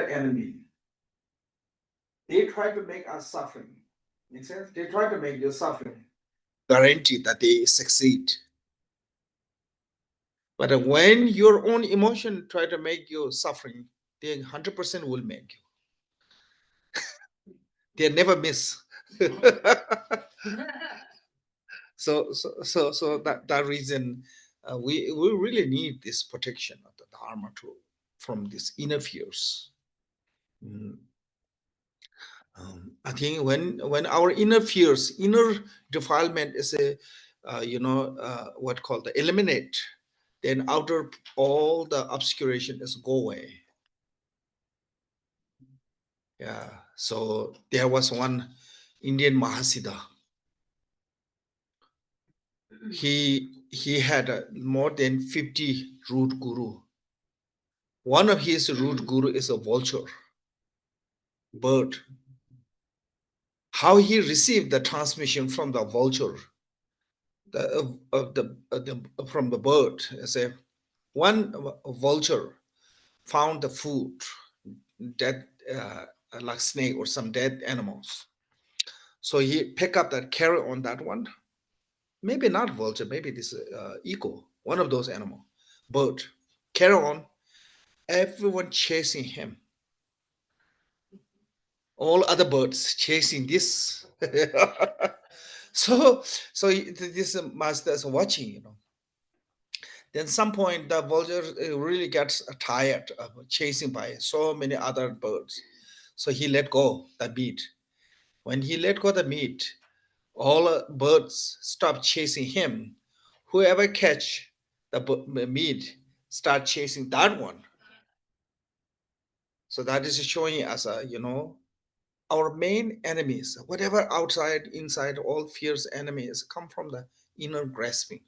other enemy. They try to make us suffering. Make sense? They try to make you suffering. Guarantee that they succeed. But when your own emotion try to make you suffering, they 100% will make you. They never miss. So that reason, we really need this protection of the Dharma from these inner fears. I think when our inner fears, inner defilement is a, what called the eliminate, then outer all the obscuration is go away. Yeah. So there was one Indian Mahasiddha. He had more than 50 root guru. One of his root guru is a vulture, bird. How he received the transmission from the vulture, from the bird. Say one vulture found the food, dead, like snake or some dead animals. So he pick up that, carry on that one. Maybe not vulture, maybe this eagle, one of those animal, bird, carry on. Everyone chasing him. All other birds chasing this. so this master is watching, Then some point the vulture really gets tired of chasing by so many other birds. So he let go the meat. When he let go the meat, all birds stop chasing him. Whoever catch the meat start chasing that one. So that is showing us, our main enemies, whatever outside, inside, all fierce enemies come from the inner grasping.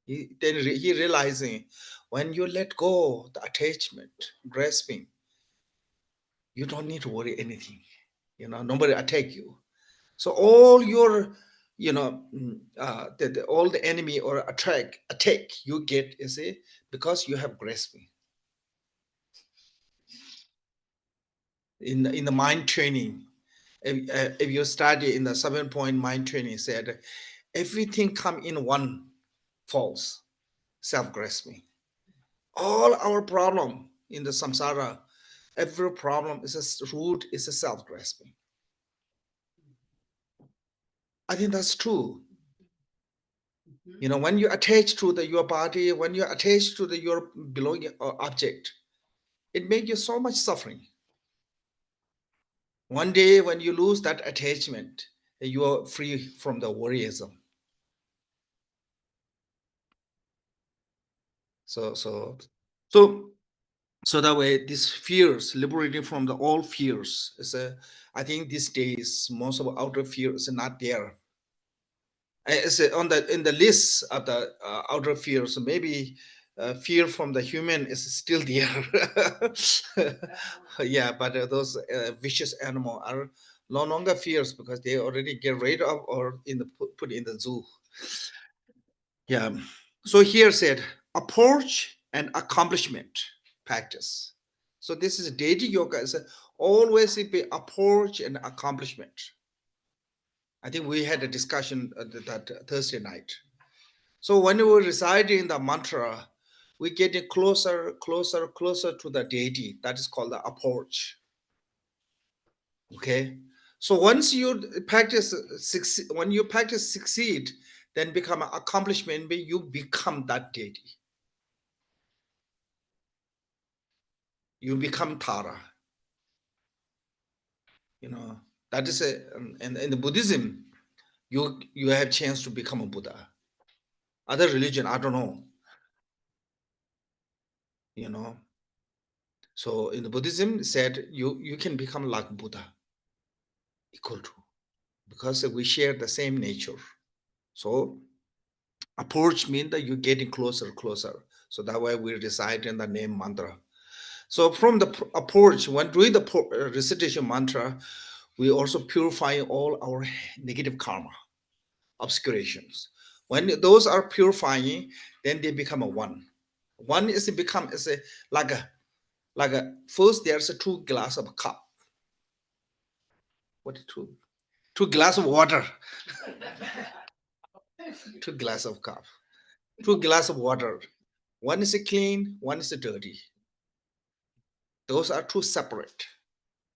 He realizing when you let go the attachment, grasping, you don't need to worry anything. Nobody attack you. So all your, all the enemy or attack you get is because you have grasping. In the mind training, if you study in the 7-point mind training, said everything come in one false self-grasping. All our problem in the samsara, every problem is a root, is a self-grasping. I think that's true. When you attach to your body, when you attach to your belonging or object, it makes you so much suffering. One day when you lose that attachment, you are free from the worryism. So that way, these fears, liberating from all fears, is I think these days most of outer fear is not there. It's in the list of the outer fears. Maybe fear from the human is still there. Yeah, but those vicious animals are no longer fears because they already get rid of or put in the zoo. Yeah. So here said approach and accomplishment practice. So this is deity yoga is always be approach and accomplishment. I think we had a discussion that Thursday night. So when we reside in the mantra, we get closer to the deity. That is called the approach. Okay. So once you practice when you practice succeed, then become an accomplishment, you become that deity. You become Tārā. That is in the Buddhism, you have chance to become a Buddha. Other religion, I don't know. So in the Buddhism, said you can become like Buddha, equal to, because we share the same nature. So approach means that you're getting closer. So that way we reside in the name mantra. So from the approach, when doing the recitation mantra, we also purify all our negative karma, obscurations. When those are purifying, then they become a one. One is become like Like first there's a 2 glass of cup. What is 2? 2 glass of water. 2 glass of cup. 2 glass of water. One is clean, one is dirty. Those are 2 separate.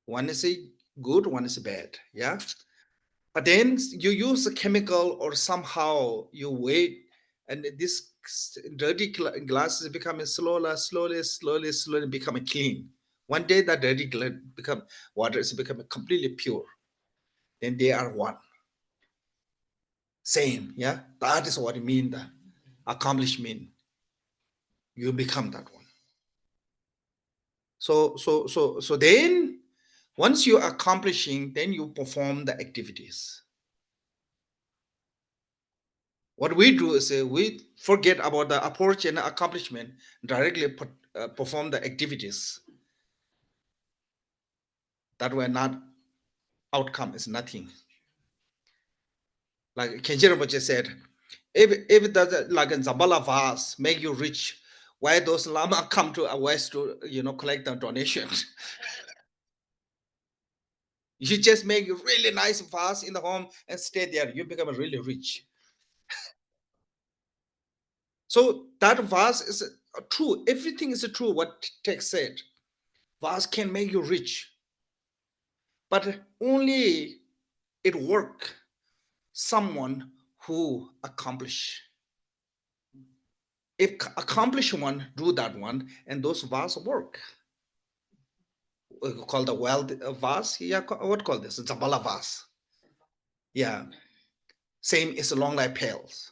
One is good, one is bad. Yeah. But then you use a chemical or somehow you wait, and this dirty glass is becoming slowly becoming clean. One day that dirty glass become water is becoming completely pure. Then they are one. Same, yeah. That is what it means. The accomplishment. You become that one. So then once you're accomplishing, then you perform the activities. What we do is we forget about the approach and accomplishment, directly perform the activities. That way, not outcome is nothing. Like Khenpo Rinpoche said, if it does like a Zambala vase make you rich, why those lama come to a west to collect the donations? You just make a really nice vase in the home and stay there. You become really rich. So that vase is true. Everything is true. What text said, vase can make you rich, but only it work someone who accomplish. If accomplish one do that one, and those vase work. We call the wealth vase. Yeah, what call this? Zambala vase. Yeah, same is long life pails.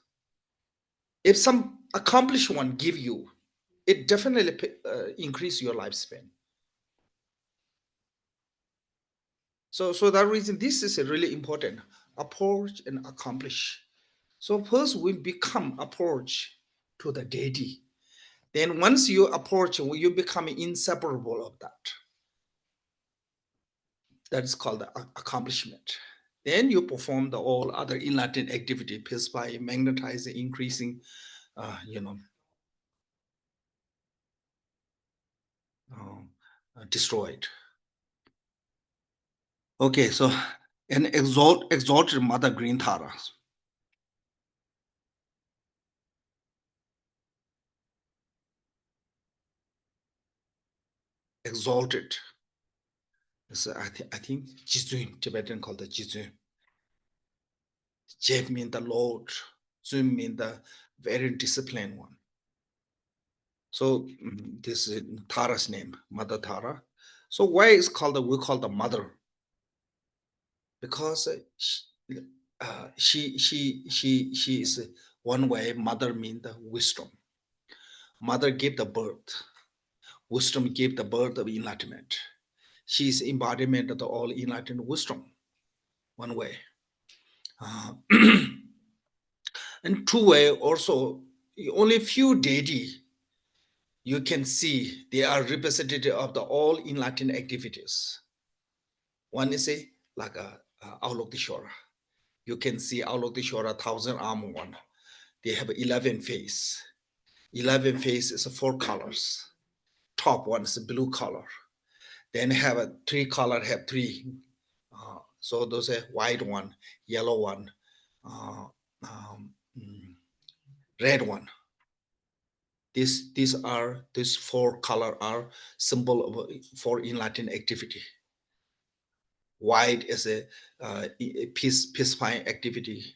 If some accomplished one give you, it definitely increase your lifespan. So that reason, this is a really important approach and accomplish. So first we become approach to the deity. Then once you approach, you become inseparable of that. That is called the accomplishment. Then you perform the all other enlightened activity, pierce by magnetizing, increasing, destroyed. Okay, so an exalted mother green Tārā. Exalted. So I think Jizun, Tibetan called the Jizun. Jev means the Lord, Zun means the very disciplined one. So this is Tara's name, Mother Tārā. So why is we call the mother? Because she is one way. Mother means the wisdom. Mother gave the birth. Wisdom gave the birth of enlightenment. She is embodiment of the all enlightened wisdom. One way. And two way also, only few deity you can see they are representative of the all enlightened activities. One is like a Avalokiteshvara. You can see Avalokiteshvara 1,000-arm one. They have 11 face. 11 face is 4 colors. Top one is a blue color. Then have a 3 color, have 3. So those are white one, yellow one, red one. These 4 color are symbol for enlightened activity. White is a peacefying activity.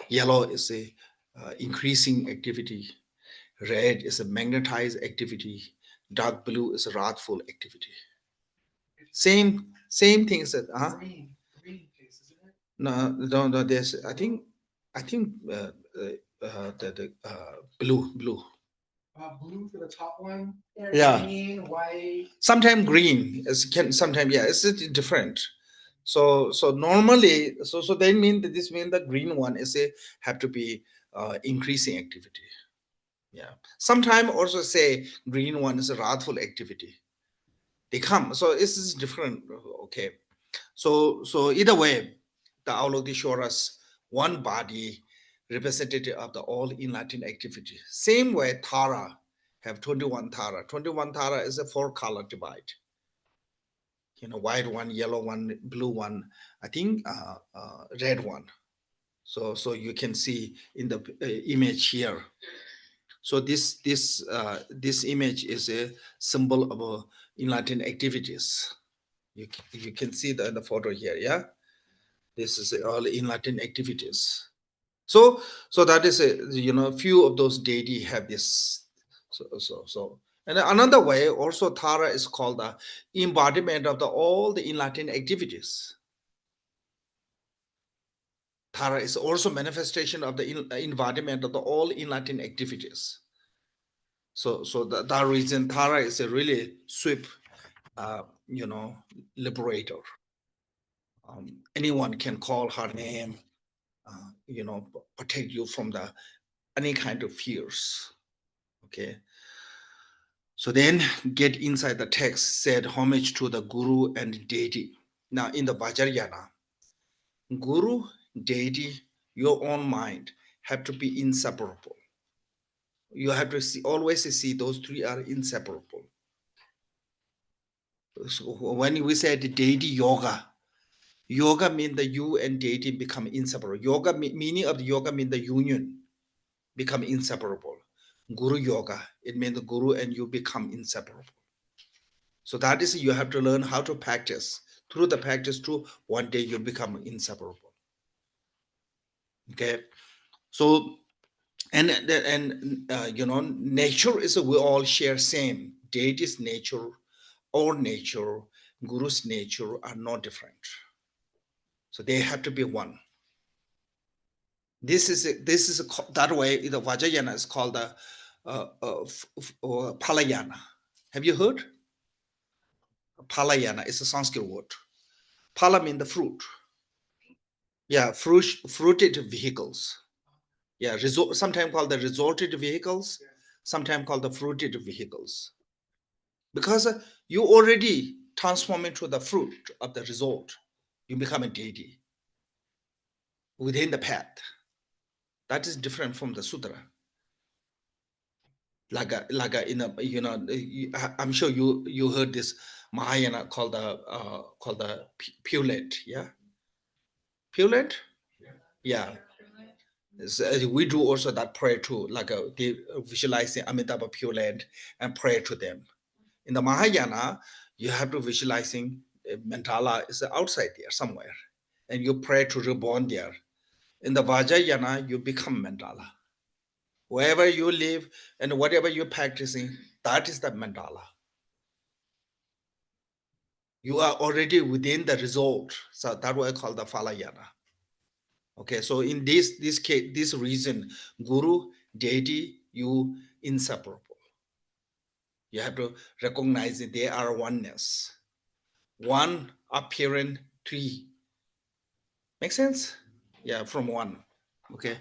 Yellow is a increasing activity. Red is a magnetized activity. Dark blue is a wrathful activity. Same thing is that green case, isn't it? No. There's I think the blue. Blue for the top one. Yeah. Green, white. Sometimes green sometimes it's different. So normally they mean that this means the green one is have to be increasing activity. Yeah. Sometimes also say green one is a wrathful activity. They come. So this is different. Okay. So either way, the Avalokiteshvara's one body representative of the all enlightened activity. Same way Tārā have 21 Tārā. 21 Tārā is a 4-color divide. White one, yellow one, blue one, I think red one. So you can see in the image here. So this image is a symbol of enlightened activities. You can see the photo here, yeah. This is all enlightened activities. So that is a few of those deity have this. So and another way also Tārā is called the embodiment of all the enlightened activities. Tārā is also manifestation of the embodiment of all enlightened activities. So that reason Tārā is a really sweet, liberator. Anyone can call her name, protect you from any kind of fears. Okay. So then get inside the text, said homage to the guru and deity. Now in the Vajrayana, guru, deity, your own mind have to be inseparable. You have to always see those three are inseparable. So when we said deity yoga means the you and deity become inseparable. Yoga meaning of the yoga means the union become inseparable. Guru yoga, it means the guru and you become inseparable. So that is, you have to learn how to practice. Through the practice, one day you become inseparable. Okay, so and nature is we all share same. Deity's nature, our nature, guru's nature are not different. So they have to be one. This is that way. The Vajrayana is called the Palayana. Have you heard? Palayana is a Sanskrit word. Pala means the fruit. Yeah, fruited vehicles. Yeah, sometimes called the resorted vehicles, sometimes called the fruited vehicles. Because you already transform into the fruit of the result, you become a deity within the path. That is different from the sutra. Like in a, I'm sure you heard this Mahayana called the Pulet, yeah, Pulet, yeah. We do also that prayer too, like they visualizing Amitabha Pure Land and pray to them. In the Mahayana, you have to visualizing mandala is outside there somewhere, and you pray to reborn there. In the Vajrayana, you become mandala. Wherever you live and whatever you're practicing, that is the mandala. You are already within the result. So that what I call the Falayana. Okay, so in this case, this reason, guru, deity, you inseparable. You have to recognize that they are oneness. One appearing three. Make sense? Yeah, from one. Okay.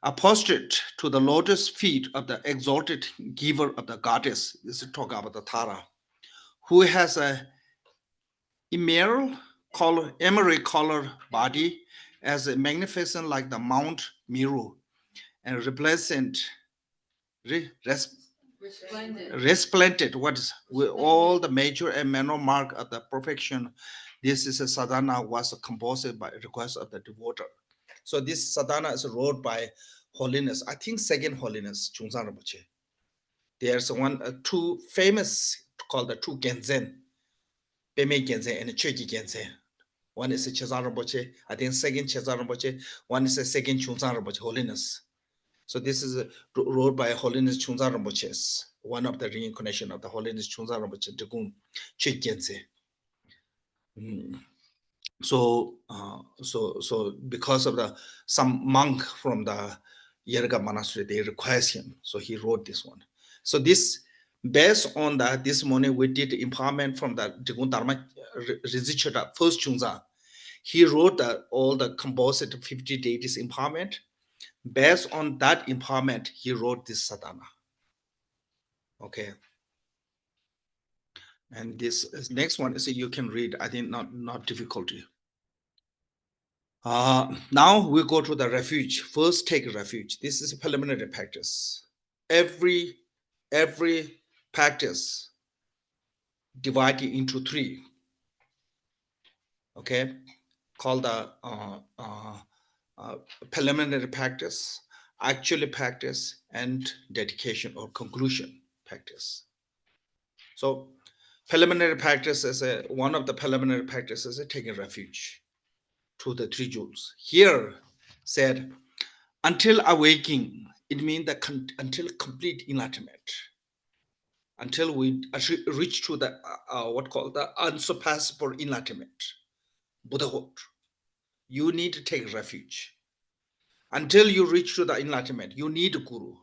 A prostrate to the lotus feet of the exalted giver of the goddess. This is talk about the Tārā, who has a emerald colored body as a magnificent like the Mount Meru and resplendent what is with all the major and minor mark of the perfection. This is a sadhana was composed by request of the devoter. So this sadhana is wrote by Holiness, I think second Holiness Chungsan Rinpoche. There's two famous called the two Tenzin, Peme Tenzin and Chogi Tenzin. One is Chezan Rinpoche, I think second Chezan Rinpoche, one is the second Chungsan Rinpoche, Holiness. So this is wrote by Holiness Chungsan Rinpoche, one of the reincarnation of the Holiness Chungsan Rinpoche, Degun Chikyense. So because of some monk from the Yerga monastery, they request him, so he wrote this one. So this, based on that, this morning we did empowerment from the Degun Dharma Rizhichata, first Chungsan. He wrote all the composite 50 deities empowerment. Based on that empowerment, he wrote this sadhana. Okay. And this next one is you can read. I think not difficulty. Now we go to the refuge. First, take refuge. This is a preliminary practice. Every every practice divided into three, okay, called the preliminary practice, actual practice, and dedication or conclusion practice. So preliminary practice is one of the preliminary practices is taking refuge to the three jewels. Here said, until awaking, it means that until complete enlightenment, until we reach to the what called the unsurpassable enlightenment, Buddhahood. You need to take refuge. Until you reach to the enlightenment, you need a guru.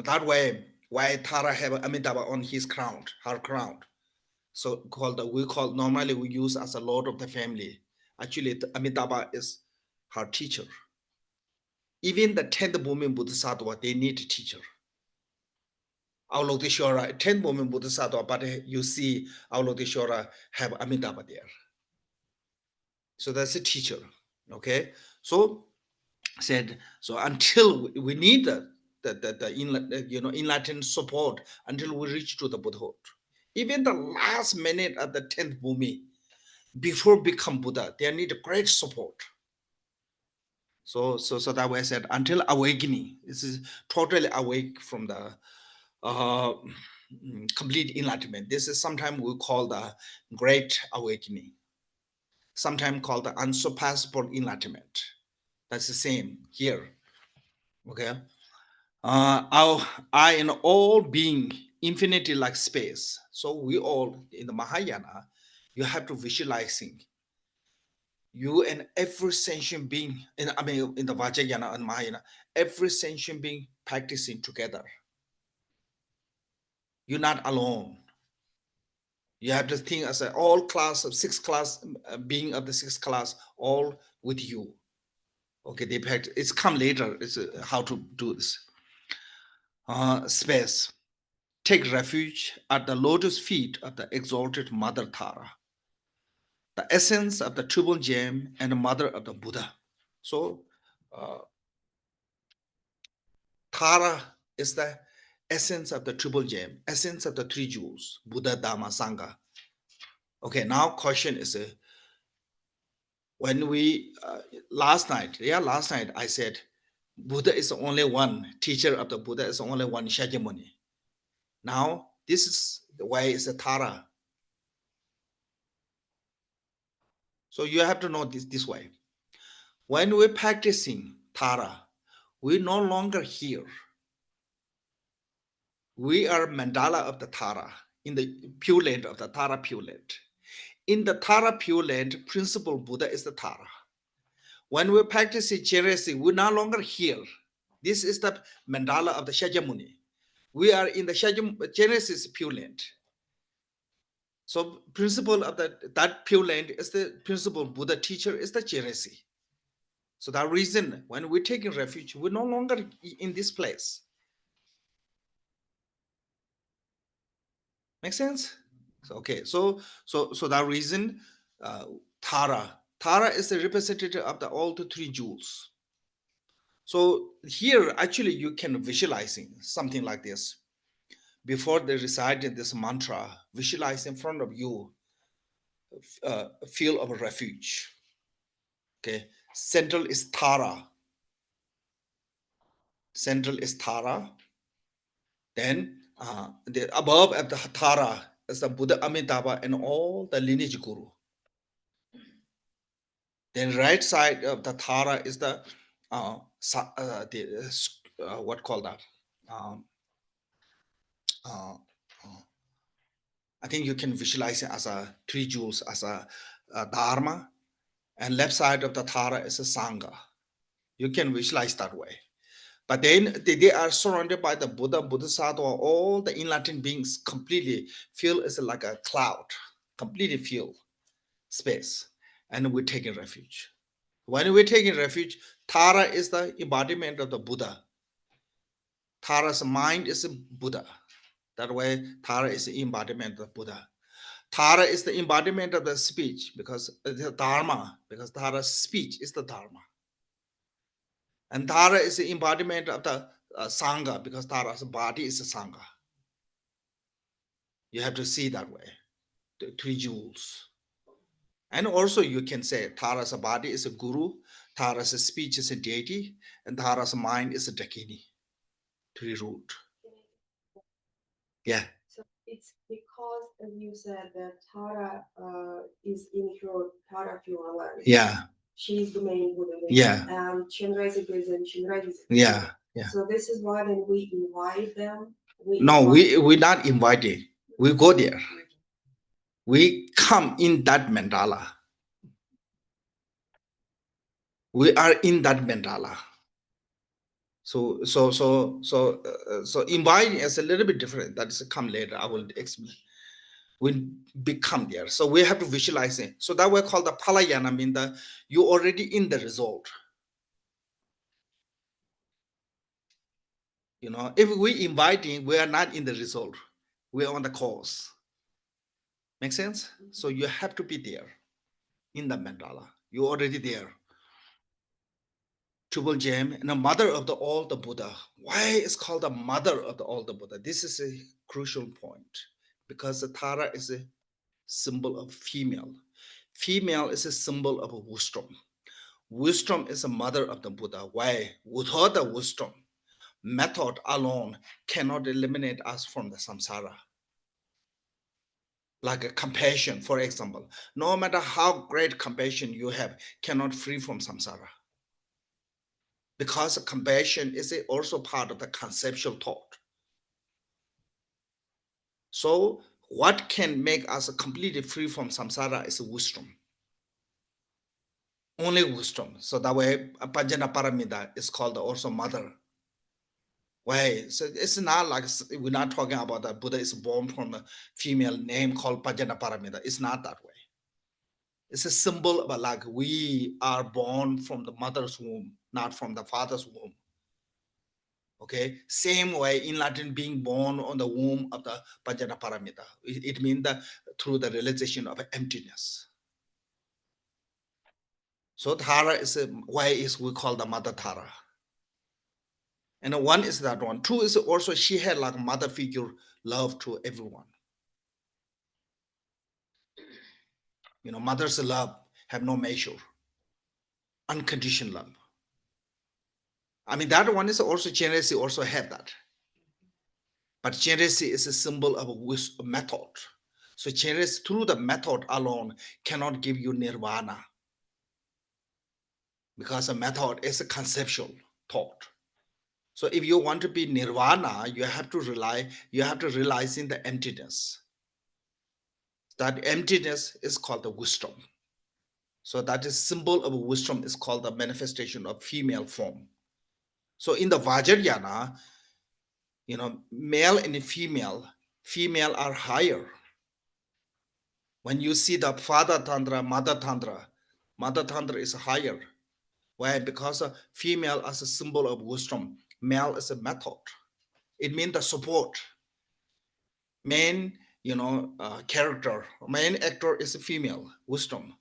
That way, why Tārā have Amitabha on his crown, her crown. So called normally we use as a lord of the family. Actually, Amitabha is her teacher. Even the 10th woman Bodhisattva, they need a teacher. Avalokiteshvara, 10th woman Bodhisattva, but you see Avalokiteshvara have Amitabha there. So that's a teacher. Okay. So said, so until we need the enlightened support until we reach to the Buddhahood. Even the last minute of the 10th Bhumi, before become Buddha, they need great support. So that way I said, until awakening, this is totally awake from the complete enlightenment. This is sometimes we call the great awakening, sometimes called the unsurpassable enlightenment. That's the same here. Okay. I in all being infinity like space. So we all in the Mahayana, you have to visualizing you and every sentient being in the Vajrayana and Mahayana, every sentient being practicing together. You're not alone. You have to think as all class of sixth class being of the sixth class, all with you. Okay, they practice. It's come later. It's how to do this. Space. Take refuge at the lotus feet of the exalted Mother Tārā, the essence of the triple gem and the mother of the Buddha. So, Tārā is the essence of the triple gem, essence of the three jewels, Buddha, Dhamma, Sangha. Okay, now question is, when we, last night I said, Buddha is the only one, teacher of the Buddha is the only one, Shakyamuni. Now, this is the way it's a Tārā. So you have to know this way. When we're practicing Tārā, we no longer here. We are mandala of the Tārā, in the Pure Land of the Tārā Pure Land. In the Tārā Pure Land, principal Buddha is the Tārā. When we're practicing Cheresi, we're no longer here. This is the mandala of the Shakyamuni. We are in the Cheresi's Pure Land. So principle of that Pure Land is the principal Buddha teacher is the Cheresi. So that reason, when we're taking refuge, we're no longer in this place. Make sense? Okay, so that reason, Tārā is the representative of all the three jewels. So here, actually, you can visualizing something like this. Before they recite this mantra, visualize in front of you a field of refuge. Okay, central is Tārā. Central is Tārā. Then the above of the Tārā is the Buddha Amitabha and all the lineage guru. Then right side of the Tārā is the what called that? I think you can visualize it as a three jewels as a Dharma, and left side of the Tārā is a Sangha. You can visualize that way. But then they are surrounded by the Buddha, Bodhisattva, all the enlightened beings completely feel it's like a cloud, completely feel space, and we're taking refuge. When we're taking refuge, Tārā is the embodiment of the Buddha. Tara's mind is a Buddha. That way, Tārā is the embodiment of the Buddha. Tārā is the embodiment of the speech because the Dharma, because Tara's speech is the Dharma. And Tārā is the embodiment of the Sangha, because Tāra's body is a Sangha. You have to see that way, the 3 jewels. And also you can say Tāra's body is a guru, Tāra's speech is a deity, and Tāra's mind is a Dakini, 3 root. Yeah. So it's because you said that Tārā is in her Tārā Fiorala. Yeah. She's the main Buddha. Yeah. And Chandra is a prison, Chandra is a Yeah. Yeah. So this is why when we invite them, we're not invited. We go there. We come in that mandala. We are in that mandala. So inviting is a little bit different. That is come later. I will explain. We become there. So we have to visualize it. So that we call the palayana, mean that you already in the result. You know, if we inviting, we are not in the result. We are on the course. Make sense? So you have to be there in the mandala. You're already there. Triple Gem and the mother of all the Buddha. Why is called the mother of all the Buddha? This is a crucial point because the Tārā is a symbol of female. Female is a symbol of wisdom. Wisdom is a mother of the Buddha. Why? Without the wisdom, method alone cannot eliminate us from the samsara. Like a compassion, for example. No matter how great compassion you have, cannot free from samsara. Because compassion is also part of the conceptual thought. So what can make us completely free from samsara is wisdom. Only wisdom. So that way, Panjana Paramita is called also mother. Why? So it's not like we're not talking about that Buddha is born from a female name called Panjana Paramita. It's not that way. It's a symbol of like we are born from the mother's womb, not from the father's womb. Okay, same way in Latin, being born on the womb of the Panjana Paramita. It means that through the realization of emptiness. So Tārā is why is we call the mother Tārā. And one is that one. Two is also she had like mother figure love to everyone. You know, mother's love have no measure. Unconditional love. I mean, that one is also generosity also have that. But generosity is a symbol of a method. So generosity through the method alone cannot give you nirvana. Because a method is a conceptual thought. So if you want to be nirvana, you have to realize in the emptiness. That emptiness is called the wisdom. So that is symbol of wisdom is called the manifestation of female form. So in the Vajrayana, you know, male and female are higher. When you see the father tantra, mother tantra is higher. Why? Because a female as a symbol of wisdom, male is a method. It means the support. Main, you know, character, main actor is a female, wisdom.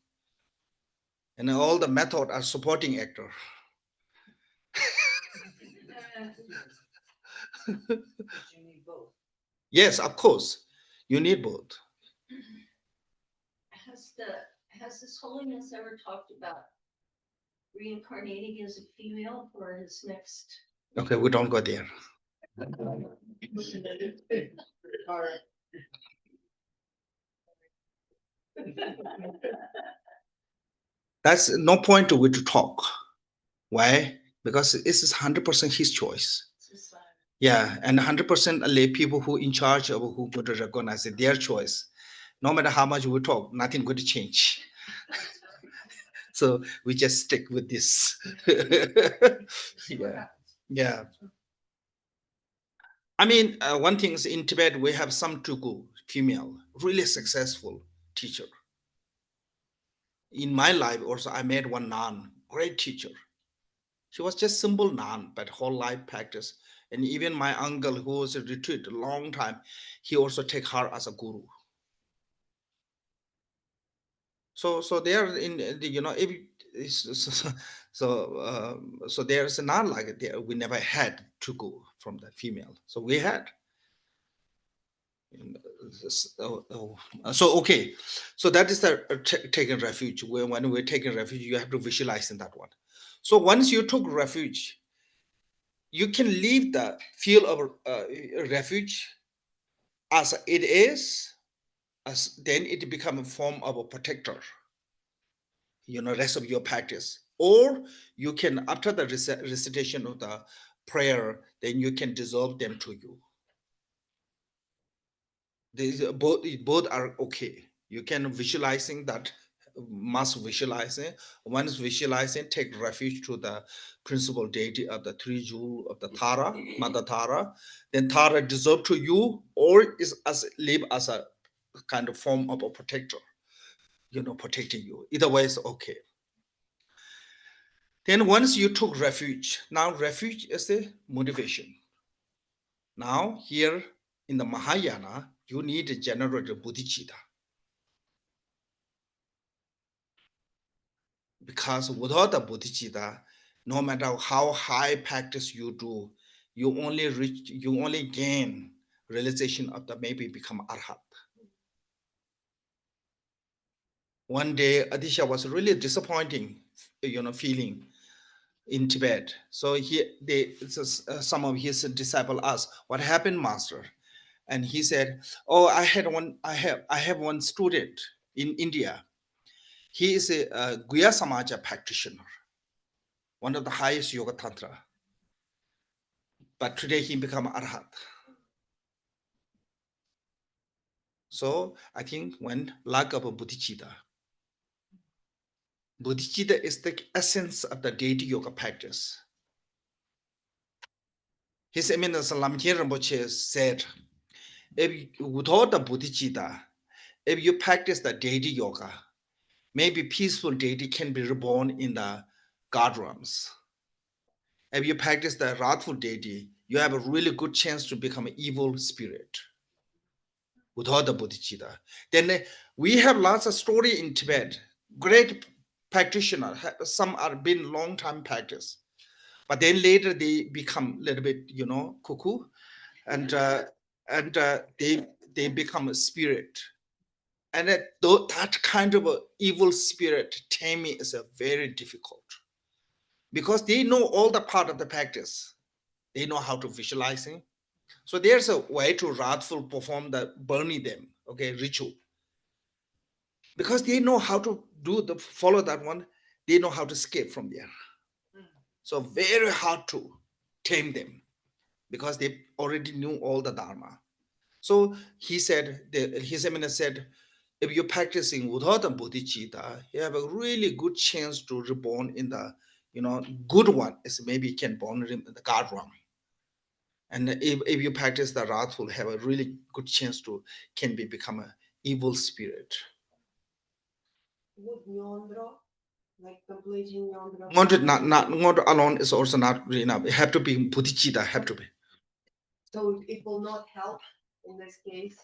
And all the method are supporting actor. You need both. Yes, of course, you need both. Has His Holiness ever talked about reincarnating as a female for his next? Okay, we don't go there. That's no point to we to talk. Why? Because this is 100% his choice. Yeah, and 100% lay people who in charge of who would recognize it, their choice. No matter how much we talk, nothing going to change. So we just stick with this. Yeah. Yeah. I mean, one thing is in Tibet, we have some Tugu, female, really successful teacher. In my life also, I met one nun, great teacher. She was just simple nun, but whole life practice. And even my uncle, who was a retreat a long time, he also take her as a guru. So they are in the, you know, if So so there's not like there, we never had to go from the female. So we had. So okay, so that is the taking refuge. When we're taking refuge, you have to visualize in that one. So once you took refuge, you can leave the field of refuge as it is, as then it becomes a form of a protector, rest of your practice. Or you can, after the recitation of the prayer, then you can dissolve them to you. These both are okay. You can visualizing that, must visualizing. Once visualizing, take refuge to the principal deity of the three jewel of the Tārā, Mother Tārā. Then Tārā dissolve to you, or is as live as a kind of form of a protector, protecting you. Either way is okay. Then once you took refuge, now refuge is the motivation. Now here in the Mahayana, you need to generate the bodhicitta. Because without the bodhicitta, no matter how high practice you do, you only gain realization of the maybe become arhat. One day, Adisha was really disappointing, feeling in Tibet. So some of his disciples asked, "What happened, Master?" And he said, "Oh, I have one student in India. He is a Guya Samaja practitioner, one of the highest yoga tantra. But today he become arhat." So I think when lack of a bodhicitta is the essence of the deity yoga practice. His Eminence Lamkir Rinpoche said, without the bodhicitta, if you practice the deity yoga, maybe peaceful deity can be reborn in the God realms. If you practice the wrathful deity, you have a really good chance to become an evil spirit without the bodhicitta. Then we have lots of story in Tibet. Great practitioner, some are been long time practice, but then later they become a little bit, cuckoo, and they become a spirit. And that kind of a evil spirit taming is a very difficult, because they know all the part of the practice. They know how to visualizing. So there's a way to wrathful perform the burning them, okay, ritual. Because they know how to follow that one, they know how to escape from there. So very hard to tame them, because they already knew all the Dharma. So he said, His Eminence said, if you're practicing without the bodhicitta, you have a really good chance to reborn in the, good one. Is maybe you can born in the God realm. And if you practice the wrathful, have a really good chance to become an evil spirit. Would Nyondro, like completing Nyondro? Not alone is also not really enough. It have to be bodhicitta, have to be. So it will not help in this case.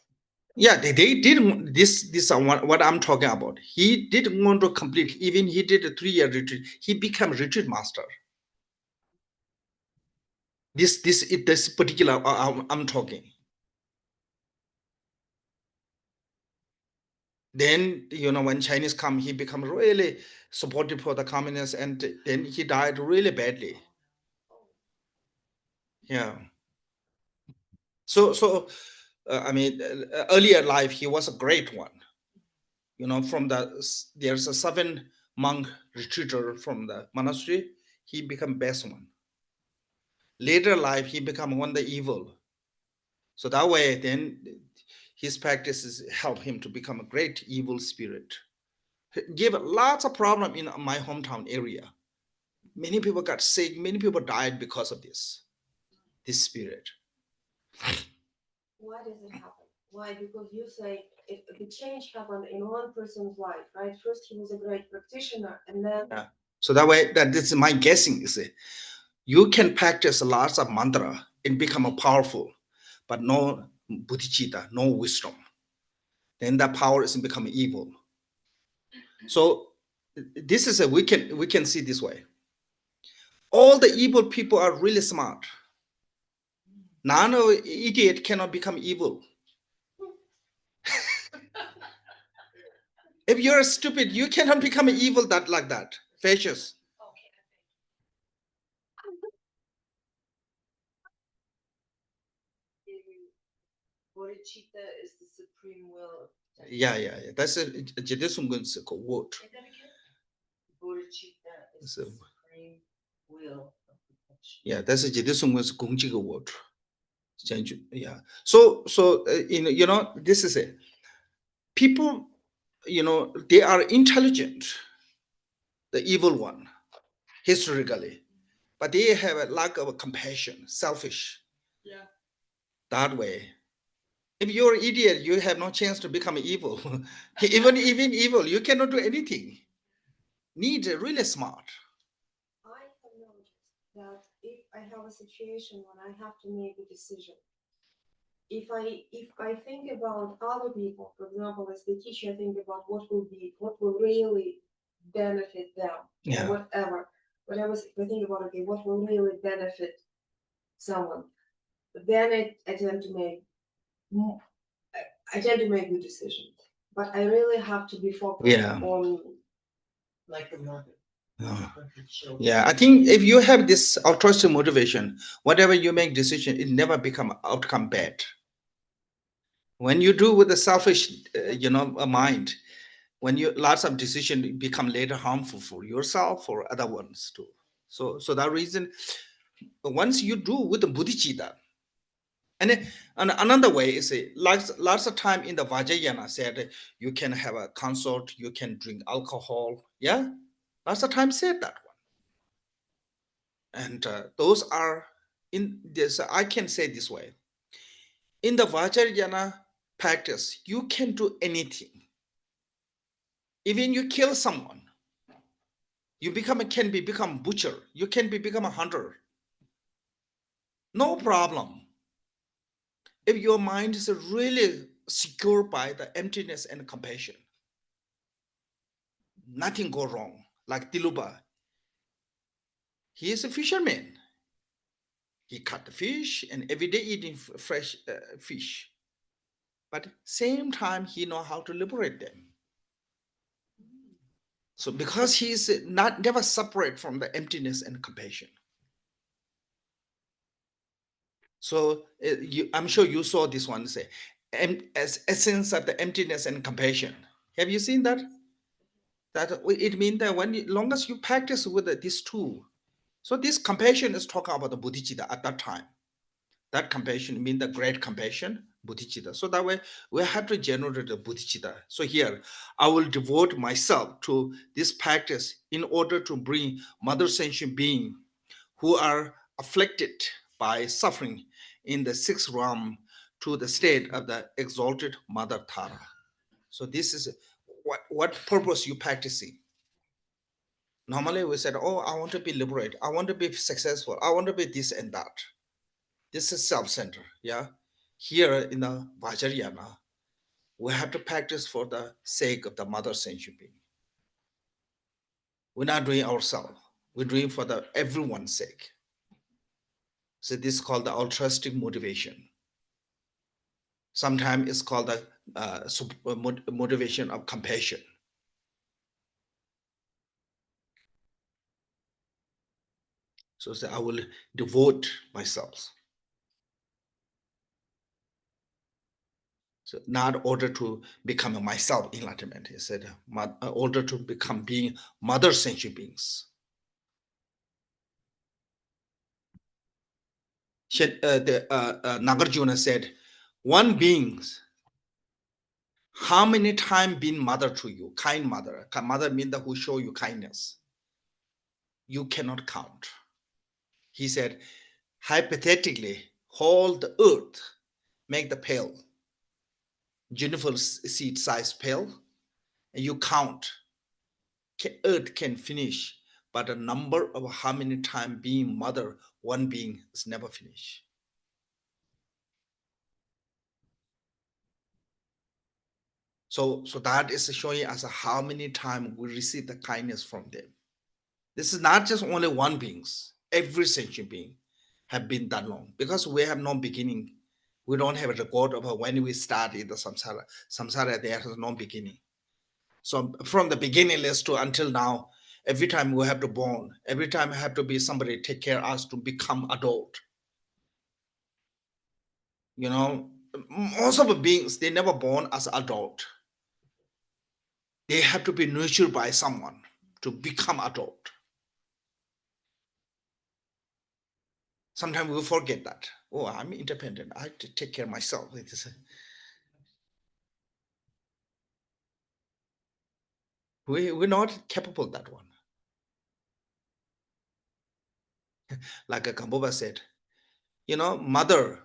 Yeah, they did this what I'm talking about. He didn't want to complete, even he did a 3-year retreat. He became retreat master. This particular I'm talking. Then when Chinese come, he become really supportive for the communists, and then he died really badly. Yeah. So I mean, earlier life he was a great one. From there's a 7 monk retreater from the monastery. He become best one. Later life he become one the evil. So that way, then his practices help him to become a great evil spirit. Give lots of problem in my hometown area. Many people got sick. Many people died because of this spirit. Why does it happen? Why? Because you say the change happened in one person's life, right? First he was a great practitioner, and then Yeah. So that way, this is my guessing. Is it? You can practice lots of mantra and become a powerful, but no bodhicitta, no wisdom. Then that power is become evil. So this is we can see this way. All the evil people are really smart. None of idiot cannot become evil. If you're stupid, you cannot become evil that like that. Vicious. Bodhicitta is the supreme will. Yeah. That's a Jidesung's word. Bodhicitta is So- the supreme will of perfection. Yeah, that's a Jidesung's Gongjiga word. Yeah. So you know, this is it. People, you know, they are intelligent, the evil one, historically, but they have a lack of compassion, selfish. Yeah. That way. If you're an idiot, you have no chance to become evil. even evil, you cannot do anything. Need really smart. I have noticed that if I have a situation when I have to make a decision, if I think about other people, for example, as the teacher, I think about what will really benefit them, Yeah. or whatever. If I think about, okay, what will really benefit someone, then I tend to make good decisions. But I really have to be focused Yeah. on, like a mother. Yeah, I think if you have this altruistic motivation, whatever you make decision, it never become outcome bad. When you do with a selfish, you know, a mind, when you lots of decision become later harmful for yourself or other ones too. So that reason, once you do with the bodhicitta, and then another way is lots of time in the Vajrayana said you can have a consort, you can drink alcohol. Yeah, lots of time said that one. And those are in this. I can say this way. In the Vajrayana practice, you can do anything. Even you kill someone, you become butcher. You can become a hunter. No problem. If your mind is really secure by the emptiness and compassion, nothing go wrong. Like Diluba, he is a fisherman. He cut the fish and every day eating fresh fish. But same time, he know how to liberate them. So because he is not never separate from the emptiness and compassion. So I'm sure you saw this one say, as essence of the emptiness and compassion. Have you seen that? That it means that long as you practice with these two, so this compassion is talking about the bodhicitta at that time. That compassion means the great compassion, bodhicitta. So that way we have to generate the bodhicitta. So here I will devote myself to this practice in order to bring mother sentient being who are afflicted by suffering in the sixth realm to the state of the exalted mother Tārā. So this is what purpose you practicing. Normally we said, oh, I want to be liberated. I want to be successful. I want to be this and that. This is self-centered. Yeah. Here in the Vajrayana, we have to practice for the sake of the mother sentient being. We're not doing ourselves. We're doing for the everyone's sake. So this is called the altruistic motivation. Sometimes it's called the motivation of compassion. So say, I will devote myself. So not order to become myself enlightenment. He said, order to become being mother sentient beings. Nagarjuna said, one being, how many times been mother to you, kind mother? Mother means that who show you kindness. You cannot count. He said, hypothetically, hold the earth, make the pail, juniper seed size pail, and you count. Earth can finish, but the number of how many times being mother, one being is never finished. So that is showing us how many times we receive the kindness from them. This is not just only one beings. Every sentient being have been that long, because we have no beginning. We don't have a record of when we started the samsara. Samsara, there is no beginning. So from the beginning, let's to until now, every time we have to born, every time have to be somebody take care of us to become adult. You know, most of the beings, they never born as adult. They have to be nurtured by someone to become adult. Sometimes we forget that. Oh, I'm independent. I have to take care of myself. We're not capable of that one. Like Khenpo said, you know, mother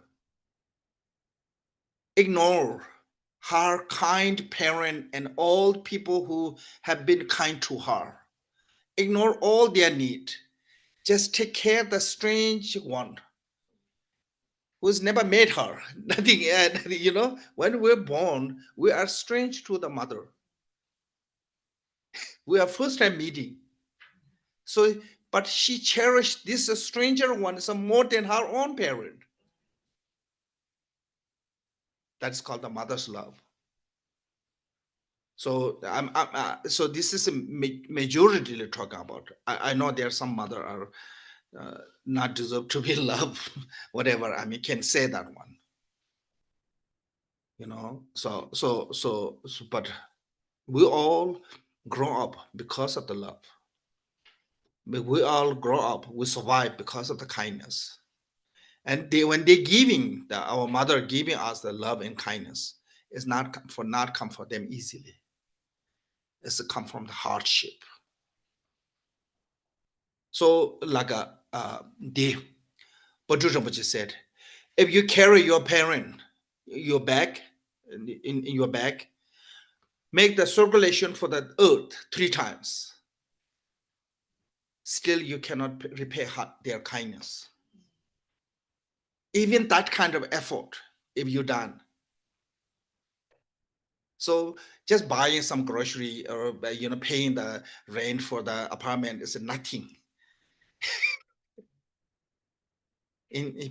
ignore her kind parent and all people who have been kind to her. Ignore all their need. Just take care of the strange one who's never met her. Nothing, you know, when we're born, we are strange to the mother. We are first time meeting. So, but she cherished this stranger one some more than her own parent. That's called the mother's love. So so this is a majority to talk about. I know there are some mother are not deserve to be loved, whatever. I mean, can say that one. You know, so, but we all grow up because of the love. We all grow up, we survive because of the kindness. And when they giving our mother giving us the love and kindness, it's not come for them easily. It's come from the hardship. So like the Bajra Rinpoche said, if you carry your parent, your back, in your back, make the circulation for the earth 3 times. Still, you cannot repay their kindness. Even that kind of effort, if you done. So just buying some grocery or paying the rent for the apartment is nothing.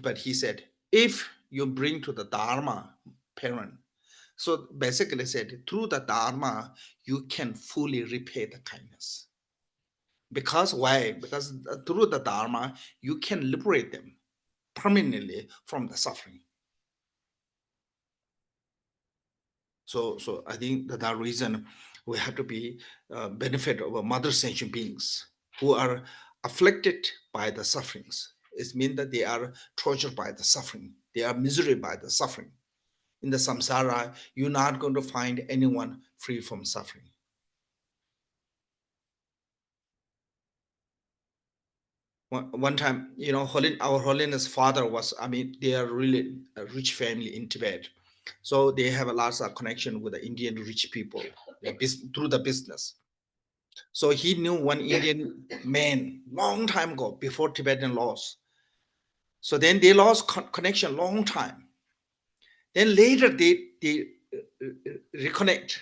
But he said, if you bring to the Dharma parent, so basically said through the Dharma you can fully repay the kindness. Because why? Because through the Dharma you can liberate them permanently from the suffering. So I think that reason we have to be benefit of mother sentient beings who are afflicted by the sufferings. It means that they are tortured by the suffering. They are misery by the suffering. In the samsara, you're not going to find anyone free from suffering. One time, our Holiness Father was, I mean, they are really a rich family in Tibet. So they have a lot of connection with the Indian rich people through the business. So he knew one Indian man long time ago before Tibetan laws. So then they lost connection long time. Then later they reconnect.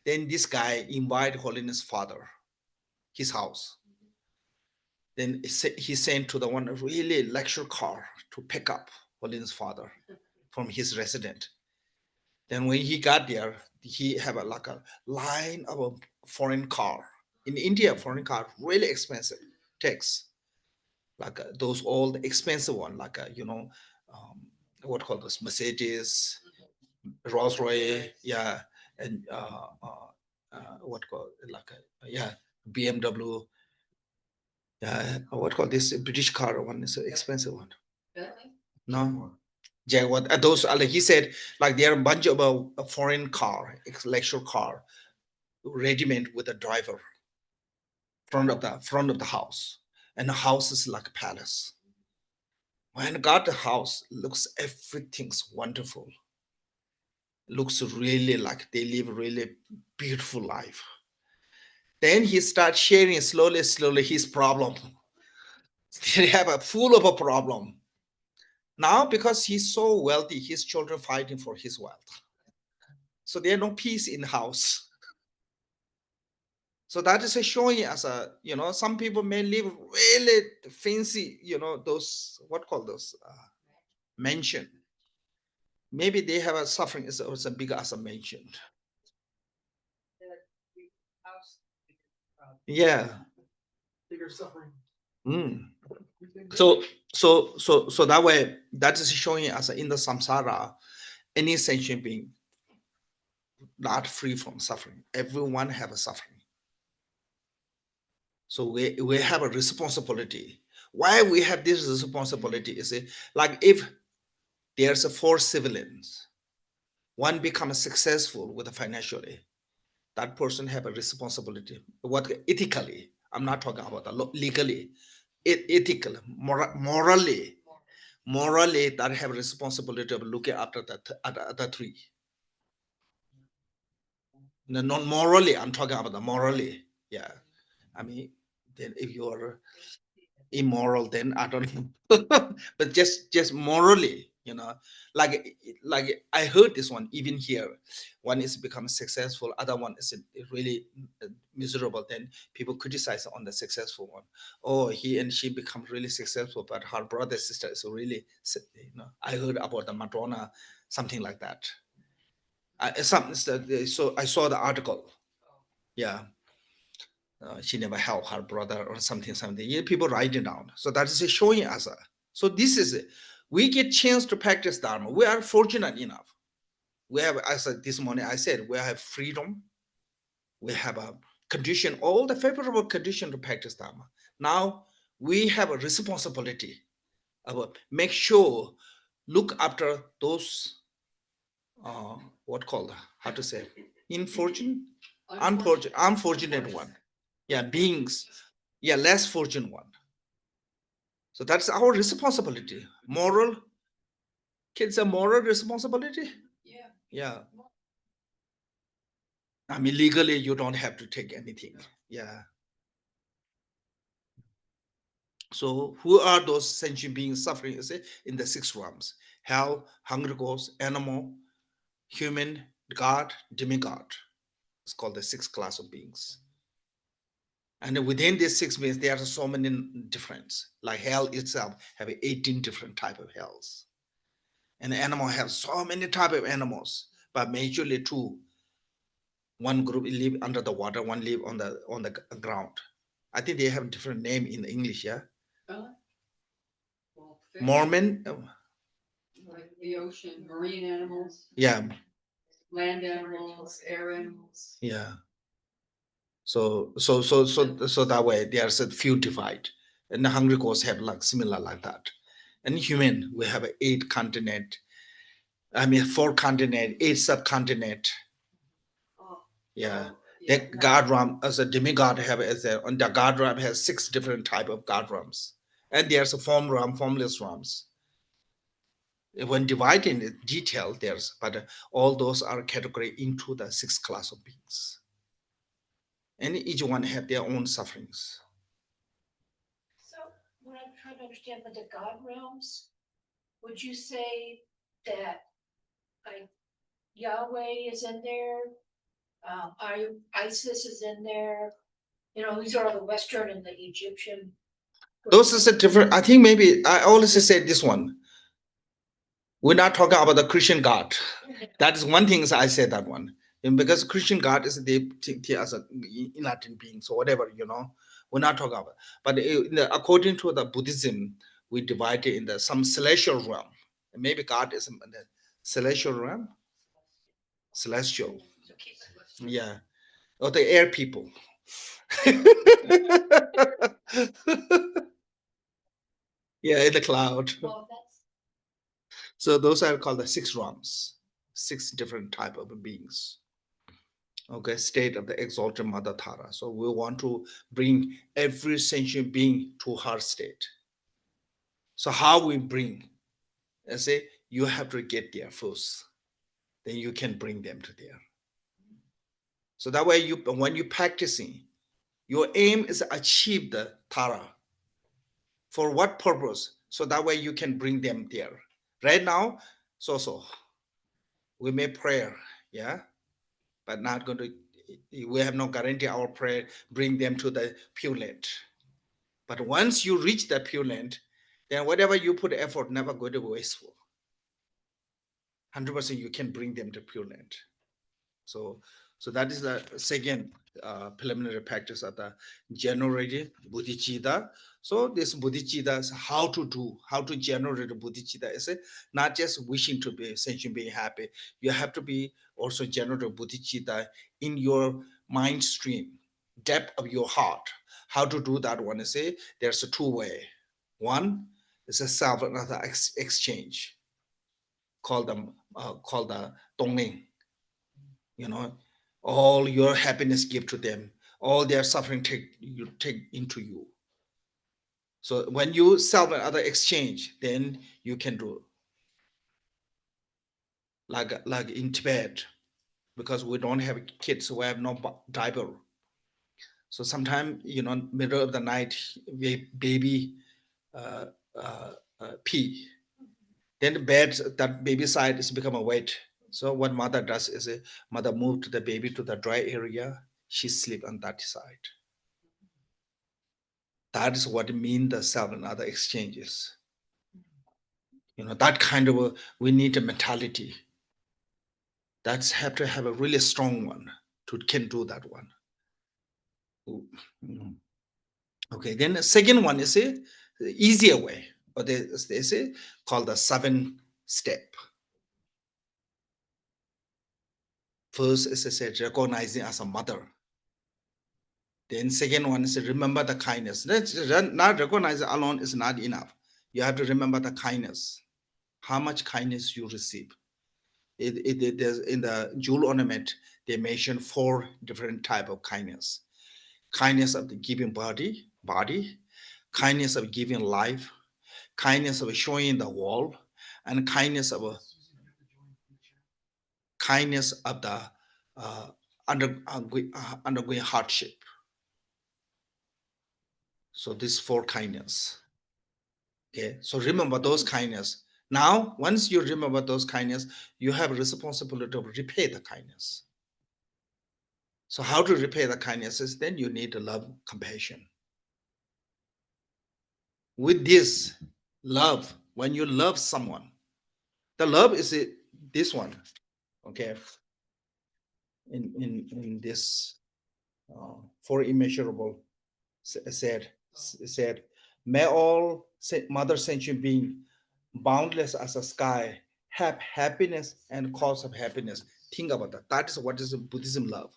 Then this guy invite Holiness Father, his house. Then he sent to the one really lecture car to pick up Holiness Father from his resident. Then when he got there, he have like a line of a foreign car. In India, foreign car really expensive, takes like those old expensive one, like what called this Mercedes, Rolls Royce, yeah, and what called like BMW, yeah, what called this British car one is an expensive one. No, Jaguar. Those like he said, like there are a bunch of a foreign car, intellectual car, regiment with a driver, front of the house, and the house is like a palace. When I got the house, looks everything's wonderful. Looks really like they live really beautiful life. Then he starts sharing slowly his problem. They have a full of a problem. Now, because he's so wealthy, his children fighting for his wealth. So there's no peace in the house. So that is a showing as a, some people may live really fancy, those, what call those, mansion. Maybe they have a suffering is also big as a mansion. Yeah. Bigger suffering. Mm. So that way, that is showing us in the samsara, any sentient being not free from suffering. Everyone have a suffering. So we have a responsibility. Why we have this responsibility is like if there's a 4 civilians, one becomes successful with financially, that person have a responsibility. What ethically? I'm not talking about the legally, ethical, morally, that have responsibility of looking after the 3. No, not morally. I'm talking about the morally. Yeah, I mean, then if you are immoral, then I don't know. But just morally, like I heard this one even here. One is become successful, other one is really miserable. Then people criticize on the successful one. Oh, he and she become really successful, but her brother sister is really, I heard about the Madonna, something like that. So I saw the article. Yeah, she never helped her brother or something. Yeah, people write it down. So that is showing us. So this is it. We get chance to practice Dharma. We are fortunate enough. We have, as this morning I said, we have freedom. We have a condition, all the favorable condition to practice Dharma. Now we have a responsibility of make sure, look after those, what called, how to say, unfortunate one. Yeah, beings. Yeah, less fortunate one. So that's our responsibility. Moral, kids are moral responsibility. Yeah. I mean, legally, you don't have to take anything. Yeah. So who are those sentient beings suffering? Is it in the 6 realms? Hell, hungry ghost, animal, human, God, demigod. It's called the 6 class of beings. And within these 6 beings, there are so many difference. Like hell itself have 18 different type of hells. And the animal have so many type of animals, but majorly 2. One group live under the water, one live on the ground. I think they have different name in English. Yeah, Mormon. Like the ocean, marine animals, Yeah, land animals, air animals. yeah. So that way there's a few divide, and the hungry ghosts have like similar like that. And human, we have 8 continent. I mean 4 continent, 8 subcontinent. Oh, Yeah. Yeah. The god ram as a demigod have on the god ram has 6 different type of god rams, and there's a form ram, formless rams. When dividing in detail, there's but all those are categorized into the 6 class of beings, and each one have their own sufferings. So what I'm trying to understand with the God realms, would you say that like Yahweh is in there? Isis is in there? You know, these are all the Western and the Egyptian. Those is a different. I think maybe I always say this one. We're not talking about the Christian God. That is one thing I said that one. And because Christian God is they take as a Latin being, so whatever, we're not talking about. But according to the Buddhism, we divide it in the some celestial realm. Maybe God is in the celestial realm. Celestial, yeah, or the air people. Yeah, in the cloud. Well, that's So those are called the 6 realms, 6 different type of beings. Okay, state of the exalted mother Tārā. So we want to bring every sentient being to her state. So how we bring? I say you have to get there first, then you can bring them to there. So that way, when you're practicing, your aim is to achieve the Tārā. For what purpose? So that way you can bring them there. Right now, so we make prayer, yeah, but not going to we have no guarantee our prayer bring them to the Pure Land. But once you reach the Pure Land, then whatever you put effort never go to wasteful. 100% you can bring them to Pure Land. So that is the second preliminary practice of the generating bodhicitta. So this bodhicitta is how to generate bodhicitta is not just wishing to be sentient being happy. You have to be also generate bodhicitta in your mind stream, depth of your heart. How to do that one is there's a two way. One is a self another exchange called the dongling. All your happiness give to them, all their suffering take into you. So when you self and other exchange, then you can do like in Tibet, because we don't have kids, we have no diaper. So sometimes middle of the night, baby pee, then the bed, that baby side is become a wet. So what mother does is mother move the baby to the dry area, she sleep on that side. That is what mean the self and other exchanges. That kind of we need a mentality. That's have to have a really strong one to can do that one. Okay, then the second one is the easier way, or they say called the 7-step. First is I said recognizing as a mother. Then second one is remember the kindness. That's not recognizing alone is not enough. You have to remember the kindness. How much kindness you receive. There's in the jewel ornament, they mention 4 different type of kindness. Kindness of the giving body, kindness of giving life, kindness of showing the world, and kindness of the undergoing hardship. So these 4 kindness. Okay, so remember those kindness. Now, once you remember those kindness, you have a responsibility to repay the kindness. So how to repay the kindness is then you need to love, compassion. With this love, when you love someone, the love is this one, okay? In this 4 immeasurable said, may all mother sentient being, boundless as a sky, have happiness and cause of happiness. Think about that. That is what is Buddhism love.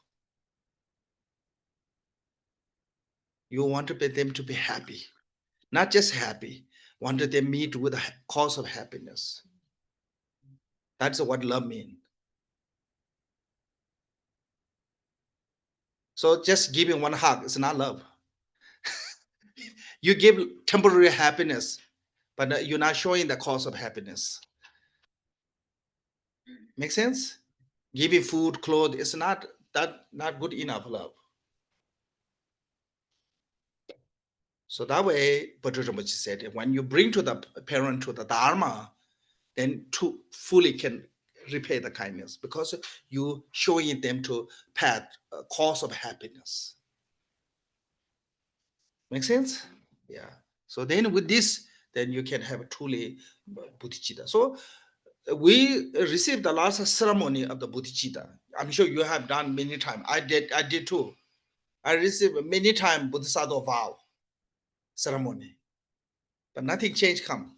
You want them to be happy, not just happy. Wanted them meet with a cause of happiness. That's what love means. So just giving one hug is not love. You give temporary happiness, but you're not showing the cause of happiness. Make sense? Giving food, clothes is not good enough love. So that way, Buddha said, when you bring to the parent to the Dharma, then to fully can repay the kindness, because you showing them to path, cause of happiness. Make sense? Yeah. So then with this, then you can have truly bodhicitta. So we received the last ceremony of the bodhicitta. I'm sure you have done many times. I did too. I received many times bodhisattva vow ceremony, but nothing change come.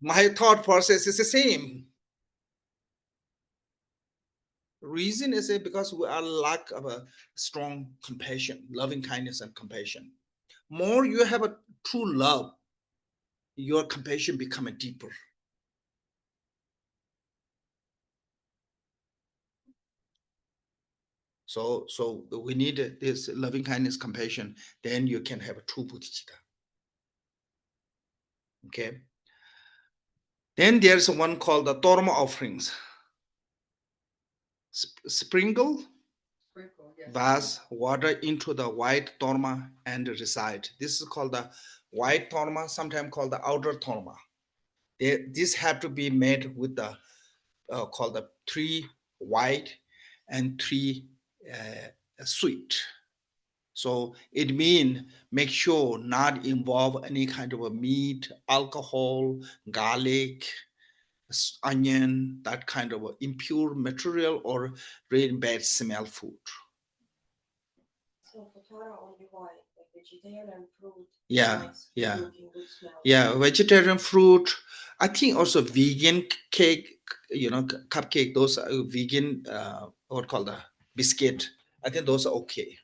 My thought process is the same. Reason is because we are lack of a strong compassion, loving kindness and compassion. More you have a true love, your compassion become deeper. So we need this loving kindness, compassion, then you can have a true bodhicitta. Okay. Then there's one called the Tārā offerings. Sprinkle yes. vase water into the white Tārā and recite. This is called the white Tārā, sometimes called the outer Tārā. This have to be made with the called the 3 white and 3 sweet. So it means make sure not involve any kind of a meat, alcohol, garlic, onion, that kind of a impure material or really bad smell food. So for Tārā only white, like vegetarian fruit. Yeah, nice yeah. looking, good smell. Yeah, vegetarian fruit. I think also vegan cake, cupcake, those are vegan, what called the biscuit. I think those are okay.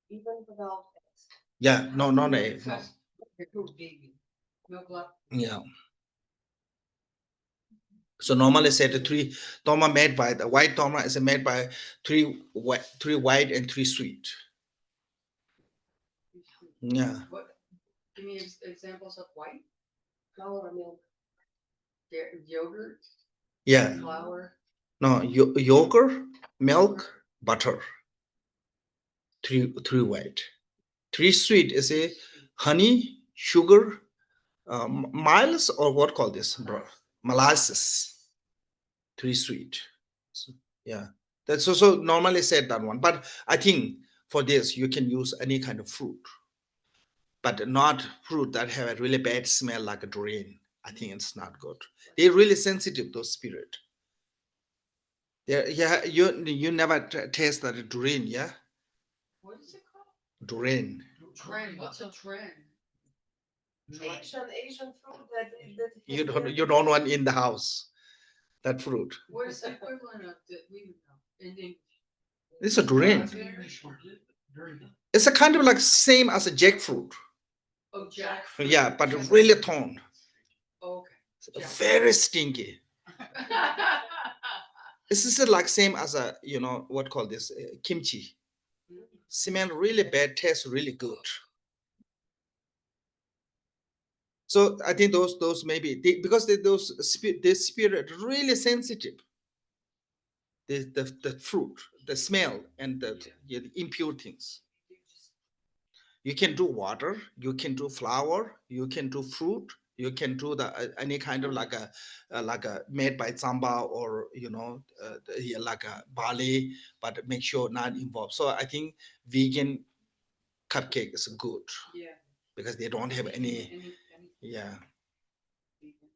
Even even without eggs. Yeah, no, no. No blood. Yeah. So normally said the three toma made by the white toma is made by three white and three sweet. Yeah. What? Give me examples of white. Flour, milk. Yogurt. Yeah. Flour. No, yogurt, milk, butter. Three white. Three sweet is a honey, sugar, miles or what call this, bro? Molasses. Three sweet. So, yeah. That's also normally said that one. But I think for this you can use any kind of fruit, but not fruit that have a really bad smell like a durian. I think it's not good. They're really sensitive, those spirit. Yeah, you never taste that durian, yeah? What is it called? Durian. Trend. What's a trend? Asian fruit that You don't want in the house that fruit. What is the equivalent of that we would know in English? It's a durian. Raspberry? It's a kind of like same as a jackfruit. Oh, jackfruit. Yeah, but really thorn. Okay. Very stinky. This is like same as a what call this kimchi. Smell really bad, taste really good. So I think those maybe because the spirit really sensitive. The fruit, the smell, and the impure things. You can do water, you can do flour, you can do fruit, you can do the any kind of like a made by Zamba or like a barley, but make sure not involved. So I think vegan cupcake is good. Yeah. Because they don't have any. Yeah. vegan.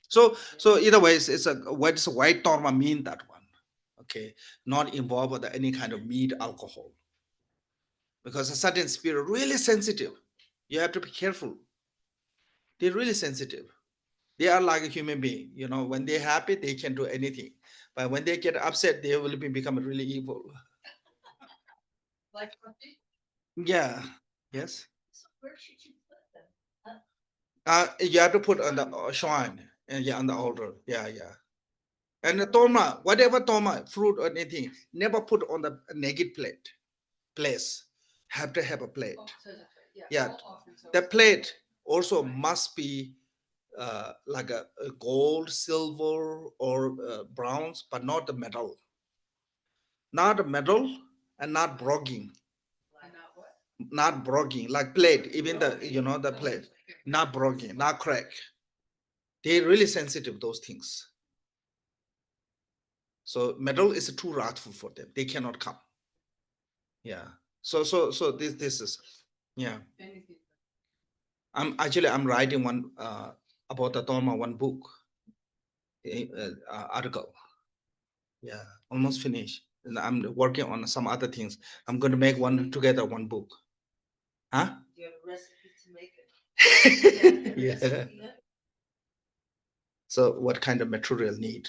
So either ways, what does white torma mean, that one? Okay, not involved with any kind of meat, alcohol. Because a certain spirit really sensitive. You have to be careful. They're really sensitive. They are like a human being. When they're happy, they can do anything. But when they get upset, they will become really evil. Like puppy? Yeah. Yes. So where should you put them? You have to put on the shrine. Yeah, on the altar. Yeah, yeah. And the toma, whatever toma, fruit or anything, never put on the naked place. Have to have a plate. Oh, so that's right. Yeah, all offerings the are- plate also must be like a gold, silver, or bronze, but not the metal. Not the metal and not brogging. And not what? Not brogging, like plate, even the plate, not brogging, not crack. They're really sensitive, those things. So metal is too wrathful for them. They cannot come. Yeah. So this is, yeah. Anything. I'm writing one about the Dharma, one book article. Yeah, almost finished. And I'm working on some other things. I'm going to make one together, one book. Huh? You have a recipe to make it. Yeah. So what kind of material need?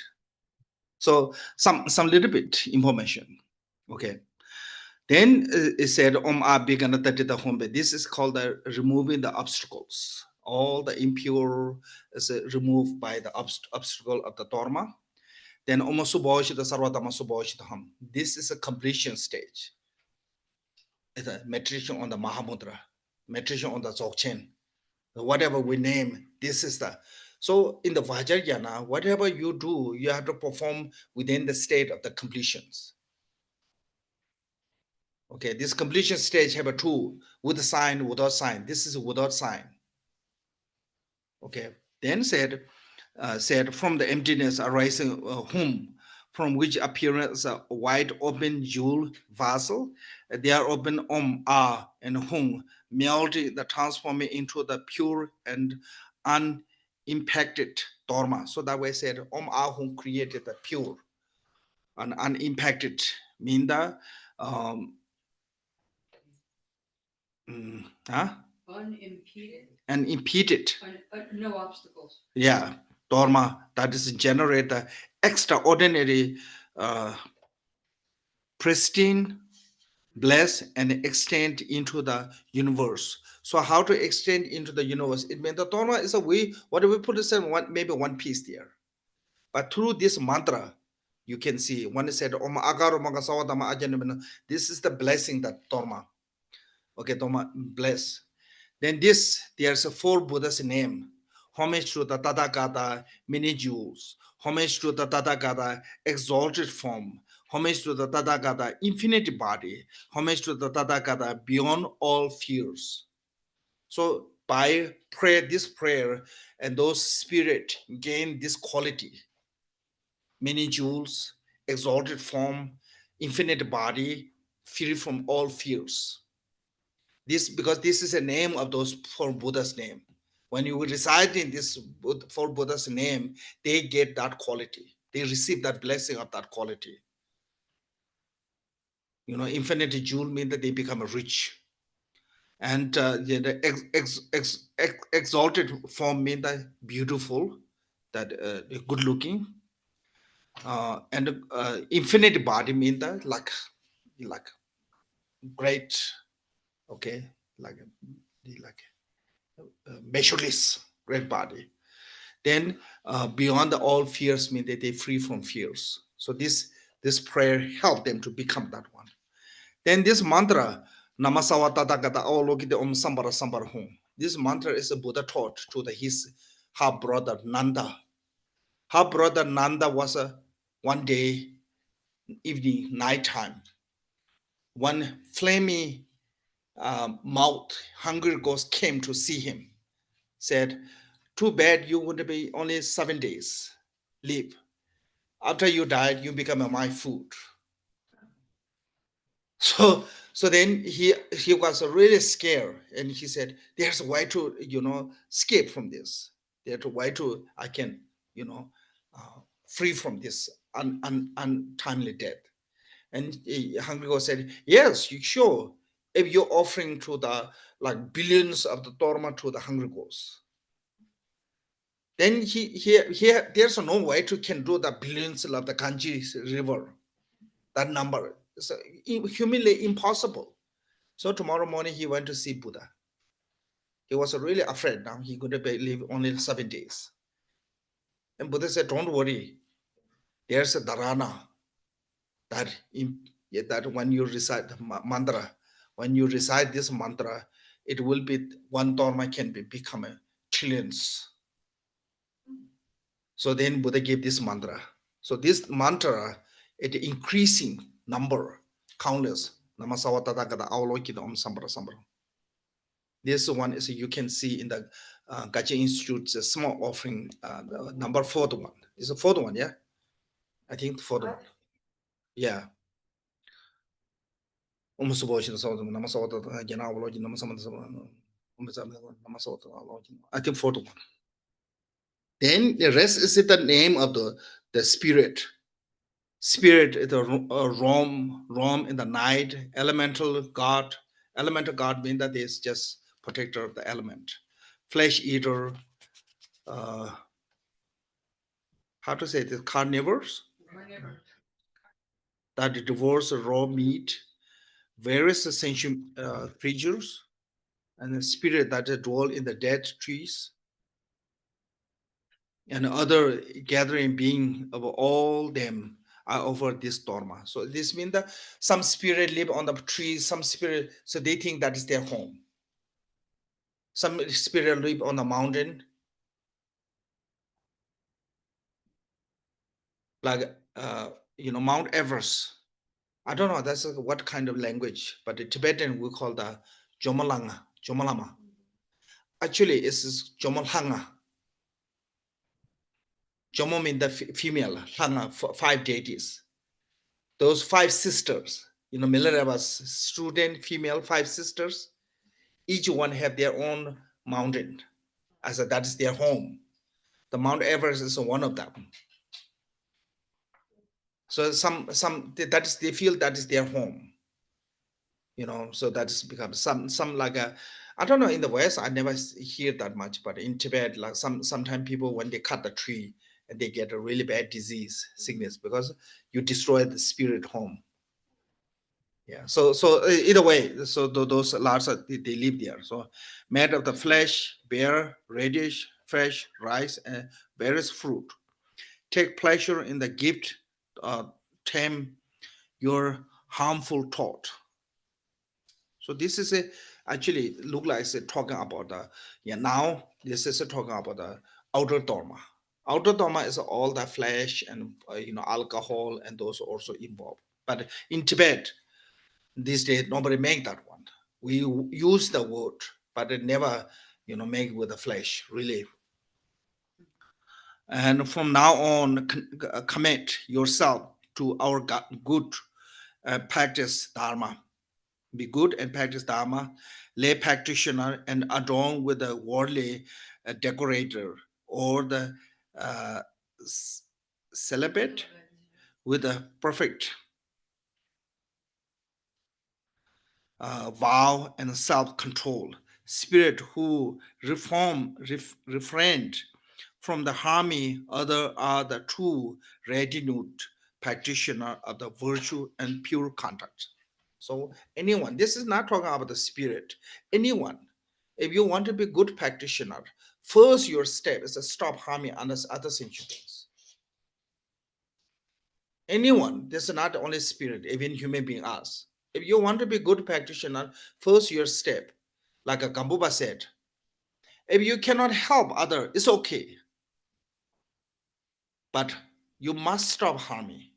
So some little bit information. Okay. Then it said, this is called the removing the obstacles. All the impure is removed by the obstacle of the Dharma. Then this is a completion stage. It's a meditation on the Mahamudra, meditation on the Dzogchen. Whatever we name, this is the. So in the Vajrayana, whatever you do, you have to perform within the state of the completions. Okay, this completion stage have a two, with a sign, without sign. This is without sign. Okay, then said from the emptiness arising whom from which appears a wide open jewel vessel. They are open Ah and Hung, melting the transforming into the pure and unimpacted Dharma. So that way I said Ah Hung created the pure and unimpacted, mean the Unimpeded, and impeded. no obstacles. Yeah, Dharma that is generate the extraordinary pristine, bless, and extend into the universe. So how to extend into the universe? It means the Dharma is a way, what do we put this in one, maybe one piece there. But through this mantra, you can see one is said, Om Agaro Magasawa Dhamma Ajanamana. This is the blessing that Dharma. Okay, Dharma bless. Then this, there's a 4 Buddha's name. Homage to the Tathagata, many jewels. Homage to the Tathagata, exalted form. Homage to the Tathagata, infinite body. Homage to the Tathagata, beyond all fears. So by prayer, this prayer, and those spirit gain this quality. Many jewels, exalted form, infinite body, free from all fears. This because this is a name of those 4 Buddha's name. When you reside in this 4 Buddha's name, they get that quality. They receive that blessing of that quality. You know, infinite jewel means that they become rich. And the exalted form means that beautiful, that good looking. And infinite body means that like great, okay, like measureless, great body. Then beyond all fears means that they're free from fears. So this prayer helped them to become that one. Then this mantra, Namasawa Tathagata Avalokita Om Sambara Sambara Hum. This mantra is a Buddha taught to his half brother Nanda. Half brother Nanda was one day, evening, nighttime. One flaming mouth, hungry ghost came to see him, said, too bad you would be only 7 days. Live. After you died, you become my food. So then he was really scared, and he said, there's a way to escape from this. There's a way to I can free from this untimely death. And hungry ghost said, yes, you sure, if you're offering to the like billions of the dharma to the hungry ghost, then he there's no way to can do the billions of the Ganges river. That number is humanly impossible. So tomorrow morning he went to see Buddha. He was really afraid. Now he could live only 7 days. And Buddha said, don't worry. There's a dharana that when you recite the mantra, when you recite this mantra, it will be one dharma can become a trillions. So then Buddha gave this mantra. So this mantra, it increasing number, countless. Namasawa Tathagata Avalokita Om Sambara Sambara. This one is you can see in the Gaja Institute's small offering, the number 4th one. It's the 4th one, yeah? I think the 4th one. Yeah. I think 4th one. Then the rest is the name of the spirit. Spirit is a roam in the night, elemental God. Elemental God means that is just protector of the element. Flesh eater, how to say this, carnivores that devours raw meat, various essential creatures, and the spirit that dwell in the dead trees, and other gathering being of all them are over this dharma. So this means that some spirit live on the trees, some spirit, so they think that is their home. Some spirit live on the mountain, like Mount Everest. I don't know that's what kind of language, but the Tibetan we call the Jomalama. Actually, it's Jomalhanga. Jomo means the female, Tanga, 5 deities. Those 5 sisters, Milareva's student, female, 5 sisters, each one have their own mountain, as that is their home. The Mount Everest is one of them. So some that is, they feel that is their home. So that has become some like a, I don't know, in the West I never hear that much, but in Tibet, like sometimes people, when they cut the tree and they get a really bad disease, sickness, because you destroy the spirit home. Yeah, so either way, so those lards they live there. So made of the flesh, bear, radish, fresh rice, and various fruit. Take pleasure in the gift, tame your harmful thought. So this is actually look like it's talking about the, now this is talking about the outer dharma. Outer dharma is all the flesh and alcohol and those also involved. But in Tibet these days nobody make that one. We use the word, but it never make with the flesh really. And from now on, commit yourself to our good practice dharma. Be good and practice dharma, lay practitioner, and adorn with the worldly decorator, or the uh, celibate with a perfect vow and self-control. Spirit who refrained from the harming other are the true retinute practitioner of the virtue and pure conduct. So anyone, this is not talking about the spirit. Anyone, if you want to be good practitioner, first your step is to stop harming other sentient beings. Anyone, this is not only spirit, even human being, us. If you want to be good practitioner, first your step, like a Gambuba said, if you cannot help other, it's okay. But you must stop harming.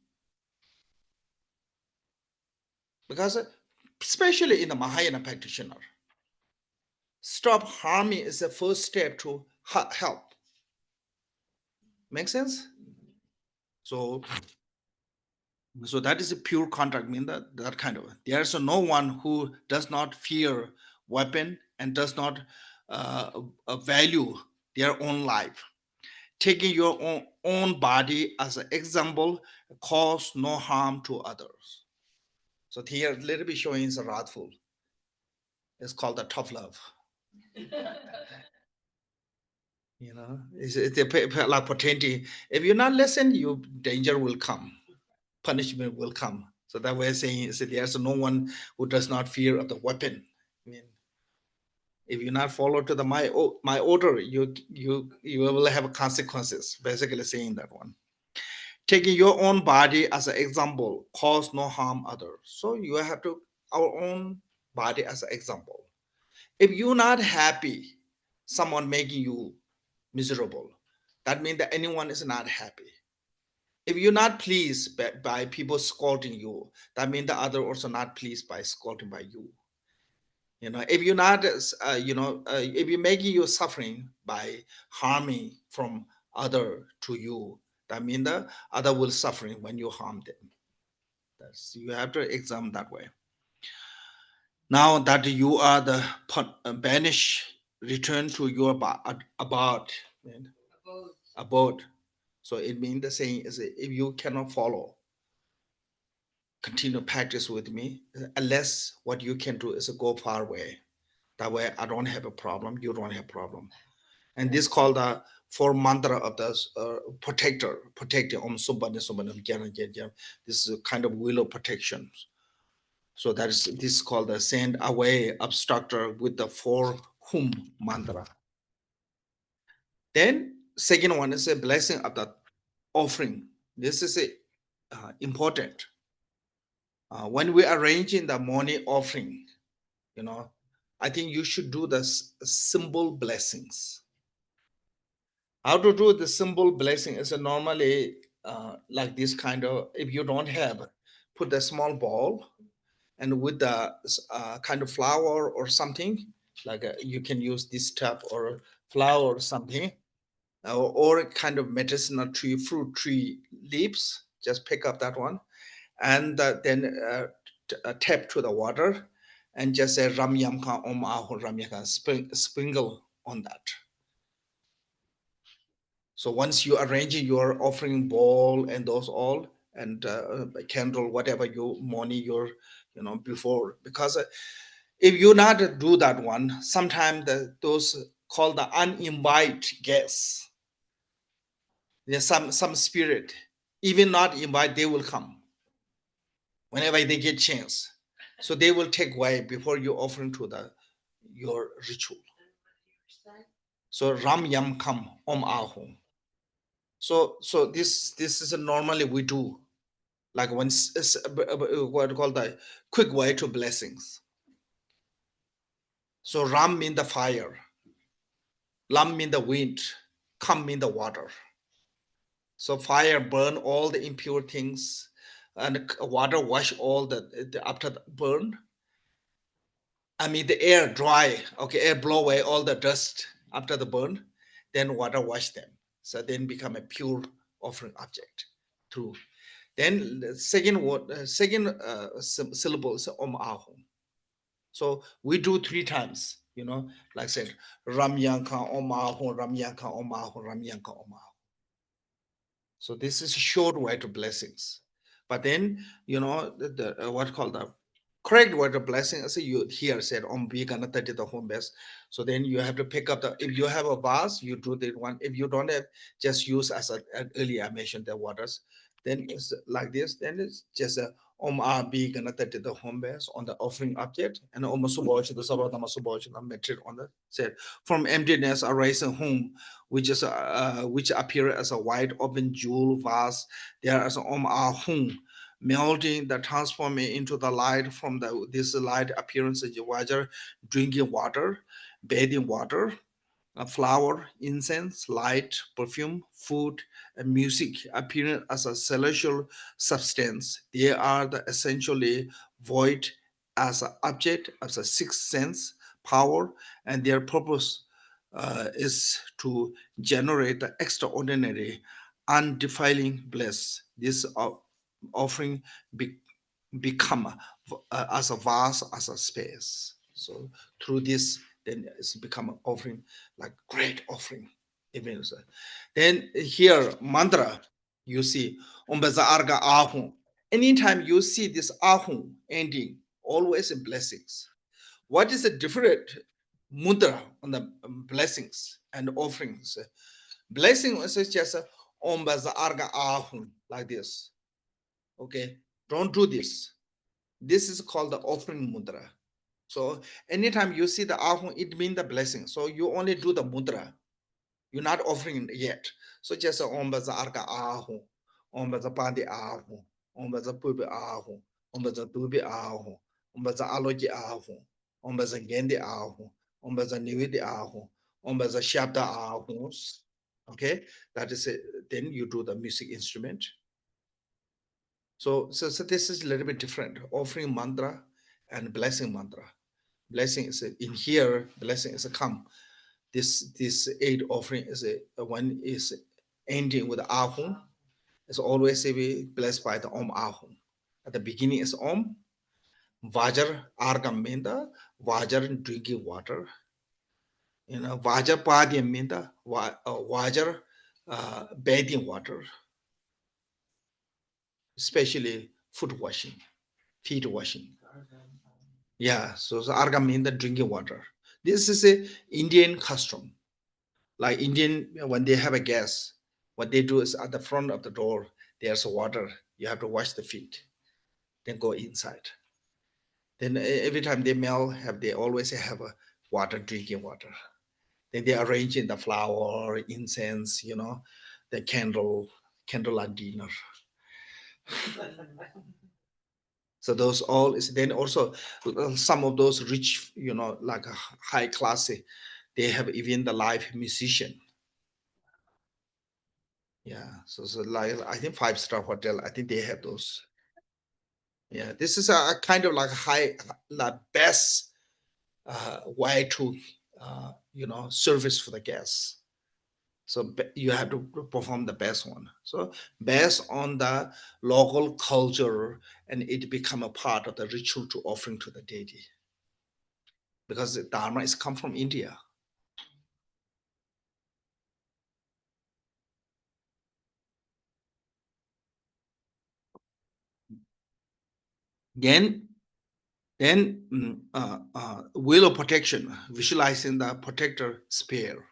Because especially in the Mahayana practitioner, stop harming is the first step to help. Make sense? So that is a pure contract, mean that kind of, there is no one who does not fear weapon and does not value their own life. Taking your own body as an example, cause no harm to others. So here a little bit showing is wrathful. It's called the tough love. It's like potential. If you're not listen, you danger will come, punishment will come. So that way saying is that there's no one who does not fear of the weapon. I mean, if you not follow to the my order, you will have consequences. Basically saying that one. Taking your own body as an example, cause no harm others. So you have to our own body as an example. If you're not happy, someone making you miserable, that means that anyone is not happy. If you're not pleased by people scolding you, that means the other also not pleased by scolding by you. If you're not, if you're making you suffering by harming from other to you, that means the other will suffering when you harm them. You have to examine that way. Now that you are the banished, return to your abode. Abode. So it means the saying is if you cannot follow, continue practice with me, unless what you can do is go far away. That way I don't have a problem, you don't have a problem. And this called the 4 mantra of the protecting Om Subhani Subhani Jnana Jnana. This is a kind of will of protection. So this is called the send away obstructor with the 4 Hum mantra. Then second one is a blessing of the offering. This is important. When we arrange in the morning offering, I think you should do the symbol blessings. How to do the symbol blessing is normally like this kind of, if you don't have, put a small ball and with the kind of flower or something, like you can use this type or flower or something, or kind of medicinal tree, fruit tree leaves. Just pick up that one, and then tap to the water, and just say Ram Yam Ka Om Aho Ram Yam Ka, sprinkle on that. So once you arrange your offering bowl and those all, and candle, whatever you money your, before, because if you not do that one, sometimes those called the uninvited guests, there's some spirit, even not invite, they will come whenever they get chance. So they will take away before you offering to your ritual. So Ram Yam Kam Om Aho. So this is normally we do, like when what called the quick way to blessings. So Ram mean the fire, Lam mean the wind, Kam mean the water. So fire burn all the impure things, and water wash all after the burn. I mean the air dry, okay, air blow away all the dust after the burn, then water wash them. So then become a pure offering object through. Then the second word, syllable is Om Aho. So we do 3 times, like I said, Ram Yanka Om Aho, Ram Yanka Om Aho, Ram Yanka Om Aho. So this is a short way to blessings. But then, what called the correct word of blessing, as you here said, Om Bigana the home base. So then you have to pick up if you have a vase, you do the one. If you don't have, just use as earlier I mentioned the waters. Then it's like this, then it's just a Om A Bigana the home base on the offering object, and Om Suboch, the Sabatama Suboch, the metric on the said, from emptiness arising home, which appear as a wide open jewel vase, there as Om Ahum, melting the transforming into the light from this light appearance of water, drinking water, bathing water, a flower, incense, light, perfume, food, and music appearing as a celestial substance. They are the essentially void as an object, as a sixth sense power, and their purpose is to generate the extraordinary, undefiling bliss. This offering become as a vast as a space. So through this, then it's become an offering, like great offering. Even so. Then here mantra, you see Ombeza Arga Ahum. Anytime you see this Ahum ending, always in blessings. What is the different mudra on the blessings and offerings? Blessing is just Ombeza Arga Ahum, like this. Okay, don't do this. This is called the offering mudra. So anytime you see the ahum, it means the blessing. So you only do the mudra. You're not offering yet. So just om baza arka ahum, om baza pandi ahum, om baza pubi ahum, om baza dubi ahum, om baza aloji ahum, om baza gendi ahum, om baza niwidi ahum, om baza shabda ahums. Okay, that is it. Then you do the music instrument. So this is a little bit different. Offering mantra and blessing mantra. Blessing is in here. Blessing is a come. This 8 offering is one is ending with ahum. It's always be blessed by the om ahum. At the beginning is om. Vajar argam minda. Vajar drinking water. Vajar padyam minda. Vajar bathing water. Especially foot washing, feet washing. Yeah, so argam means the drinking water. This is a Indian custom. Like Indian, when they have a guest, what they do is at the front of the door, there's water. You have to wash the feet, then go inside. Then every time they mail, they always have a water, drinking water. Then they arrange in the flower, incense, the candle and dinner. So those all is then also some of those rich, like high classy, they have even the live musician. Yeah, so like I think 5-star hotel, I think they have those. Yeah, this is a kind of like high, the best way to service for the guests. So you have to perform the best one. So based on the local culture, and it become a part of the ritual to offering to the deity. Because the Dharma is come from India. Then wheel of protection, visualizing the protector spear.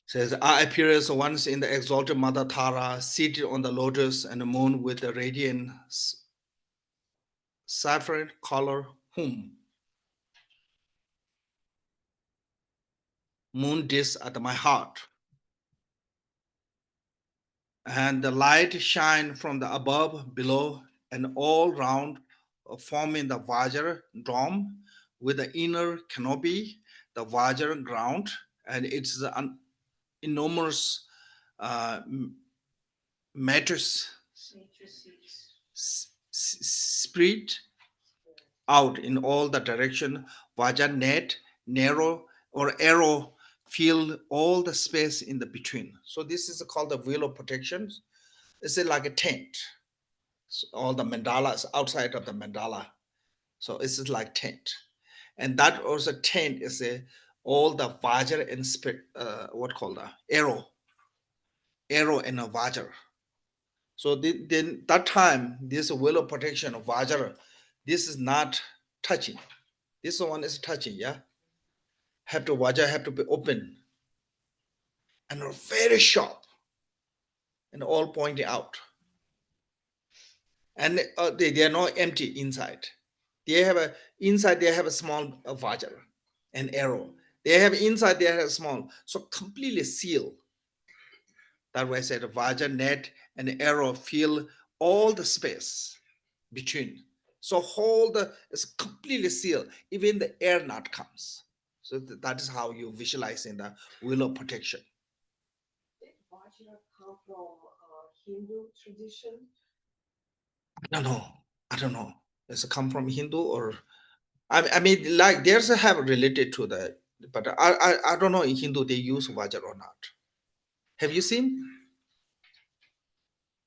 Says, I appears once in the exalted Mother Tārā, seated on the lotus and the moon with the radiant saffron color whom moon disk at my heart. And the light shine from the above, below, and all round, forming the Vajra dome with the inner canopy, the Vajra ground, and it's an enormous matrix spread out in all the direction. Vajra net, narrow or arrow fill all the space in the between. So this is called the wheel of protection. It's like a tent. So all the mandalas outside of the mandala. So it's like tent. And that also tent is all the vajra and what called the arrow and a vajra. So then that time, this wheel of protection of vajra, this is not touching. This one is touching, yeah. Vajra have to be open and very sharp and all pointing out. And they are not empty inside. They have a inside. They have a small vajra, an arrow. They have inside. They have small, so completely sealed. That way I said vajra net and arrow fill all the space between. So whole the is completely sealed. Even the air not comes. So that is how you visualize in the wheel of protection. Did Vajra come from Hindu tradition? I don't know. I don't know. Does it come from Hindu or I mean, like there's a have related to the, but I don't know in Hindu they use Vajra or not. Have you seen?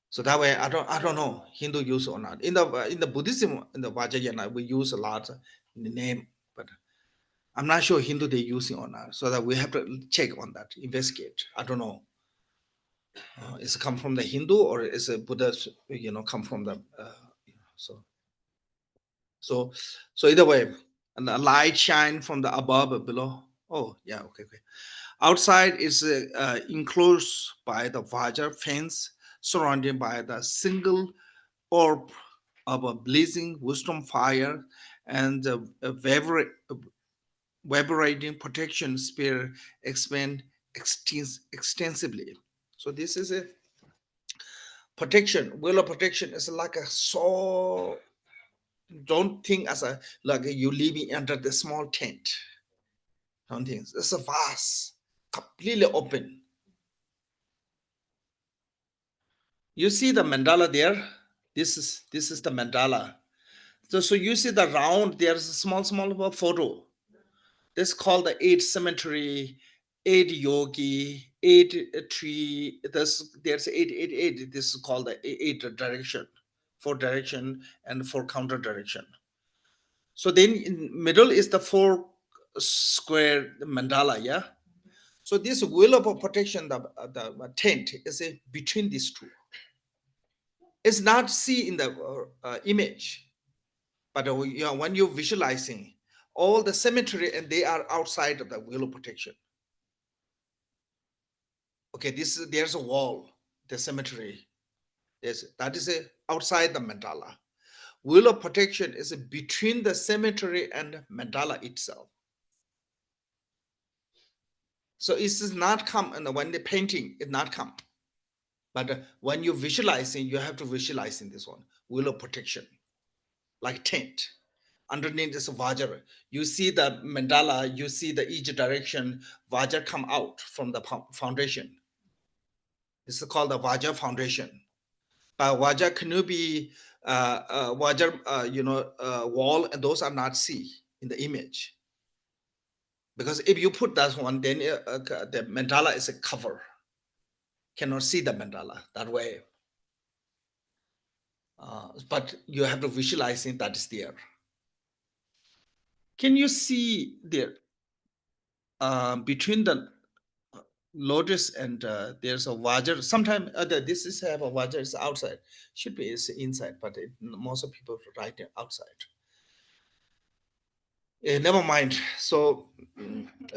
So that way I don't know Hindu use or not. In the Buddhism in the Vajrayana we use a lot in the name, but I'm not sure Hindu they using or not. So that we have to check on that, investigate. I don't know. Is it come from the Hindu or is it Buddha? Come from the so. So either way, and the light shine from the above or below. Oh yeah, okay. Outside is enclosed by the Vajra fence, surrounded by the single orb of a blazing wisdom fire and a vibrating protection spear expand extensively. So this is a protection. Will of protection is like a so. Don't think as a like you living under the small tent. Don't think it's a vast, completely open. You see the mandala there. This is the mandala. So you see the round. There's a small photo. This is called the eight cemetery, eight yogi, eight tree. There's eight. This is called the eight direction, four direction and four counter direction. So then in middle is the four square mandala, yeah. So this wheel of protection, the tent is between these two. It's not see in the image, but when you're visualizing all the cemetery and they are outside of the wheel of protection. Okay, there's a wall, the cemetery. That is outside the mandala. Wheel of protection is between the cemetery and mandala itself. So it is not come, and when the painting it not come, but when you're visualizing, you have to visualize in this one wheel of protection, like tent. Underneath is Vajra. You see the mandala, you see the each direction, Vajra come out from the foundation. This is called the Vajra foundation. But Vajra can be Vajra, wall, and those are not see in the image. Because if you put that one, then the mandala is a cover. Cannot see the mandala that way. But you have to visualize it that is there. Can you see there between the lotus and there's a vajra? Sometimes this is have a vajra is outside. Should be is inside, but most of people write it outside. Never mind. So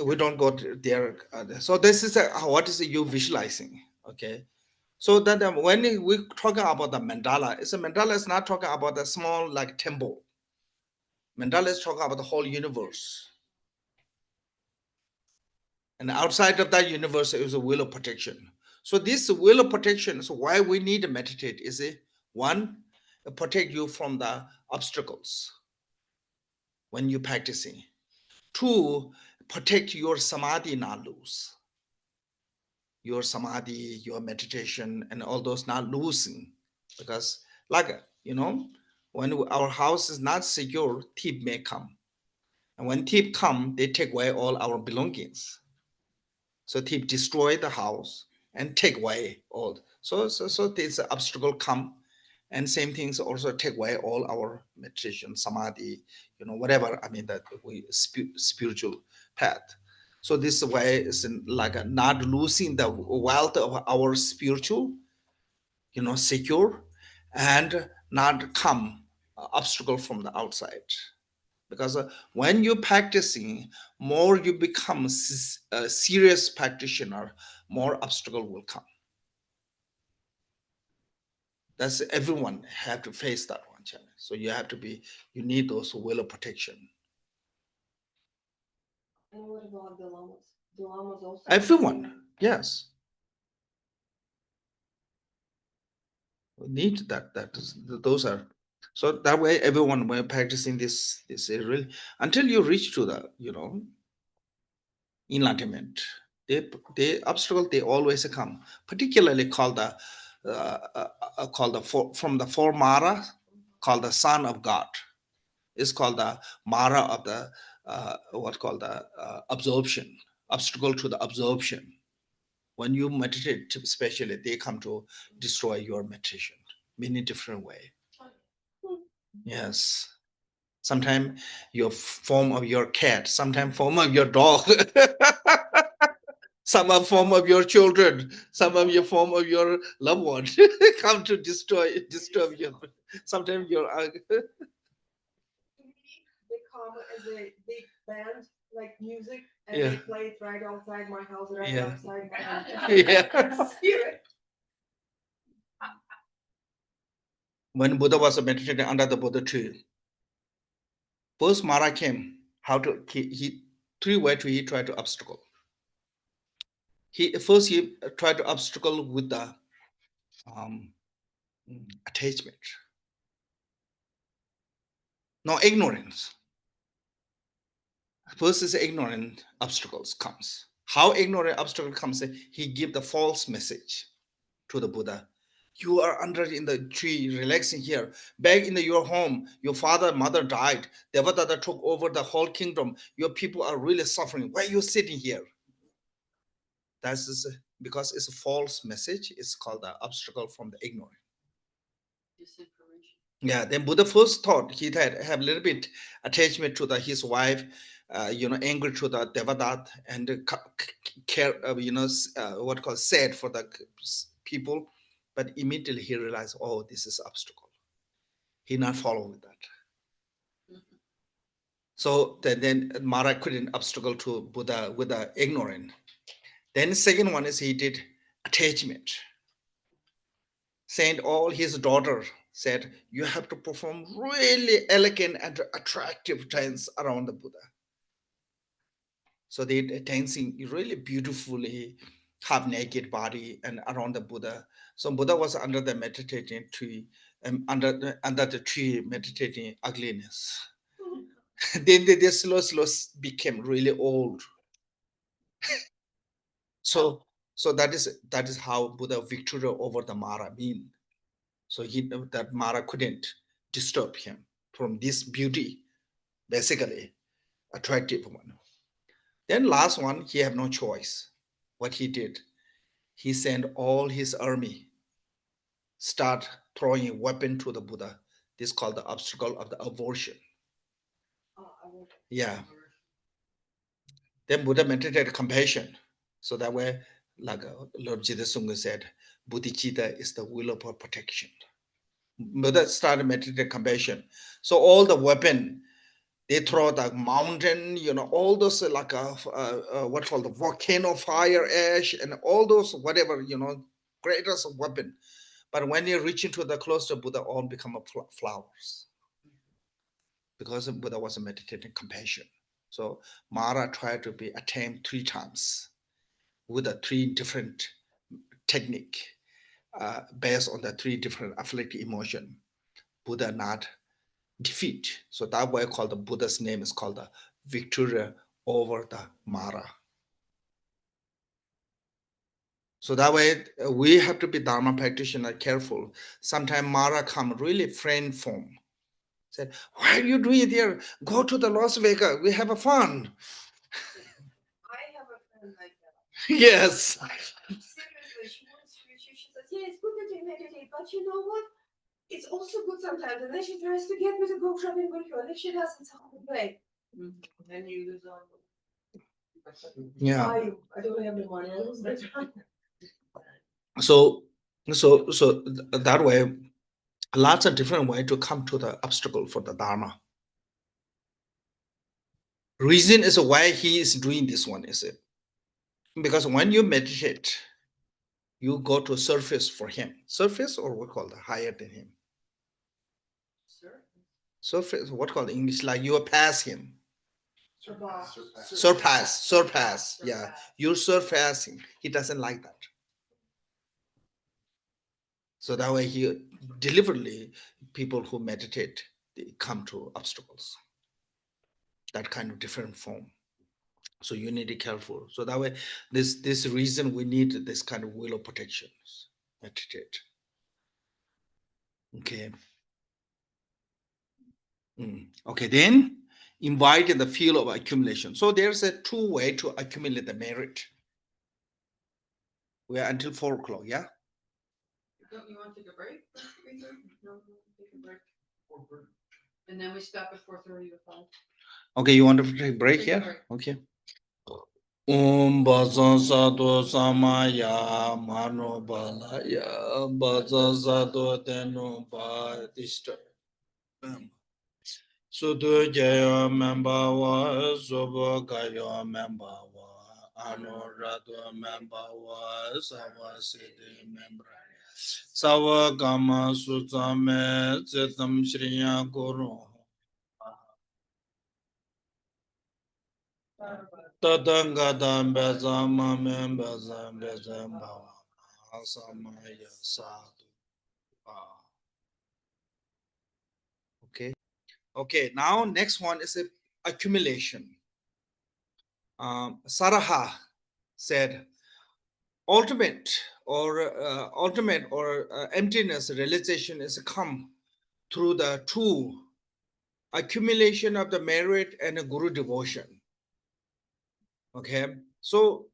we don't go there. So this is what is you visualizing? Okay. So that when we talking about the mandala, it's a mandala is not talking about a small like temple. Mandala is talking about the whole universe. And outside of that universe is a will of protection. So this will of protection is why we need to meditate. Is it one, protect you from the obstacles when you're practicing. Two, protect your samadhi not lose. Your samadhi, your meditation, and all those not losing. Because like, when our house is not secure, thief may come. And when thief come, they take away all our belongings. So thief destroy the house and take away all. So this obstacle come, and same things also take away all our meditation, samadhi, whatever. I mean that we spiritual path. So this way is like not losing the wealth of our spiritual, secure, and not come obstacle from the outside. Because when you're practicing, more you become a serious practitioner, more obstacle will come. That's everyone have to face that one challenge. So you need those will of protection. And what about the lamas? The lamas also. Everyone, yes. We need that. Those are. So that way, everyone when practicing this is really until you reach to the enlightenment. They obstacle they always come, particularly called from the four Mara, called the Son of God. Is called the Mara of the what called the absorption, obstacle to the absorption. When you meditate, especially, they come to destroy your meditation in a different way. Yes. Sometimes your form of your cat, sometimes form of your dog. Some are form of your children, some of your form of your loved one come to disturb you. Sometimes your They come as a big band, like music, and Yeah. they play it right outside my house, right Yeah. outside my house. Yeah. Spirit. When Buddha was meditating under the Buddha tree, first Mara came. How to he three way to he tried to obstacle. He tried to obstacle with the um, attachment. No ignorance. First is ignorant obstacles comes. How ignorant obstacle comes? He give the false message to the Buddha. You are under in the tree, relaxing here. Back in your home, your father, mother died. Devadatta took over the whole kingdom. Your people are really suffering. Why are you sitting here? That's because it's a false message. It's called the obstacle from the ignorant. Disinformation. Yeah, then Buddha first thought he had have a little bit attachment to his wife, angry to the Devadatta and care, what called sad for the people, but immediately he realized, oh, this is obstacle. He not follow with that. Mhm. So then Mara couldn't obstacle to Buddha with the ignorant. Then the second one is he did attachment. Sent all his daughter said, you have to perform really elegant and attractive dance around the Buddha. So they dancing really beautifully, half naked body and around the Buddha. So Buddha was under the meditating tree, under the tree meditating ugliness. Then they slow became really old. So that is how Buddha victory over the Mara mean. So that Mara couldn't disturb him from this beauty, basically attractive one. Then last one, he had no choice. What he did, he sent all his army, start throwing a weapon to the Buddha. This is called the obstacle of the aversion. Yeah. Then Buddha meditated compassion. So that way, like Lord Jita Sangha said, bodhicitta is the will of protection. Buddha started meditating compassion. So all the weapon, they throw the mountain, all those like what's called the volcano fire ash and all those whatever, greatest weapon. But when you reach into the close to Buddha, all become flowers. Because Buddha was meditating compassion. So Mara tried to be attained 3 times with the 3 different technique based on the 3 different afflictive emotion. Buddha not defeat. So that way called the Buddha's name is called the victory over the Mara. So that way we have to be Dharma practitioner careful. Sometimes Mara come really friend form. Said, why are you doing it here? Go to the Las Vegas. We have a fun. I have a friend like that. Yes. Seriously, she wants to, she says, yeah, it's good that you meditate, but you know what? It's also good sometimes. And then she tries to get me to go shopping with her. And if she doesn't, it's a whole way. Then you lose all. Yeah. I don't have the money. I lose my time. So that way, lots of different way to come to the obstacle for the Dharma. Reason is why he is doing this one, is it? Because when you meditate, you go to surface for him. Surface or what called higher than him? Surface, what called English? Like you pass him. Surpass. Yeah, you're surpassing. He doesn't like that. So that way he deliberately, people who meditate, they come to obstacles. That kind of different form. So you need to be careful. So that way, this reason we need this kind of will of protection. Meditate. Okay. Okay, then invite in the field of accumulation. So there's a 2 way to accumulate the merit. We are until 4 o'clock, yeah? Don't you want to take a break? No, take a break. And then we stop at 4:30 to 5. Okay, you want to take a break Take a here? break. Okay. Bazan Sado Samaya Mano Balaya Bazan Sado Tenu Badista Sudu Jaya Membawa Subo Kayo Membawa Anurado Membawa Sawa Sidi Membra Sawa Gama Suzame Zetam Shriya Guru Tadangadam Bezama Membezam Bezamba Asamaya Sadu. Okay. Okay. Now next one is a accumulation. Saraha said, ultimate or emptiness realization is come through the 2 accumulation of the merit and the guru devotion. Okay, so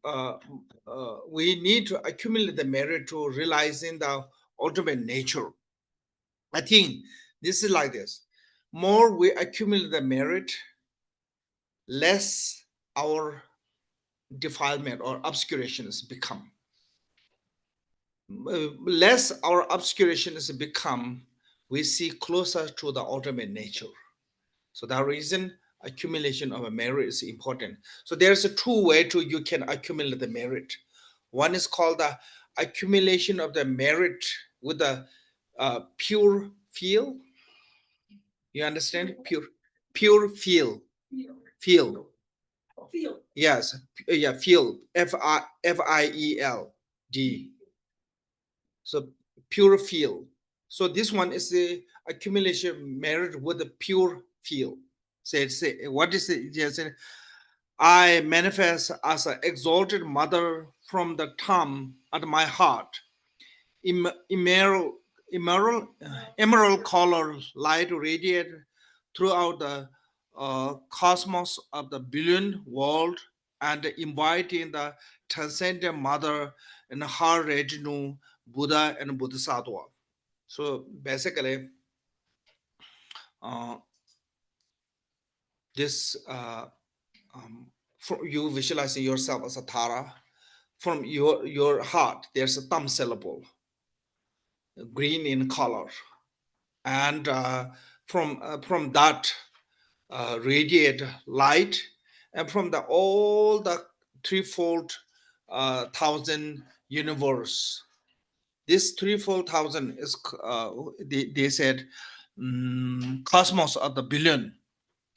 we need to accumulate the merit to realizing the ultimate nature. I think this is like this. More we accumulate the merit, less our defilement or obscurations become. Less our obscurations become, we see closer to the ultimate nature. So that reason accumulation of a merit is important. So there's a 2 way to you can accumulate the merit. One is called the accumulation of the merit with the pure feel. You understand? Pure feel. Yes. Yeah. Feel. FIEL D. So pure feel. So this one is the accumulation merit with the pure feel. Say what is it? Yes, I manifest as an exalted mother from the tomb at my heart. Emerald color light radiate throughout the cosmos of the billion world and inviting the transcendent mother and her retinue, Buddha and Bodhisattva. So basically, this you visualizing yourself as a Tārā. From your heart, there's a thumb syllable, green in color, and from that radiate light, and from the all the threefold thousand universe. This threefold thousand is they said cosmos of the billion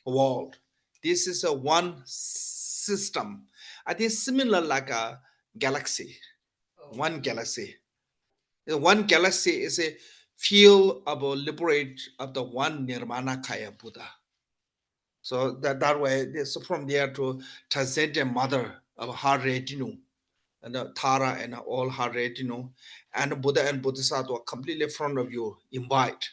world. This is a one system. I think similar like a galaxy. One galaxy. One galaxy is a field of a liberate of the one Nirvana Kaya Buddha. So that way, so from there to transcendent mother of her retinue, and the Tārā and all her retinue, and Buddha and Bodhisattva completely in front of you, invite.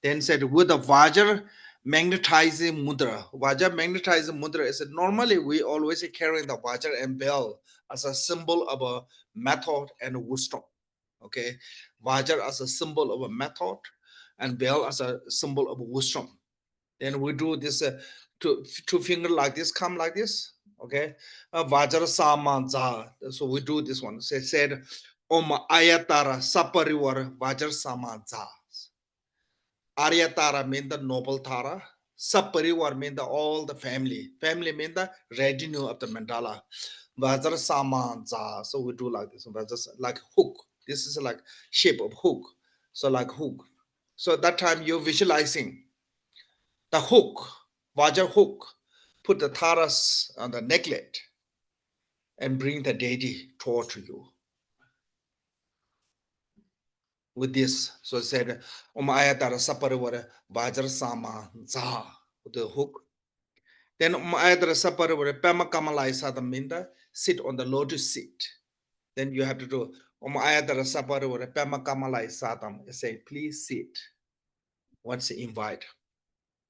Then said with the Vajra magnetizing mudra. Vajra magnetizing mudra is normally we always carry the Vajra and bell as a symbol of a method and wisdom. Okay, Vajra as a symbol of a method, and bell as a symbol of wisdom. Then we do this two finger like this, come like this. Okay, Vajra Samanza. So we do this one. So it said, Om Ayatara Saparivar Vajra Samanza. Aryatara mean the noble Tara. Saparivar mean the all the family. Family mean the retinue of the mandala. Vajra Samanza. So we do like this. Vajra like hook. This is like shape of hook. So like hook. So that time you're visualizing the hook, Vajra hook. Put the Taras on the necklet and bring the deity toward you. With this, so it said, Om Ayatara Saparivar Vajra Sama Za, with the hook. Then Om Ayatara Saparivar Pema Kamalai Sadaminda, sit on the lotus seat. Then you have to do Om Ayatara Saparivar Pema Kamalai Sadam. Say, please sit. Once you invite.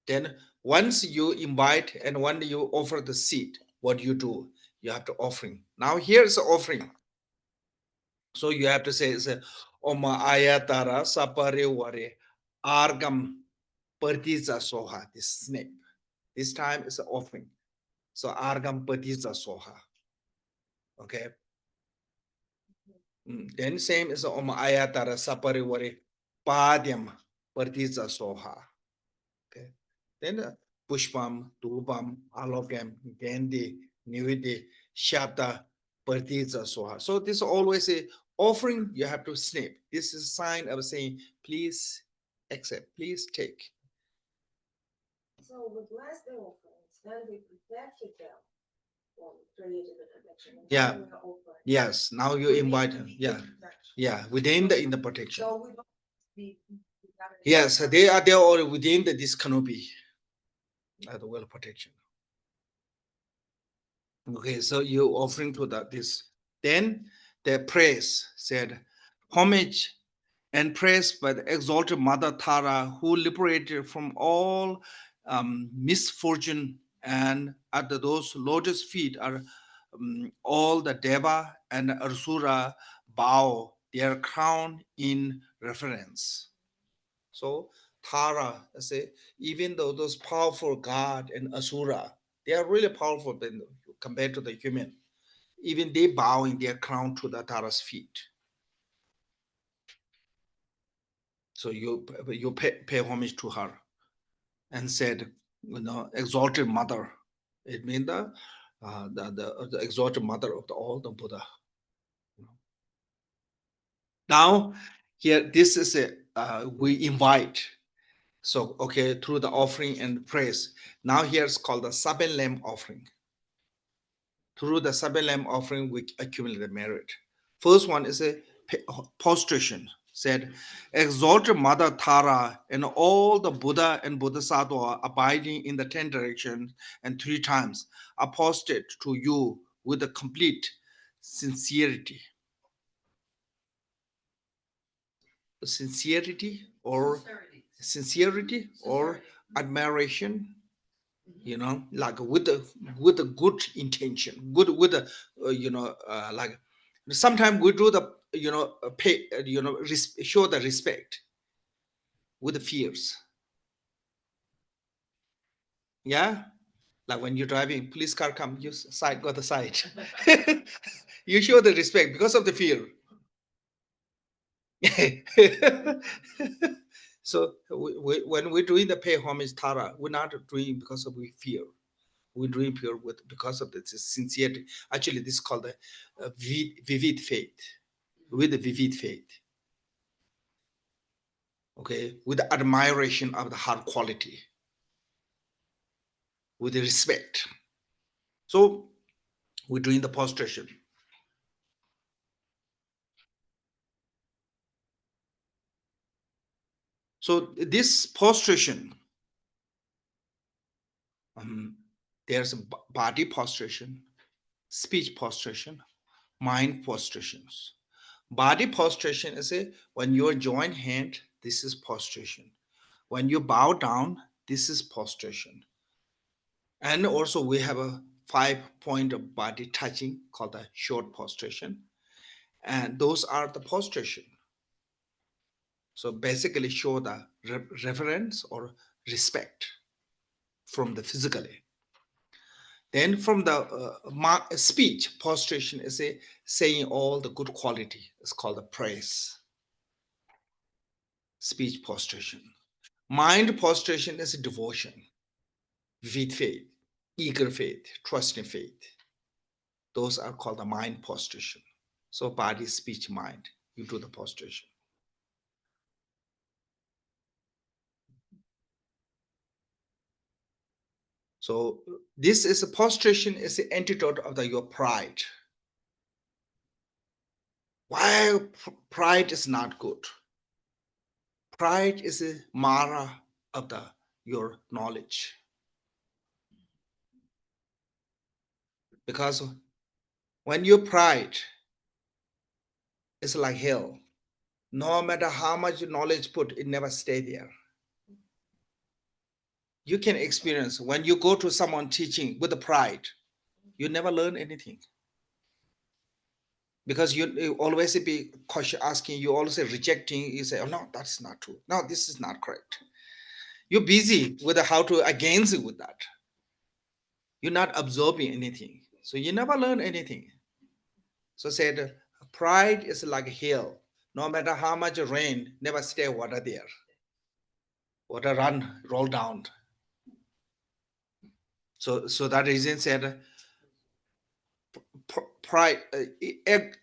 Then once you invite and when you offer the seat, what you do? You have to offering. Now here's the offering. So you have to say, Oma Ayatara Sapare Ware Argam Partiza Soha, this snake. This time is an offering. So Argam Partiza Soha. Okay. Then same is Oma Ayatara Sapare Ware Padyam Partiza Soha. Okay. Then Pushpam, Dubam, Alokam, Gandhi, Nividi, Shabda, Partiza Soha. So this is always a offering you have to snip. This is a sign of saying, please accept, please take. So we bless the offerings, then we protected them from created the connection. Yeah. Yes. Now you invite him. Yeah. Yeah. Within the in the protection. So we don't be. Yes, they are there all within this canopy. The well protection. Okay, so you offering to that this. Then the praise said, homage and praise by the exalted Mother Tārā, who liberated from all misfortune, and at those lotus feet are all the Deva and Asura bow their crown in reverence. So Tārā, say, even though those powerful God and Asura, they are really powerful compared to the human. Even they bowing their crown to the Tara's feet. So you pay homage to her and said, exalted mother. It means the exalted mother of all the Buddha. Now, here, this is we invite. So, okay, through the offering and praise. Now here's called the seven lamb offering. Through the seven lamb offering, we accumulate the merit. First one is a prostration. Said, exalted Mother Tārā and all the Buddha and Bodhisattva abiding in the 10 directions and 3 times apostate to you with a complete sincerity. Sincerity or admiration. you know, like with a good intention, good with a like sometimes we do the pay show the respect with the fears. Yeah, like when you're driving, police car come, you side go the side. You show the respect because of the fear. So when we're doing the pay homage Tārā, we're not doing because of we fear. We're doing pure with because of the sincerity. Actually, this is called the vivid faith. With the vivid faith, okay, with the admiration of the heart quality, with the respect. So we're doing the prostration. So this prostration, there's a body prostration, speech prostration, mind prostrations. Body prostration is when you join hand, this is prostration. When you bow down, this is prostration. And also we have a 5-point of body touching called the short prostration. And those are the prostration. So basically show the reverence or respect from the physically. Then from the speech, prostration is saying all the good quality. It's called the praise. Speech prostration. Mind prostration is a devotion, with faith, eager faith, trusting faith. Those are called the mind prostration. So body, speech, mind, you do the prostration. So this is a prostration is the antidote of your pride. Why pride is not good? Pride is a mara of your knowledge. Because when your pride is like hell, no matter how much knowledge put, it never stay there. You can experience when you go to someone teaching with the pride, you never learn anything. Because you always be question asking, you always rejecting, you say, oh no, that's not true. No, this is not correct. You're busy with how to against it with that. You're not absorbing anything. So you never learn anything. So said, pride is like a hill. No matter how much rain, never stay water there. Water run, roll down. So that reason said, pride,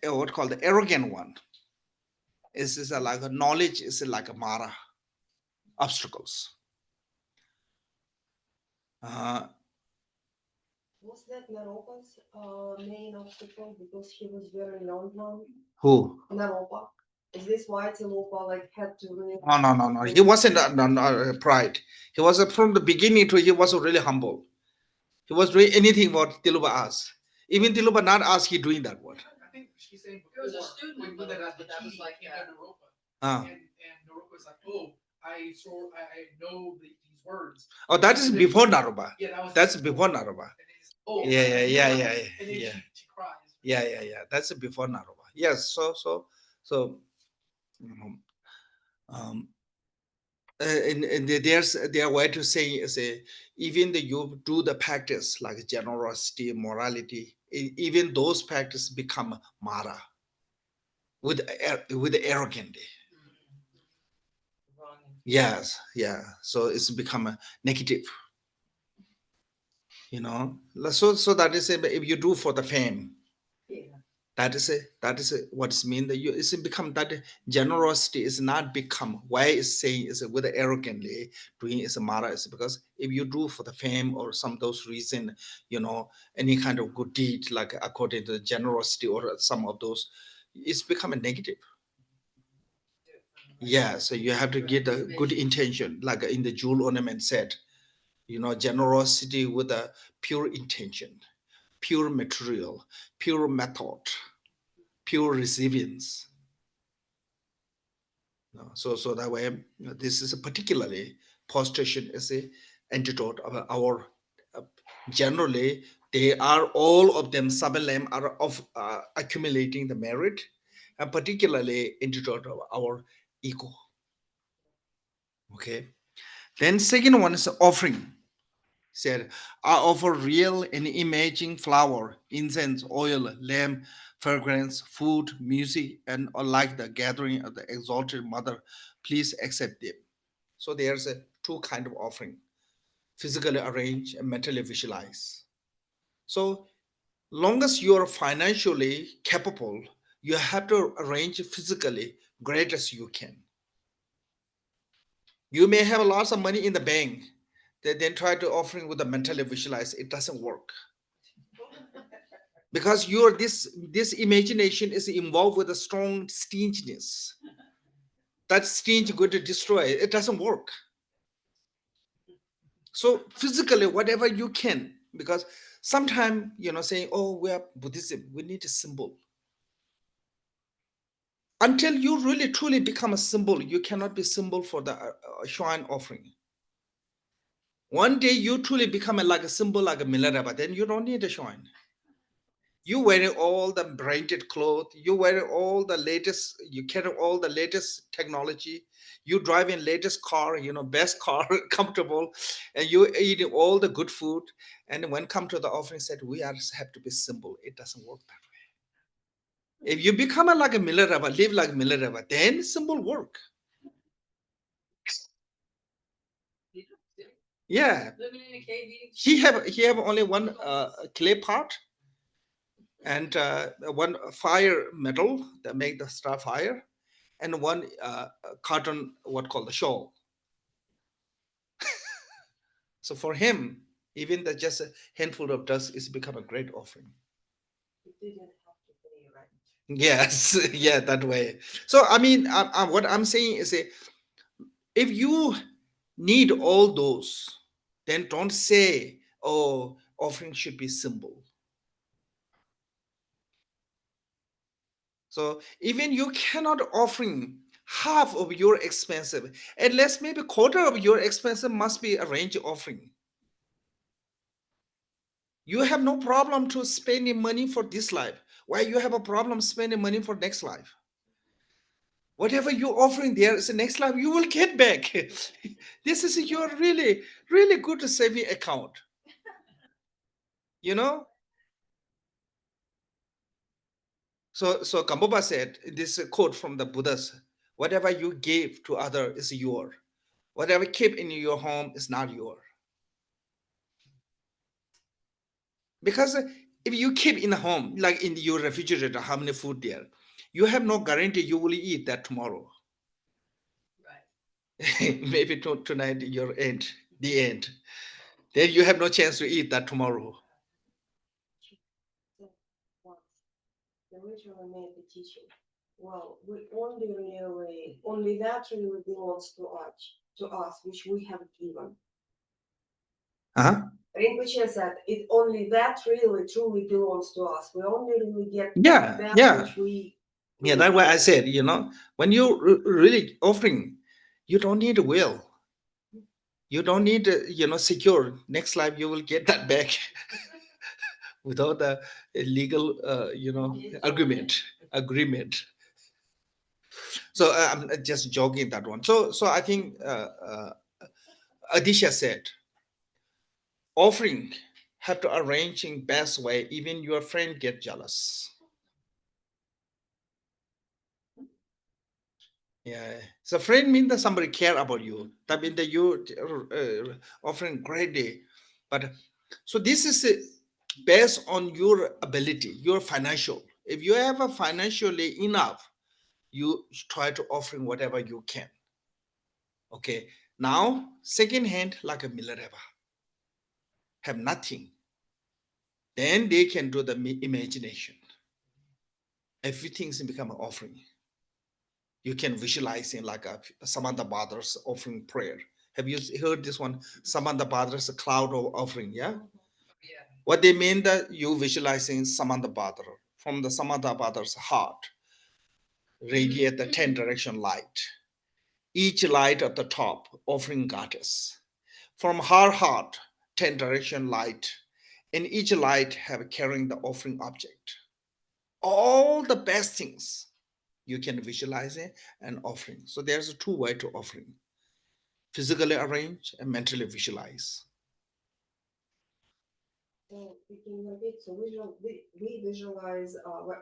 what called the arrogant one, is like a knowledge is like a mara, obstacles. Was that Naropa's main obstacle because he was very young one? Who? Naropa. Is this why Tilopa like had to really? No. He wasn't pride. He was from the beginning to he was really humble. He was doing anything what Tiluba asked. Even Tiluba not ask, he doing that one. I think she's saying There was a before, student when in that Naropa was that was like that. Naropa. Ah. And Naropa's like, oh, I know these words. Oh, that is before Naropa. Yeah, that's before Naropa. Oh, Yeah. And then Yeah. she cries. Yeah. That's before Naropa. Yes. So and there's their way to say is even you do the practice like generosity, morality, even those practices become mara with arrogance. Yes, yeah. So it's become a negative. So that is if you do for the fame. Yeah. That is what's mean that you it's become that generosity is not become why it's saying is with arrogantly doing is a mara is because if you do for the fame or some of those reason, any kind of good deed like according to the generosity or some of those, it's become a negative. Yeah, so you have to get a good intention, like in the jewel ornament said, generosity with a pure intention, pure material, pure method, pure recipients. So that way, this is a particularly prostration is a antidote of our generally they are all of them, 7 lamb are of accumulating the merit, and particularly into our ego. Okay. Then second one is offering. Said, I offer real and imaging flower, incense, oil, lamp, fragrance, food, music, and like the gathering of the exalted mother, please accept them. So there's a two kind of offering: physically arrange and mentally visualize. So long as you are financially capable, you have to arrange physically great as you can. You may have lots of money in the bank, then try to offering with the mentally visualize. It doesn't work because your this imagination is involved with a strong stinginess. That stingy going to destroy it. It doesn't work. So physically, whatever you can, because sometimes saying, "Oh, we are Buddhism, we need a symbol." Until you really truly become a symbol, you cannot be symbol for the shrine offering. One day you truly become like a symbol, like a Milaraba, then you don't need a shrine. You wearing all the branded clothes, you wearing all the latest, you carry all the latest technology, you driving latest car, best car, comfortable, and you eating all the good food. And when come to the offering, said we are have to be simple. It doesn't work that way. If you become like a Milaraba, live like Milaraba, then symbol work. Yeah. Living in a cave eating. He have only one clay pot and one fire metal that make the star fire, and one cotton, what called the shawl. So for him, even the just a handful of dust is become a great offering. You didn't have to pay rent. Yes, yeah, that way. So I mean, what I'm saying is, if you need all those, then don't say, "Oh, offering should be simple." So even you cannot offering half of your expensive, unless maybe quarter of your expensive must be arranged offering. You have no problem to spending money for this life. Why you have a problem spending money for next life? Whatever you're offering there is the next life you will get back. This is your really, really good saving account. You know? So Kamboba said, this is a quote from the Buddhas, whatever you give to other is your. Whatever keep in your home is not your. Because if you keep in the home, like in your refrigerator, how many food there, you have no guarantee you will eat that tomorrow. Right. Maybe tonight your end, the end. Then you have no chance to eat that tomorrow. So once the original made the teaching. Well, we only that really belongs to us, which we have given. Uh-huh. Rinpoche said, it only that really truly belongs to us. We only really get Yeah, that yeah. which we. Yeah, that's why I said, when you really offering, you don't need a will. You don't need, secure. Next life you will get that back without a legal, agreement. So I'm just joking that one. So I think Adisha said, offering have to arrange in best way. Even your friend get jealous. Yeah. So friend means that somebody care about you. That means that you offering great day. But so this is based on your ability, your financial. If you have a financially enough, you try to offering whatever you can. Okay. Now, second hand, like a Milareva, have nothing. Then they can do the imagination. Everything's become an offering. You can visualize in like a Samantha Bhadra's offering prayer. Have you heard this one? Samantha Bhadra's cloud of offering, yeah? Yeah. What they mean that you visualizing Samantha Bhadra from the Samantha Bhadra's heart, radiate the 10 direction light. Each light at the top, offering goddess. From her heart, 10 direction light, and each light have carrying the offering object. All the best things you can visualize it and offering. So there's a two way to offering: physically arrange and mentally visualize. So we can repeat, so we visualize what.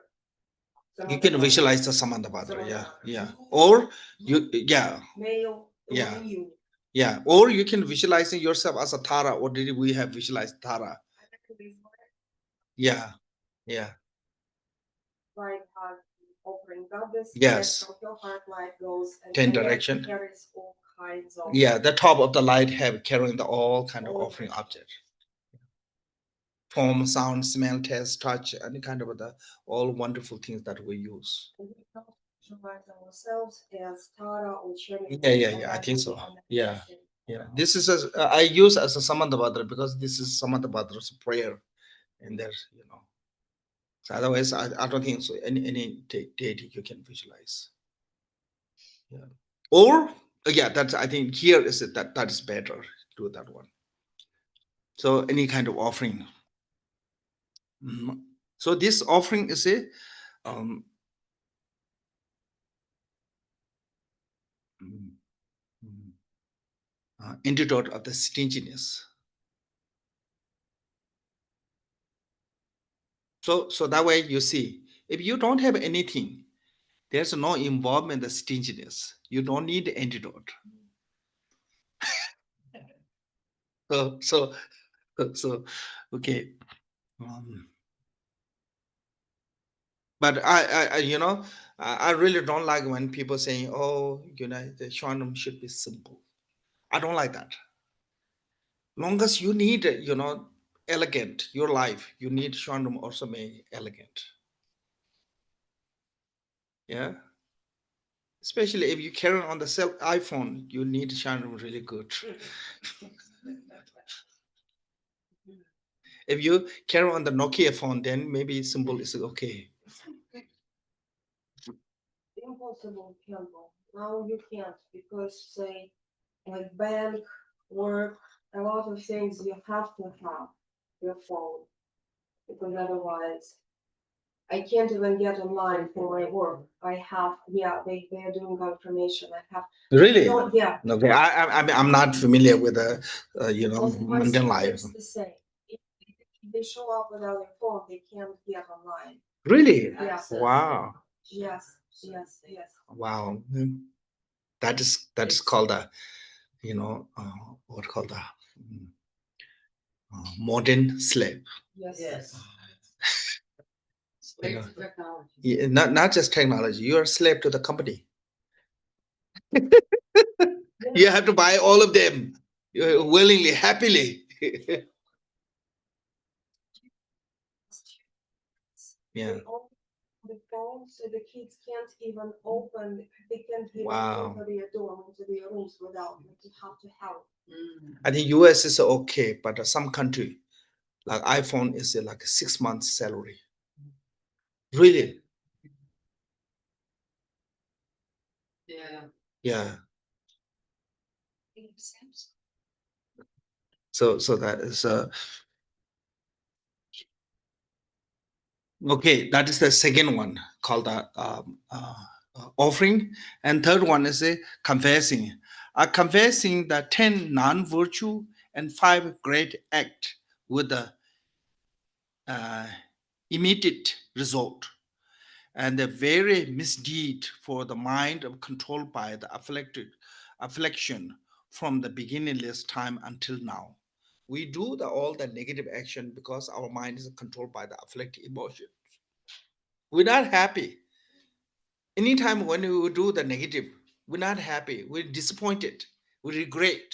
You can visualize the Samandabhadra, yeah, Samandabhadra. yeah. Or you, yeah, Male, Yeah. only you. yeah. Or you can visualize yourself as a Tārā. Or did we have visualized Tārā? Yeah, yeah, Light heart offering goddess. Yes. From your heart light goes and 10 then direction. carries all kinds of. Yeah, the top of the light have carrying the all kind of All offering object. Form, sound, smell, taste, touch, any kind of the all wonderful things that we use. We don't visualize ourselves as Tara or Cherry. Yeah. I think so. Yeah. Yeah. This is I use as a Samandabhadra because this is Samandabhadra's prayer, and there's So otherwise, I don't think so. Any deity you can visualize. Yeah. Or yeah, that's I think here is it that is better. Do that one. So any kind of offering. So this offering is a um, antidote of the stinginess. So that way you see, if you don't have anything, there's no involvement in the stinginess. You don't need the antidote. So okay. But I really don't like when people saying, oh, the Shanam should be simple. I don't like that. Long as you need, elegant, your life, you need Shanam also may elegant. Yeah. Especially if you carry on the cell iPhone, you need Shanam really good. If you carry on the Nokia phone, then maybe symbol is okay. Impossible, Khenpo. Now you can't because say like bank, work, a lot of things you have to have your phone because otherwise I can't even get online for my work. I have they are doing confirmation. I have Really? no, yeah. Okay, I'm not familiar with the My mundane life. students the same. If they show up without their phone, they can't get online. Really? Yes. Wow. Yes. Wow. That is called a what called a modern slave. Yes. You know, Technology. yeah, not just technology. You are a slave to the company. You have to buy all of them willingly, happily. Yeah. They own the phone, so the kids can't even open. They can't even Wow. enter their dorm into their rooms without. You have to help. I think US is okay, but some country like iPhone is like 6 months salary. Really? Yeah. Yeah. So that is okay. That is the second one called the offering, and third one is a confessing. Confessing the 10 non-virtue and 5 great act with the immediate result, and the very misdeed for the mind of controlled by the affliction from the beginningless time until now. We do all the negative action because our mind is controlled by the afflicted emotion. We're not happy. Anytime when we do the negative, we're not happy. We're disappointed. We regret.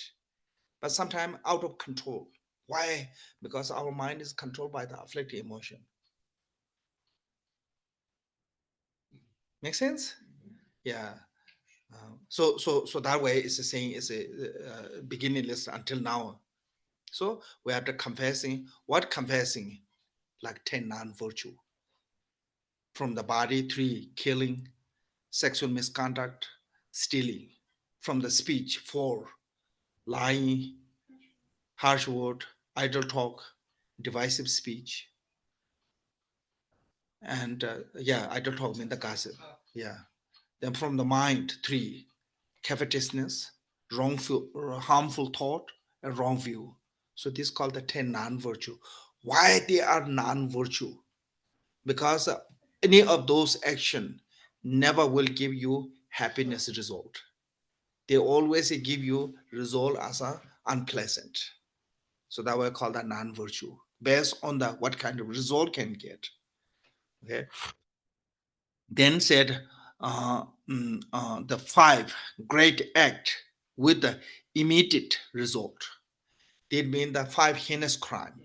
But sometimes out of control. Why? Because our mind is controlled by the afflicted emotion. Make sense? Yeah. So that way it's the saying is a beginningless until now. So we have to confessing. What confessing? Like 10 non-virtue. From the body, 3 killing, sexual misconduct, stealing. From the speech, 4 lying, harsh word, idle talk, divisive speech, and idle talk means the gossip. Yeah. Then from the mind, 3, covetousness, harmful thought, and wrong view. So this is called the 10 non-virtue. Why they are non-virtue? Because any of those action never will give you happiness result. They always give you result as a unpleasant. So that we call that non-virtue, based on the what kind of result can get. Okay. Then said the 5 great act with the immediate result. Did mean the 5 heinous crime,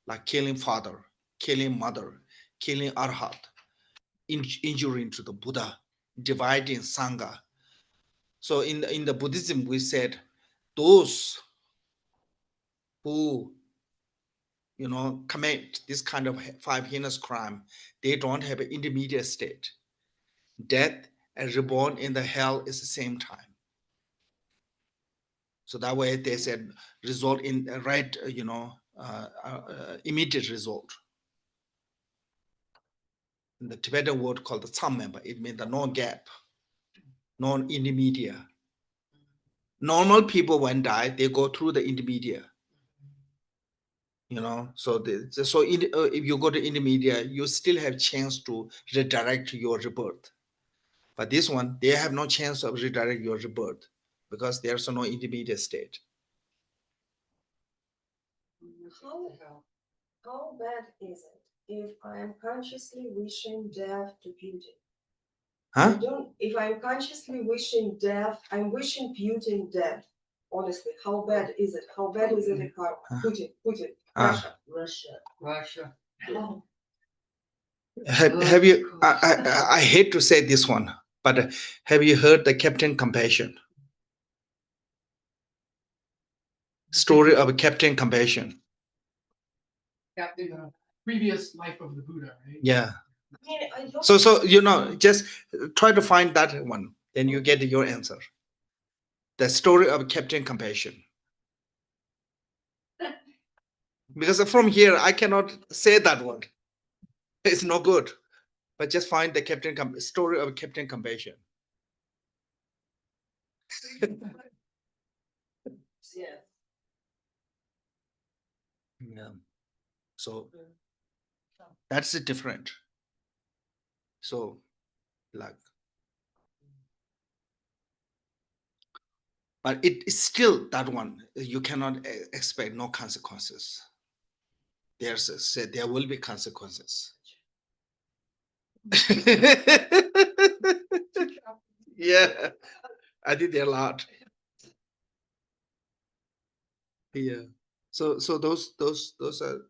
like killing father, killing mother, killing arhat, injuring to the Buddha, dividing sangha. So in the Buddhism, we said those who commit this kind of 5 heinous crime, they don't have an intermediate state. Death and reborn in the hell is the same time. So that way they said result in right, immediate result. In the Tibetan word called the tsam member, it means the no gap, non-intermediate. Normal people when die, they go through the intermediate. So if you go to intermediate, you still have chance to redirect your rebirth. But this one, they have no chance of redirect your rebirth because there's no intermediate state. How bad is it if I am consciously wishing death to beauty? Huh? If I'm consciously wishing death, I'm wishing beauty in death. Honestly, how bad is it? How bad is it in karma? Putin, Russia. Oh. Have you? I hate to say this one, but have you heard the Captain Compassion story of Captain Compassion? Captain, previous life of the Buddha, right? Yeah. I mean, I don't. So just try to find that one, then you get your answer. The story of Captain Compassion. Because from here I cannot say that one. It's no good. But just find the story of Captain Compassion. Yeah. Yeah. So that's the different. So like, but it is still that one. You cannot expect no consequences. There will be consequences. Yeah, I did a lot. Yeah. So those are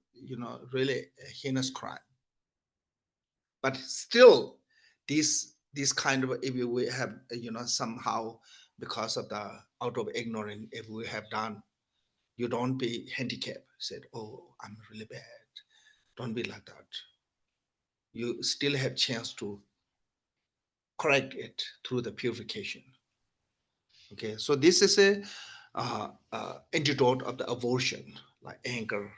really a heinous crime. But still, this kind of, if we have somehow, because of the out of ignorance, if we have done, you don't be handicapped. Said, oh, I'm really bad. Don't be like that. You still have chance to correct it through the purification. Okay, so this is a antidote of the aversion, like anger,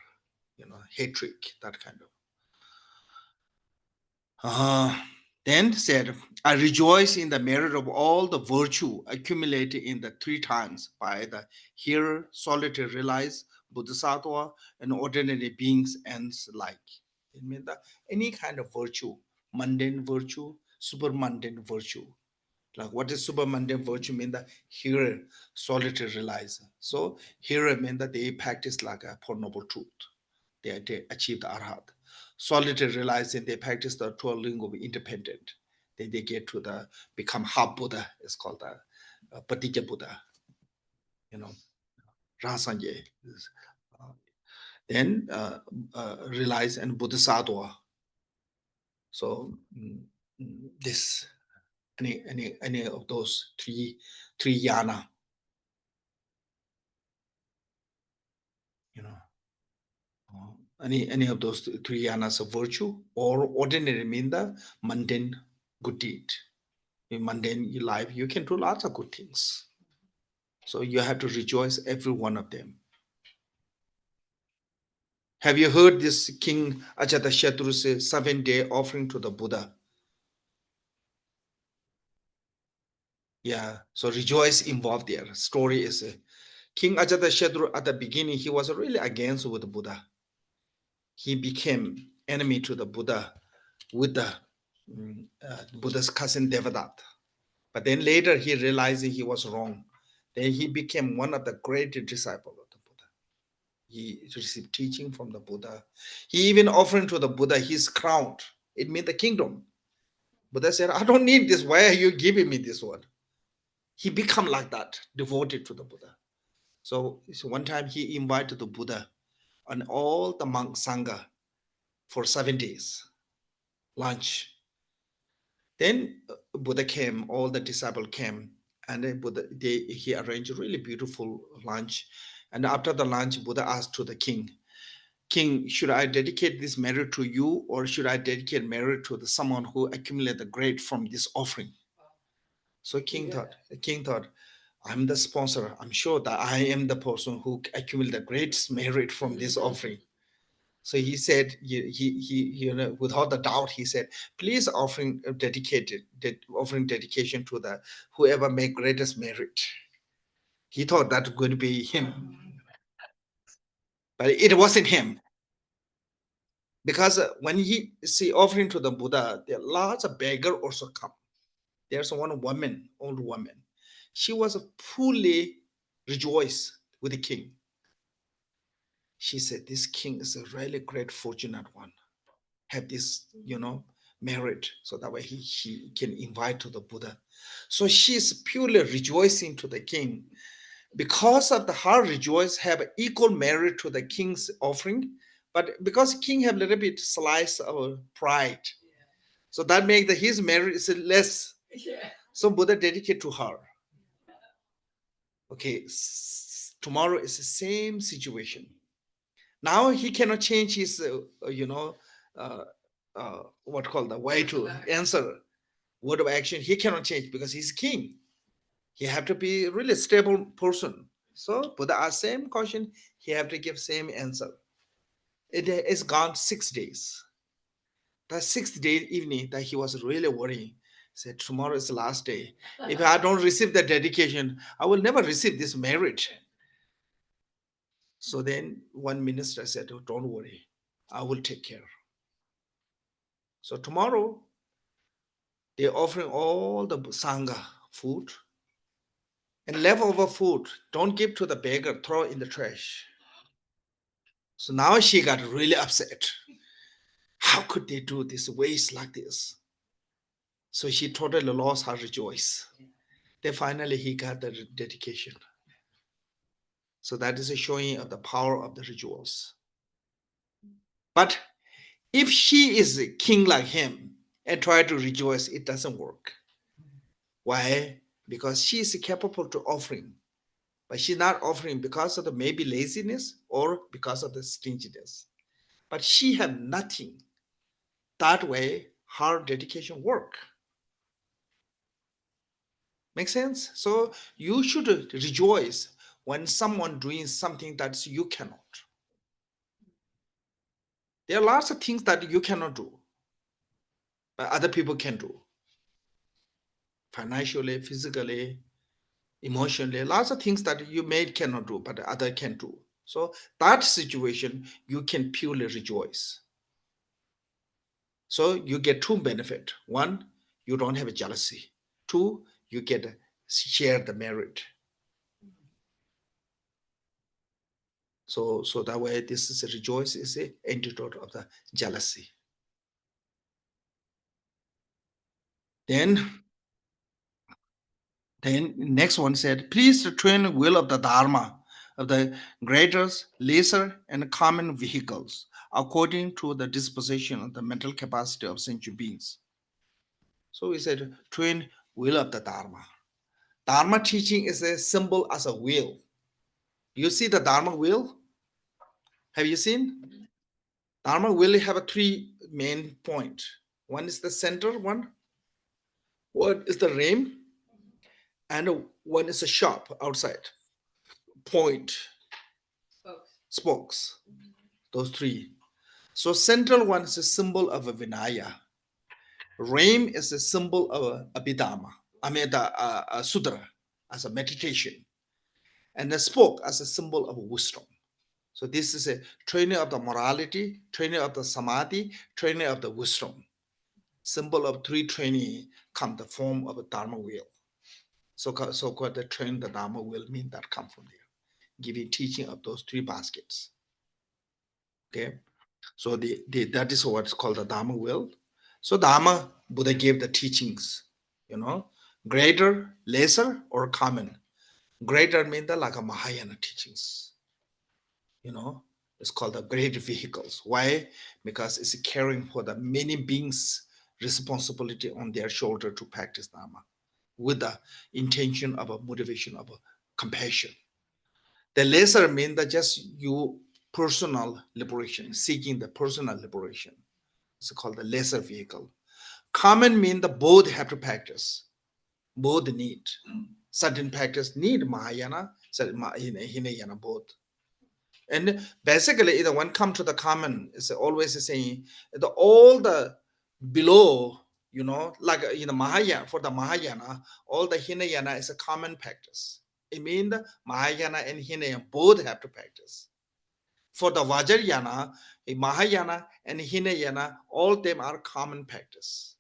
hatred, that kind of. Then said, I rejoice in the merit of all the virtue accumulated in the 3 times by the hearer, solitary realize, bodhisattva, and ordinary beings and like. It means that any kind of virtue, mundane virtue, super mundane virtue. Like what is super mundane virtue mean? That hearer, solitary realize. So hearer mean that they practice like a Four Noble Truth. They achieve the arhat. Solitary realizing they practice the 12 lingua of independent. Then they get to the become half Buddha. It's called the Patija Buddha. Rasanje. Then realize and Bodhisattva. So this any of those three yana, any of those 3 yanas of virtue, or ordinary mean the mundane good deed. In mundane life, you can do lots of good things. So you have to rejoice every one of them. Have you heard this King Ajatashatru's 7-day offering to the Buddha? Yeah, so rejoice involved there. Story is King Ajatashatru at the beginning, he was really against with the Buddha. He became enemy to the Buddha with the Buddha's cousin Devadatta. But then later he realized he was wrong. Then he became one of the great disciples of the Buddha. He received teaching from the Buddha. He even offered to the Buddha his crown. It means the kingdom. Buddha said, I don't need this. Why are you giving me this one? He become like that, devoted to the Buddha. So one time he invited the Buddha and all the monk Sangha for 7 days, lunch. Then Buddha came, all the disciples came, and then he arranged a really beautiful lunch. And after the lunch, Buddha asked to the king, King, should I dedicate this merit to you, or should I dedicate merit to someone who accumulated the great from this offering? So king thought, I'm the sponsor. I'm sure that I am the person who accumulated the greatest merit from this offering. So he said, without a doubt, he said, please offering dedication to the whoever make greatest merit. He thought that would be him, but it wasn't him. Because when he see offering to the Buddha, there are lots of beggars also come. There's one woman, old woman. She was fully rejoiced with the king. She said, this king is a really great fortunate one. Have this, merit, so that way she can invite to the Buddha. So she's purely rejoicing to the king. Because of her rejoice have equal merit to the king's offering, but because king have a little bit slice of pride, so that makes his merit is less. So Buddha dedicate to her. Okay, tomorrow is the same situation. Now he cannot change his, what called the way to answer word of action. He cannot change because he's king. He have to be really stable person. So Buddha asked same question. He have to give same answer. It is gone 6 days. The 6th day evening that he was really worrying. Said tomorrow is the last day. If I don't receive the dedication, I will never receive this merit. So then one minister said, oh, don't worry, I will take care. So tomorrow, they're offering all the Sangha food. And leftover food, don't give to the beggar, throw in the trash. So now she got really upset. How could they do this waste like this? So she totally lost her rejoice. Then finally he got the dedication. So that is a showing of the power of the rejoice. But if she is a king like him and try to rejoice, it doesn't work. Why? Because she is capable to offering, but she's not offering because of the maybe laziness or because of the stinginess. But she had nothing. That way, her dedication work. Make sense? So you should rejoice when someone doing something that you cannot. There are lots of things that you cannot do, but other people can do. Financially, physically, emotionally, lots of things that you may cannot do, but other can do. So that situation, you can purely rejoice. So you get two benefit. One, you don't have a jealousy. Two, you get share the merit. So that way, this is a rejoice is a antidote of the jealousy. Then next one said, please train the will of the Dharma of the greater, lesser, and common vehicles according to the disposition of the mental capacity of sentient beings. So we said, train will of the Dharma. Dharma teaching is a symbol as a wheel. You see the Dharma wheel? Have you seen? Dharma wheel have a 3 main point. One is the center one. One is the rim. And one is a sharp outside point. Spokes. Those three. So central one is a symbol of a Vinaya. Ram is a symbol of Abhidhamma. I mean the Sudra as a meditation. And the spoke as a symbol of wisdom. So this is a training of the morality, training of the samadhi, training of the wisdom. Symbol of three training come the form of a Dharma wheel. So called the train the Dharma wheel mean that come from there, giving teaching of those three baskets. Okay, so that is what's called the Dharma wheel. So Dharma, Buddha gave the teachings, greater, lesser, or common. Greater means the like a Mahayana teachings. It's called the great vehicles. Why? Because it's caring for the many beings' responsibility on their shoulder to practice Dharma with the intention of a motivation of a compassion. The lesser means that just you personal liberation, seeking the personal liberation. It's called the lesser vehicle. Common means the both have to practice. Both need. Certain practice need Mahayana, certain Hinayana both. And basically, either one come to the common is always saying all the below, like in the Mahayana, for the Mahayana, all the Hinayana is a common practice. It means the Mahayana and Hinayana both have to practice. For the Vajrayana, Mahayana and Hinayana, all of them are common practice.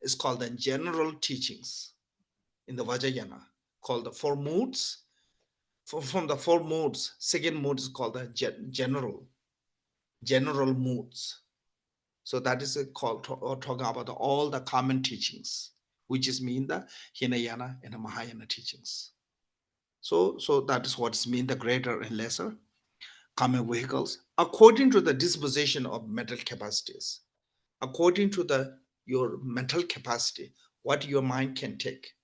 It's called the general teachings in the Vajrayana, called the four moods. From the four moods, second mood is called the general moods. So that is called talking about all the common teachings, which is mean the Hinayana and the Mahayana teachings. So that is what's mean the greater and lesser common vehicles according to the disposition of mental capacities, according to your mental capacity, what your mind can take.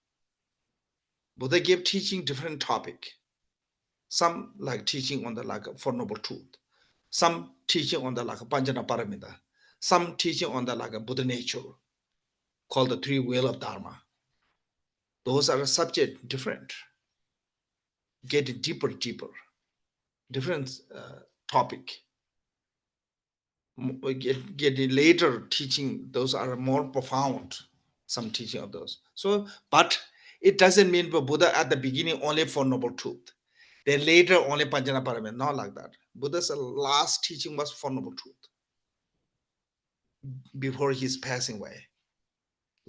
Buddha gave teaching different topic. Some like teaching on the like Four Noble Truth, some teaching on the like Panjana Paramita, some teaching on the like Buddha nature, called the three wheel of Dharma. Those are a subject different, get deeper, different topic. Get later teaching, those are more profound, some teaching of those. So, but it doesn't mean for Buddha at the beginning only Four Noble Truth. Then later only Panjana Paramita, not like that. Buddha's last teaching was Four Noble Truth. Before his passing away,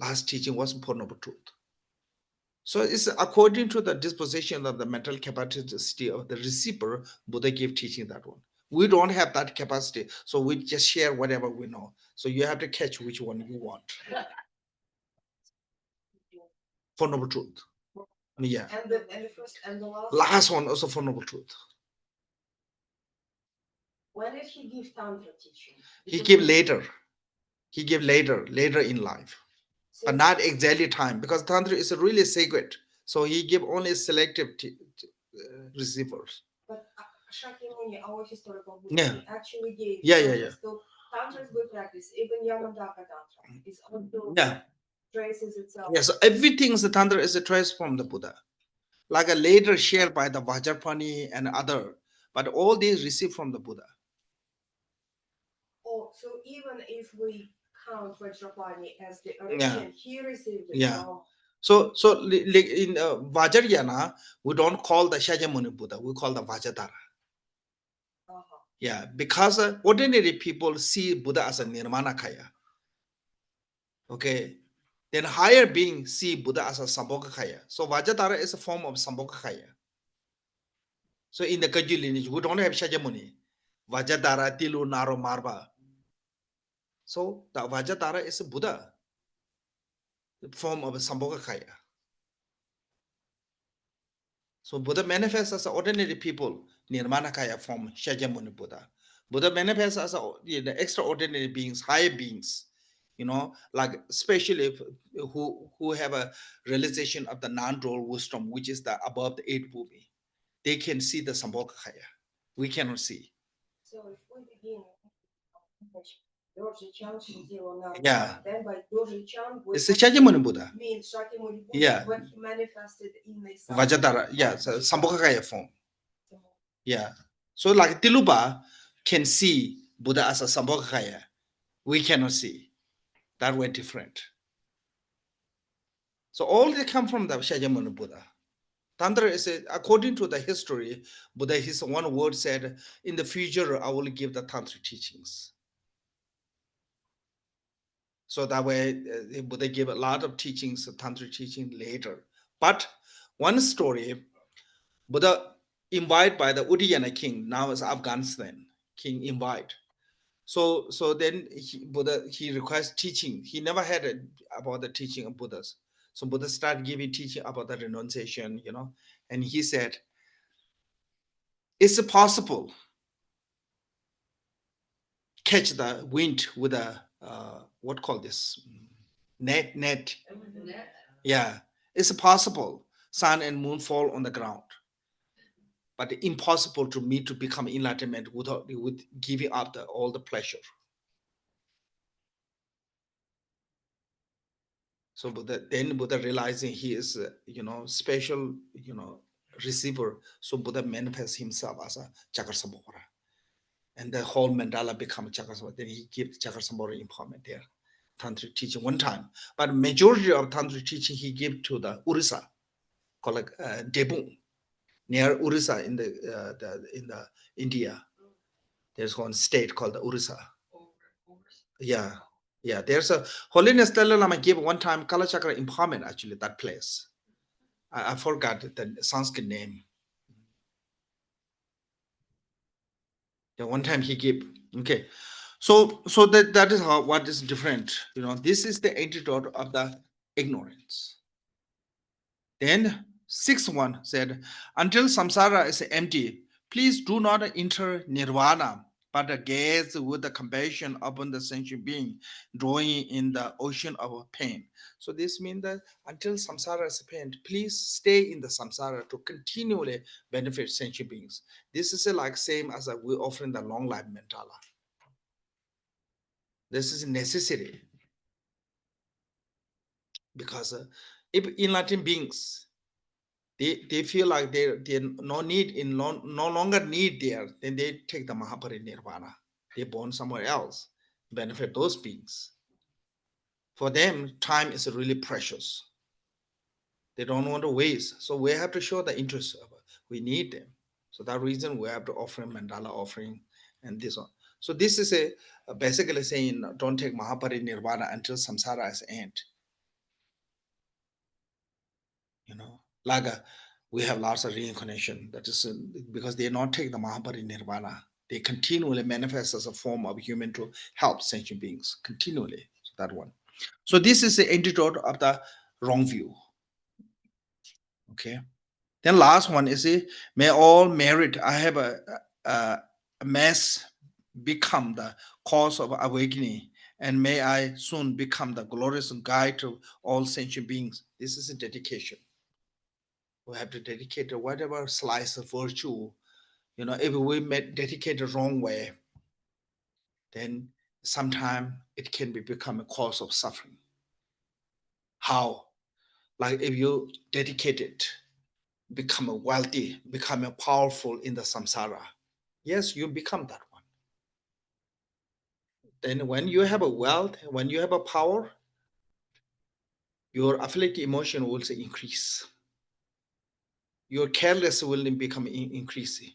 last teaching was Four Noble Truth. So it's according to the disposition of the mental capacity of the receiver, Buddha gave teaching that one. We don't have that capacity, so we just share whatever we know. So you have to catch which one you want. Four Noble Truth. Yeah. And the first and the Last one also Four Noble Truth. When did he give Tantra teaching? He gave later. He gave later in life, but not exactly time, because Tantra is really sacred. So he gave only selective receivers. But Shakyamuni, our historical book, Yeah. he actually gave. Yeah. So Tantra is good practice. Even Yamantaka Tantra is also traces itself. Yeah, so everything's the Tantra is a trace from the Buddha, like a later shared by the Vajrapani and other, but all these received from the Buddha. Oh, so even if we count Vajrapani as the origin, he received it from. So in Vajrayana, we don't call the Shakyamuni Buddha, we call the Vajradhara. Yeah, because ordinary people see Buddha as a Nirmanakaya. Okay, then higher beings see Buddha as a Sambhogakaya. So Vajradhara is a form of Sambhogakaya. So in the Kagyu lineage, we don't have Shakyamuni, Vajradhara, Tilu, Naro, Marva. So the Vajradhara is a Buddha, the form of a Sambhogakaya. So Buddha manifests as ordinary people, Nirmanakaya form Shakyamuni Buddha. Buddha manifests as the extraordinary beings, higher beings, like especially who have a realization of the non-dual wisdom, which is the above the 8 bhumi. They can see the Sambhogakaya. We cannot see. So if we begin, Yeah. then by Dorji-chan, It's a Shakyamuni Buddha. Means Shakyamuni Buddha, Yeah. but he manifested in the Vajradhara, yeah, so Sambhogakaya form. Yeah. So like Tilupa can see Buddha as a Sambhogakaya. We cannot see. That way different. So all they come from the Shakyamuni Buddha. Tantra is, according to the history, Buddha, his one word said, in the future, I will give the Tantra teachings. So that way, Buddha gave a lot of teachings, Tantra teaching later. But one story, Buddha invited by the Uddiyana king, now is Afghanistan, king invite. So then Buddha, he requests teaching. He never had about the teaching of Buddhas. So Buddha started giving teaching about the renunciation, and he said, is it possible catch the wind with a, what call this? Net. Yeah, it's possible. Sun and moon fall on the ground. But impossible to me to become enlightenment with giving up all the pleasure. So then Buddha realizing he is, special, receiver. So Buddha manifests himself as a Chakra-sambhogara. And the whole mandala become Chakra-sambhogara. Then he gives Chakra-sambhogara empowerment there. Tantric teaching one time. But majority of Tantric teaching he gave to the Orissa, called Debun, near Orissa in the India. There's one state called the Orissa. Yeah. There's a Holiness Dalai Lama gave one time Kala Chakra empowerment, actually, that place. I forgot the Sanskrit name. Yeah, one time he gave. Okay. So that is what is different. This is the antidote of the ignorance. Then sixth one said, until samsara is empty, please do not enter nirvana, but gaze with the compassion upon the sentient being, drawing in the ocean of pain. So this means that until samsara is pain, please stay in the samsara to continually benefit sentient beings. This is like same as we offering the long life mandala. This is necessary because if enlightened beings, they feel like they no longer need there, then they take the Mahaparinirvana. They born somewhere else, benefit those beings. For them, time is really precious. They don't want to waste. So we have to show the interest of it. We need them. So that reason we have to offer mandala offering and this one. So this is basically saying don't take Mahaparinirvana until samsara is end. Like we have lots of reincarnation. That is because they not take the Mahaparinirvana. They continually manifest as a form of human to help sentient beings continually. So that one. So this is the antidote of the wrong view. Okay. Then last one is may all merit. I have a mass become the cause of awakening, and may I soon become the glorious guide to all sentient beings. This is a dedication. We have to dedicate whatever slice of virtue. If we dedicate the wrong way, then sometimes it can become a cause of suffering. How? Like if you dedicate it, become wealthy, become powerful in the samsara. Yes, you become that one. Then when you have a wealth, when you have a power, your afflictive emotion will increase. Your careless will become increasing.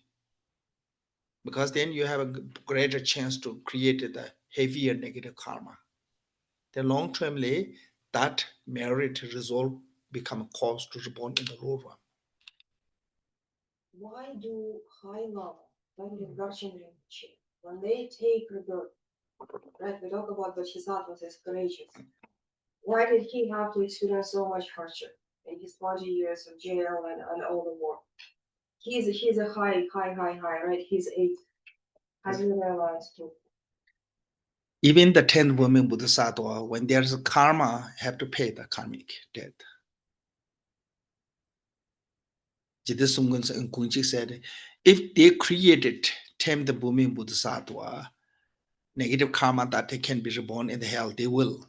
Because then you have a greater chance to create the heavier negative karma. Then long-termly, that merit result become a cause to reborn in the lower one. Why do high level, like in Darshan Rinpoche, when they take rebirth, right? We talk about Bodhisattvas as courageous. Why did he have to experience so much hardship in his 40 years of jail and all the war? He's a high, right? He's 8. How do you realize too? Even the 10 women Bodhisattva, when there's a karma, have to pay the karmic debt. Jiddu Sumgun and Kunchi said, if they created 10 the women Bodhisattva, negative karma that they can be reborn in the hell, they will.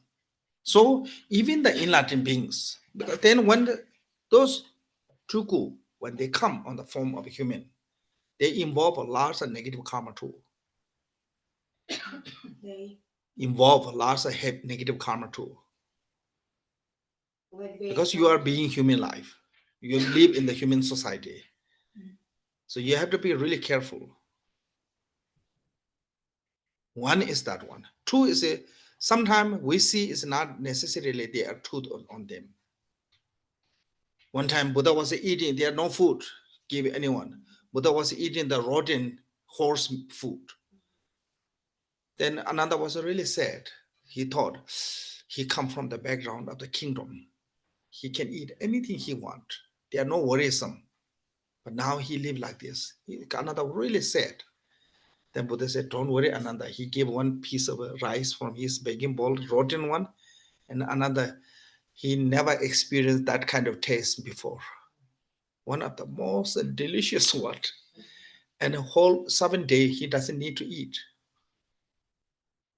So even the enlightened beings, because then when those Tuku, when they come on the form of a human, they involve a lot of negative karma too. They involve lots of negative karma too. like they Because you are being human life. You live in the human society. So you have to be really careful. One is that one. Two is sometimes we see it's not necessarily there are truth on them. One time Buddha was eating, there no food, give anyone. Buddha was eating the rotten horse food. Then another was really sad. He thought he come from the background of the kingdom. He can eat anything he want. They are no worrisome. But now he live like this. Another really sad. Then Buddha said, don't worry, Ananda. He gave one piece of rice from his begging bowl, rotten one, and another, he never experienced that kind of taste before. One of the most delicious one. And a whole 7 days, he doesn't need to eat.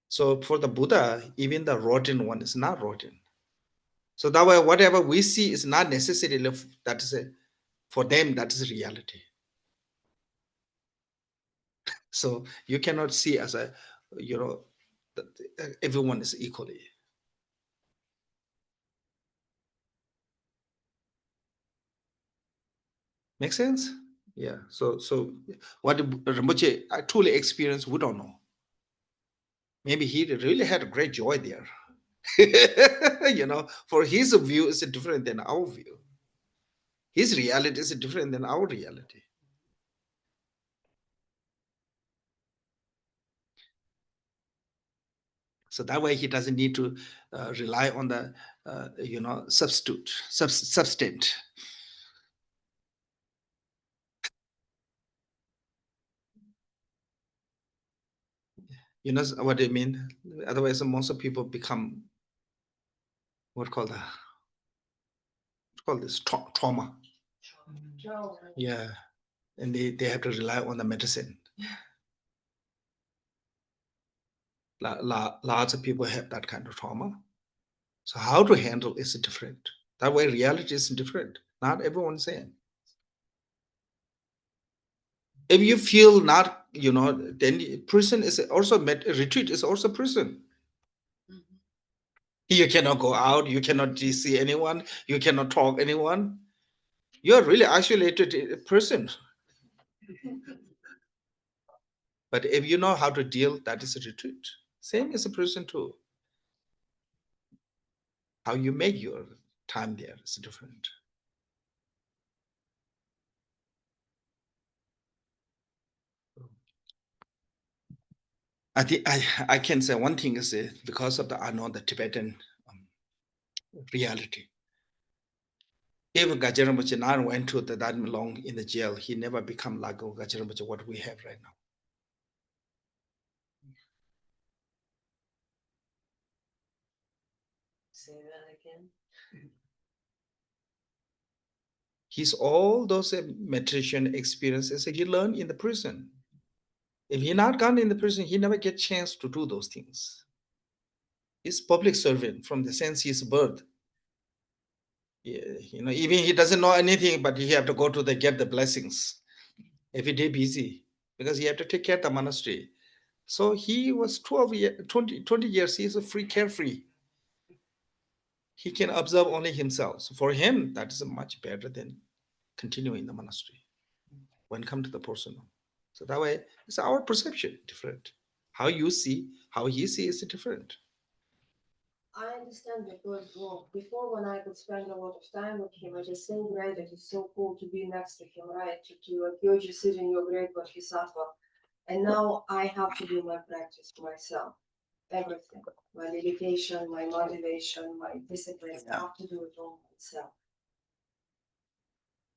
So for the Buddha, even the rotten one is not rotten. So that way, whatever we see is not necessarily that is for them, that is reality. So you cannot see as a, that everyone is equally. Make sense? Yeah. So what Rinpoche truly experienced, we don't know. Maybe he really had a great joy there. For his view is different than our view. His reality is different than our reality. So that way he doesn't need to rely on the, substance. You know what I mean? Otherwise, most of people become what call this trauma. no, Yeah, and they have to rely on the medicine. Lots of people have that kind of trauma. So how to handle is different. That way reality is different. Not everyone's same. If you feel not, then prison is also retreat is also prison. You cannot go out, you cannot see anyone, you cannot talk anyone. You're really isolated person. But if you know how to deal, that is a retreat. Same as a prison too. How you make your time there is different. I think I can say one thing is because of I know the Tibetan reality. If Gajah Rinpoche not went to that long in the jail, he never become like Gajah Rinpoche, what we have right now. say that again. He's all those meditation experiences he learned in the prison. If he not gone in the prison, he never get chance to do those things. He's public servant from the sense he's birth. Yeah, even he doesn't know anything, but he have to go to get the blessings every day busy because he have to take care of the monastery. So he was 20 years, he's a carefree. He can observe only himself. So for him, that is much better than continuing in the monastery when come to the personal. So that way, it's our perception different. How you see, how he sees is different. I understand because before when I could spend a lot of time with him, I just so great that it's so cool to be next to him, right? You're just sitting your great bodhisattva. And now I have to do my practice for myself. Everything. My meditation, my motivation, my discipline. I have to do it all myself.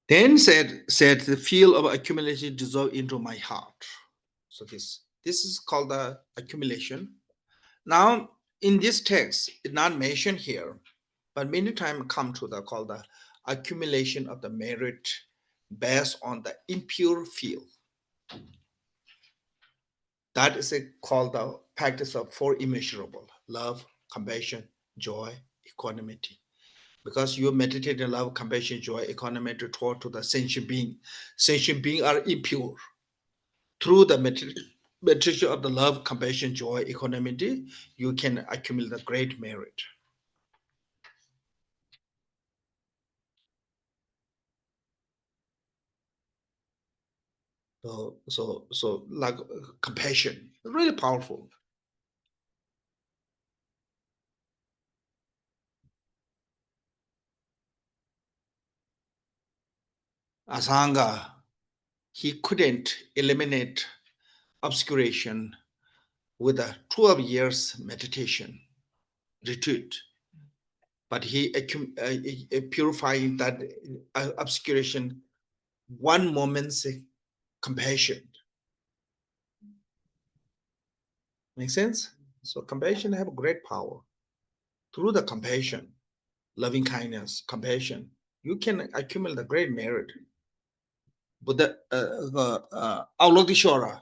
Then said the field of accumulation dissolved into my heart. So this is called the accumulation. Now in this text, it's not mentioned here, but many times come to the called the accumulation of the merit based on the impure field. That is called the practice of four immeasurable: love, compassion, joy, equanimity. Because you meditate in love, compassion, joy, equanimity toward to the sentient being. Sentient beings are impure. Through the virtue of the love, compassion, joy, equanimity, you can accumulate the great merit. So like compassion, really powerful. Asanga, he couldn't eliminate obscuration with a 12 years meditation retreat, but he purifying that obscuration one moment's compassion. Make sense? So compassion have great power. Through the compassion, loving kindness, compassion, you can accumulate the great merit. Buddha, Avalokiteshvara,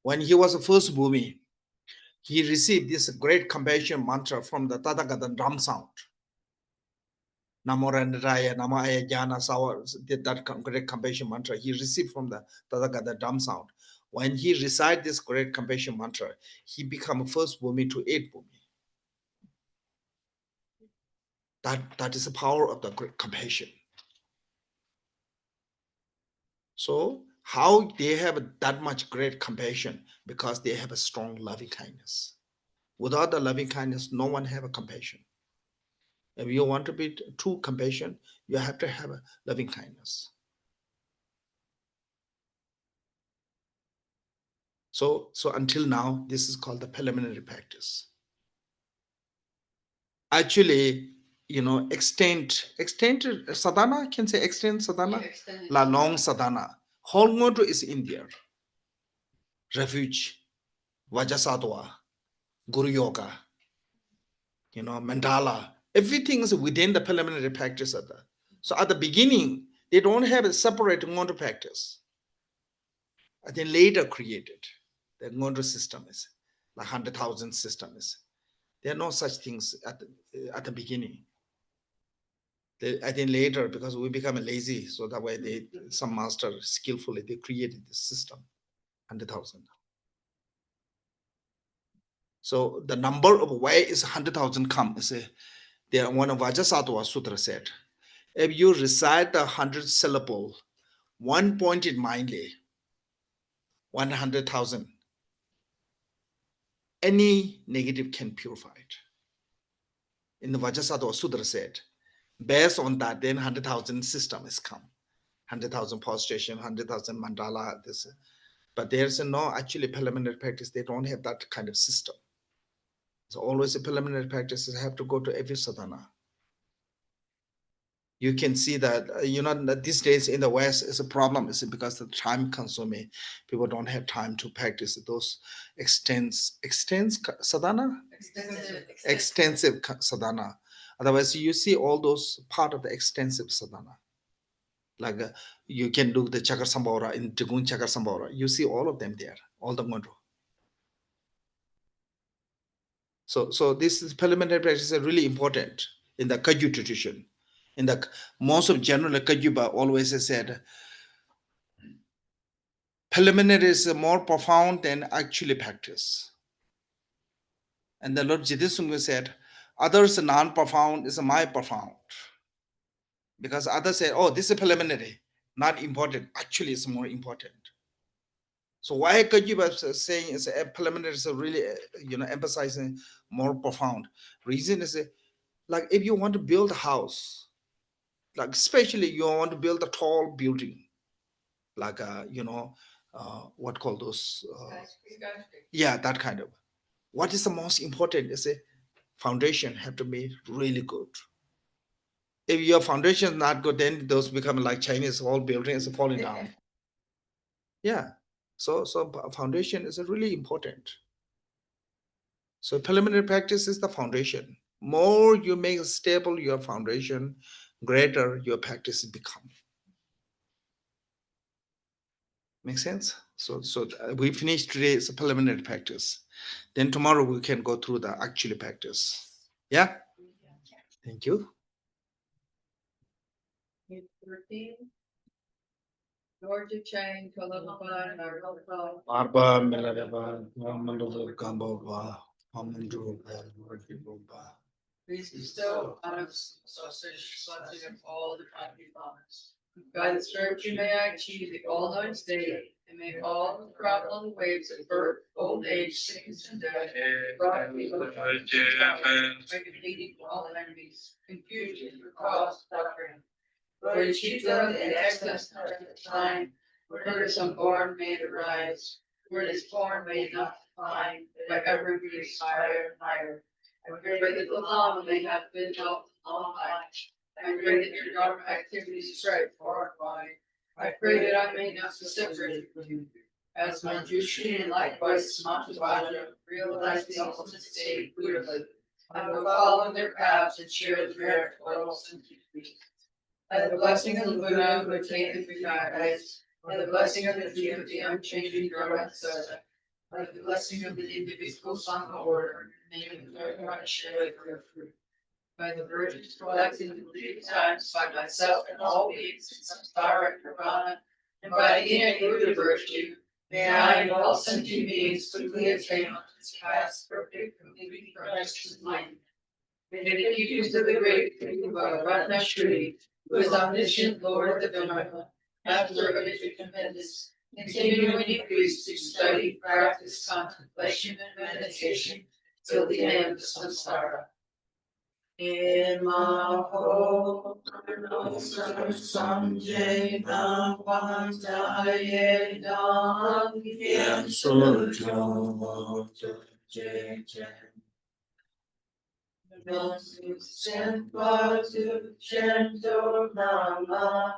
when he was the first Bhumi, he received this great compassion mantra from the Tathagata drum sound. Namo Randraya, Namo Aya Jnana Sawa, that great compassion mantra he received from the Tathagata drum sound. When he recited this great compassion mantra, he became first Bhumi to 8 Bhumi. That is the power of the great compassion. So how they have that much great compassion? Because they have a strong loving kindness. Without the loving kindness, no one have a compassion. If you want to be true compassion, you have to have a loving kindness. So until now, this is called the preliminary practice. Actually, extend sadhana, can say extend sadhana, Yeah, extended la sadhana. long sadhana. Whole motto is in there. Refuge, Vajrasattva, Guru Yoga, mandala, everything is within the preliminary practice of that. So at the beginning, they don't have a separate Ngondu practice. I think later created the Ngondu system is like 100,000 systems. There are no such things at the beginning. I think later, because we become lazy, so that way some master skillfully they created this system, 100,000. So the number of where is 100,000 come is there. One of Vajrasattva Sutra said, if you recite the 100 syllable, one pointed mindly, 100,000, any negative can purify it. In the Vajrasattva Sutra said, based on that, then 100,000 system is come, 100,000 prostration, 100,000 mandala. This, but there's no actually preliminary practice. They don't have that kind of system. So always the preliminary practices have to go to every sadhana. You can see that, that these days in the West is a problem is because the time consuming. People don't have time to practice those sadhana, extensive sadhana. Otherwise, you see all those part of the extensive sadhana. Like you can do the Chakra Sambhara in Tigun Chakra Sambhara. You see all of them there, all the Mantra. So this is preliminary practice is really important in the Kagyu tradition. In the most of general Kagyuba always said, preliminary is more profound than actually practice. And the Lord Jidisungha said, others non-profound is my profound. Because others say, oh, this is preliminary, not important. Actually, it's more important. So why Kagyuba is saying is a preliminary is really, emphasizing more profound. Reason is like if you want to build a house, like especially you want to build a tall building, like what call those? Yeah, that kind of. What is the most important is a foundation have to be really good. If your foundation is not good, then those become like Chinese whole buildings falling down. Yeah. So foundation is really important. So preliminary practice is the foundation. More you make stable your foundation, greater your practice become. Make sense? So we finished today's preliminary practice. Then tomorrow we can go through the actual practice. Yeah? Thank you. 13. Lord to change, Kalababa, Narababa, Arba Melaraba, Mandu Gambova, Hamandu, Ba. please bestow on us such blessing of all the happy promise. By the Spirit you may achieve the all-knowing state, and may all the problem waves of birth, old age, sickness, and death, brought me by defeating all enemies, confusion, cause, suffering. Lord, you teach them in excess of time, where is unborn may it arise, where it is born may it not find, but ever be aspire higher. I pray that the Lama may have been helped all night. I pray that your dark activities spread far and wide. I pray that I may not be separated from you. As Manjushri and likewise Smatavajra realize the ultimate state of Buddhahood, I will follow in their paths and share the merit of all sentience. By the blessing of the Buddha who attained the three guides, by the blessing of the tree of the unchanging Dharma, by the blessing of the indivisible Sangha order, may the Dharma share their fruit. By the virtues collected in the times by myself and all beings in Tārā and Nirvana, and by the inner Buddha virtue, may I and all sentient beings quickly attain its highest perfect, complete Christ's enlightenment. May the teachers of the great Ratna Shri, who is omniscient Lord of the Dharma, master of his tremendous, continually increase through study, practice, contemplation, and meditation, till the end of samsara. In my whole Sanjay Namastaye Dhamma Surjam Jai Jai. Senpatu Chento Nama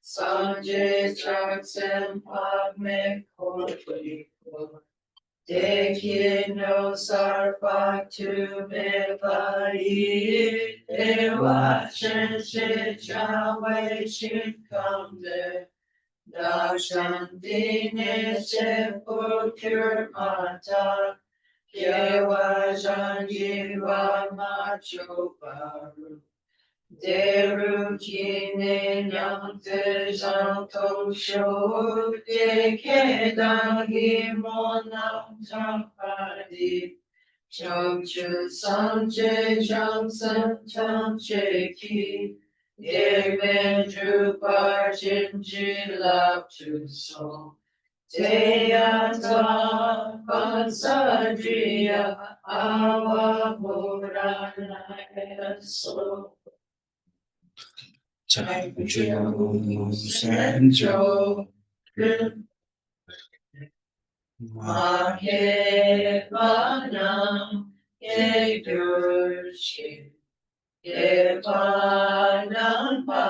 Sanjay Chaksempa Mekoti Dekino Sarpatu Mepari Dewa Shense Chawe Chinkamde Dashandine Sepultur Mata Kewa Janjiva Macho Paru Deru Kine Nyante Zanto Sho Dekedagi Monam Zampadi Chongchu Sanje Jangsan Tamche Ki Yemen Drupa Jinji Lap Tu Song Teyata Pansadriya Awa Purana So Chanjo Sanjo Mahevana Yedurshi Yevanampa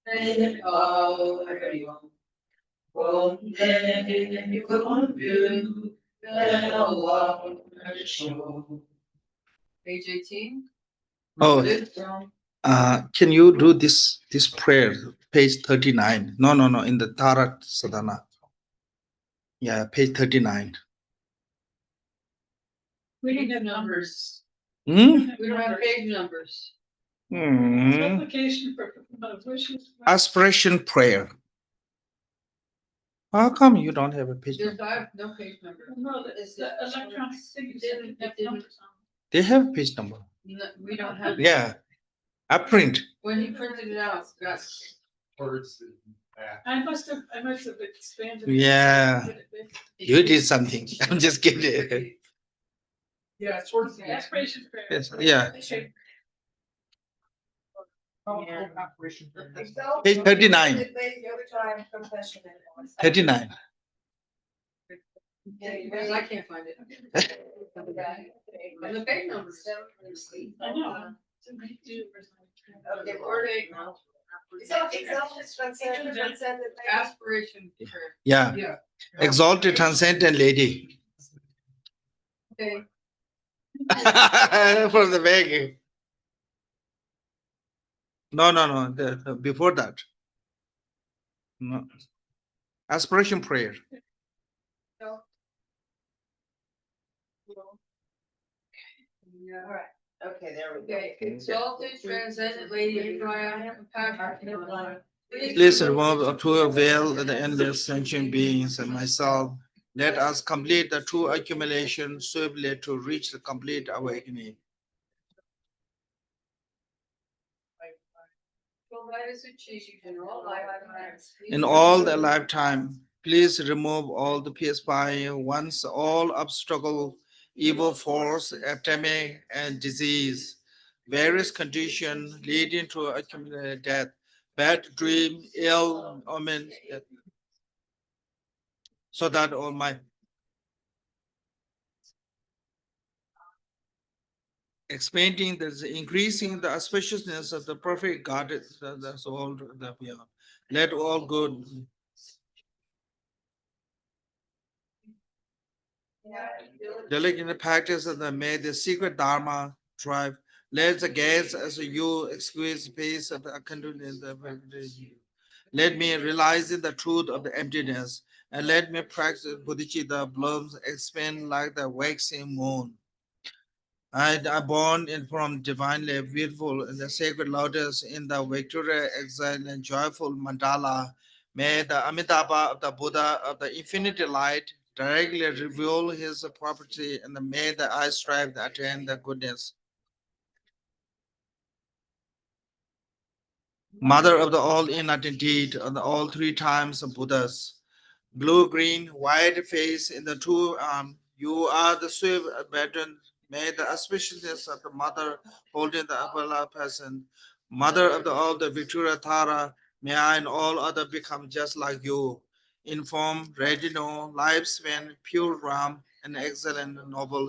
Nehariyo Om Devi Kumbu Page 18. Oh, can you do this prayer, page 39? No, in the Tārā Sadhana. Yeah, page 39. We don't have numbers. Hmm? We don't have page numbers. Application for wishes. Aspiration prayer. How come you don't have a page There's number? no page number. No, it's the electronic signature. Didn't- it didn't- They have a page number. No, we don't have. Yeah, I print. When he printed it out, that's. Words. I must have expanded. Yeah. You did something. I'm just kidding. Yeah, it's towards the end. Aspiration prayer. Yes, yeah. Okay. Operation. Page 39. 39. Because I can't find it. And the page numbers. I know. Okay, word 8 now. Aspiration prayer. Yeah. Yeah. Exalted, transcendent lady. Okay. For the bag. No. Before that. No. Aspiration prayer. Alright, okay, there we go. Okay, exalted, transcendent lady, I have compassion. Please remove the true veil of the endless sentient beings and myself. Let us complete the true accumulation swiftly to reach the complete awakening. Full light is achieved in all lifetimes. In all the lifetime, please remove all the purifying once all obstacle, evil force, epidemic, and disease, various conditions leading to accumulated death, bad dream, ill omen, so that all my expanding, there's increasing the auspiciousness of the perfect God, that's all that we are. Let all good. Diligent practice of the made the secret Dharma drive. Let the gaze as you exquisite peace of the continuance of the let me realize the truth of the emptiness, and let me practice bodhicitta blooms expand like the waxing moon. I am born in from divinely beautiful in the sacred lotus in the Victoria exile and joyful mandala. May the Amitabha of the Buddha of the infinity light directly reveal his property, and may the I strive to attain the goodness. Mother of the all indeed, of the all three times of Buddhas. Blue, green, white face in the two arm. You are the swift veteran. May the auspiciousness of the mother holding the umbrella present. Mother of the all the Victoria Tārā, may I and all other become just like you. In form, retinal, lifespan, pure Ram, and excellent noble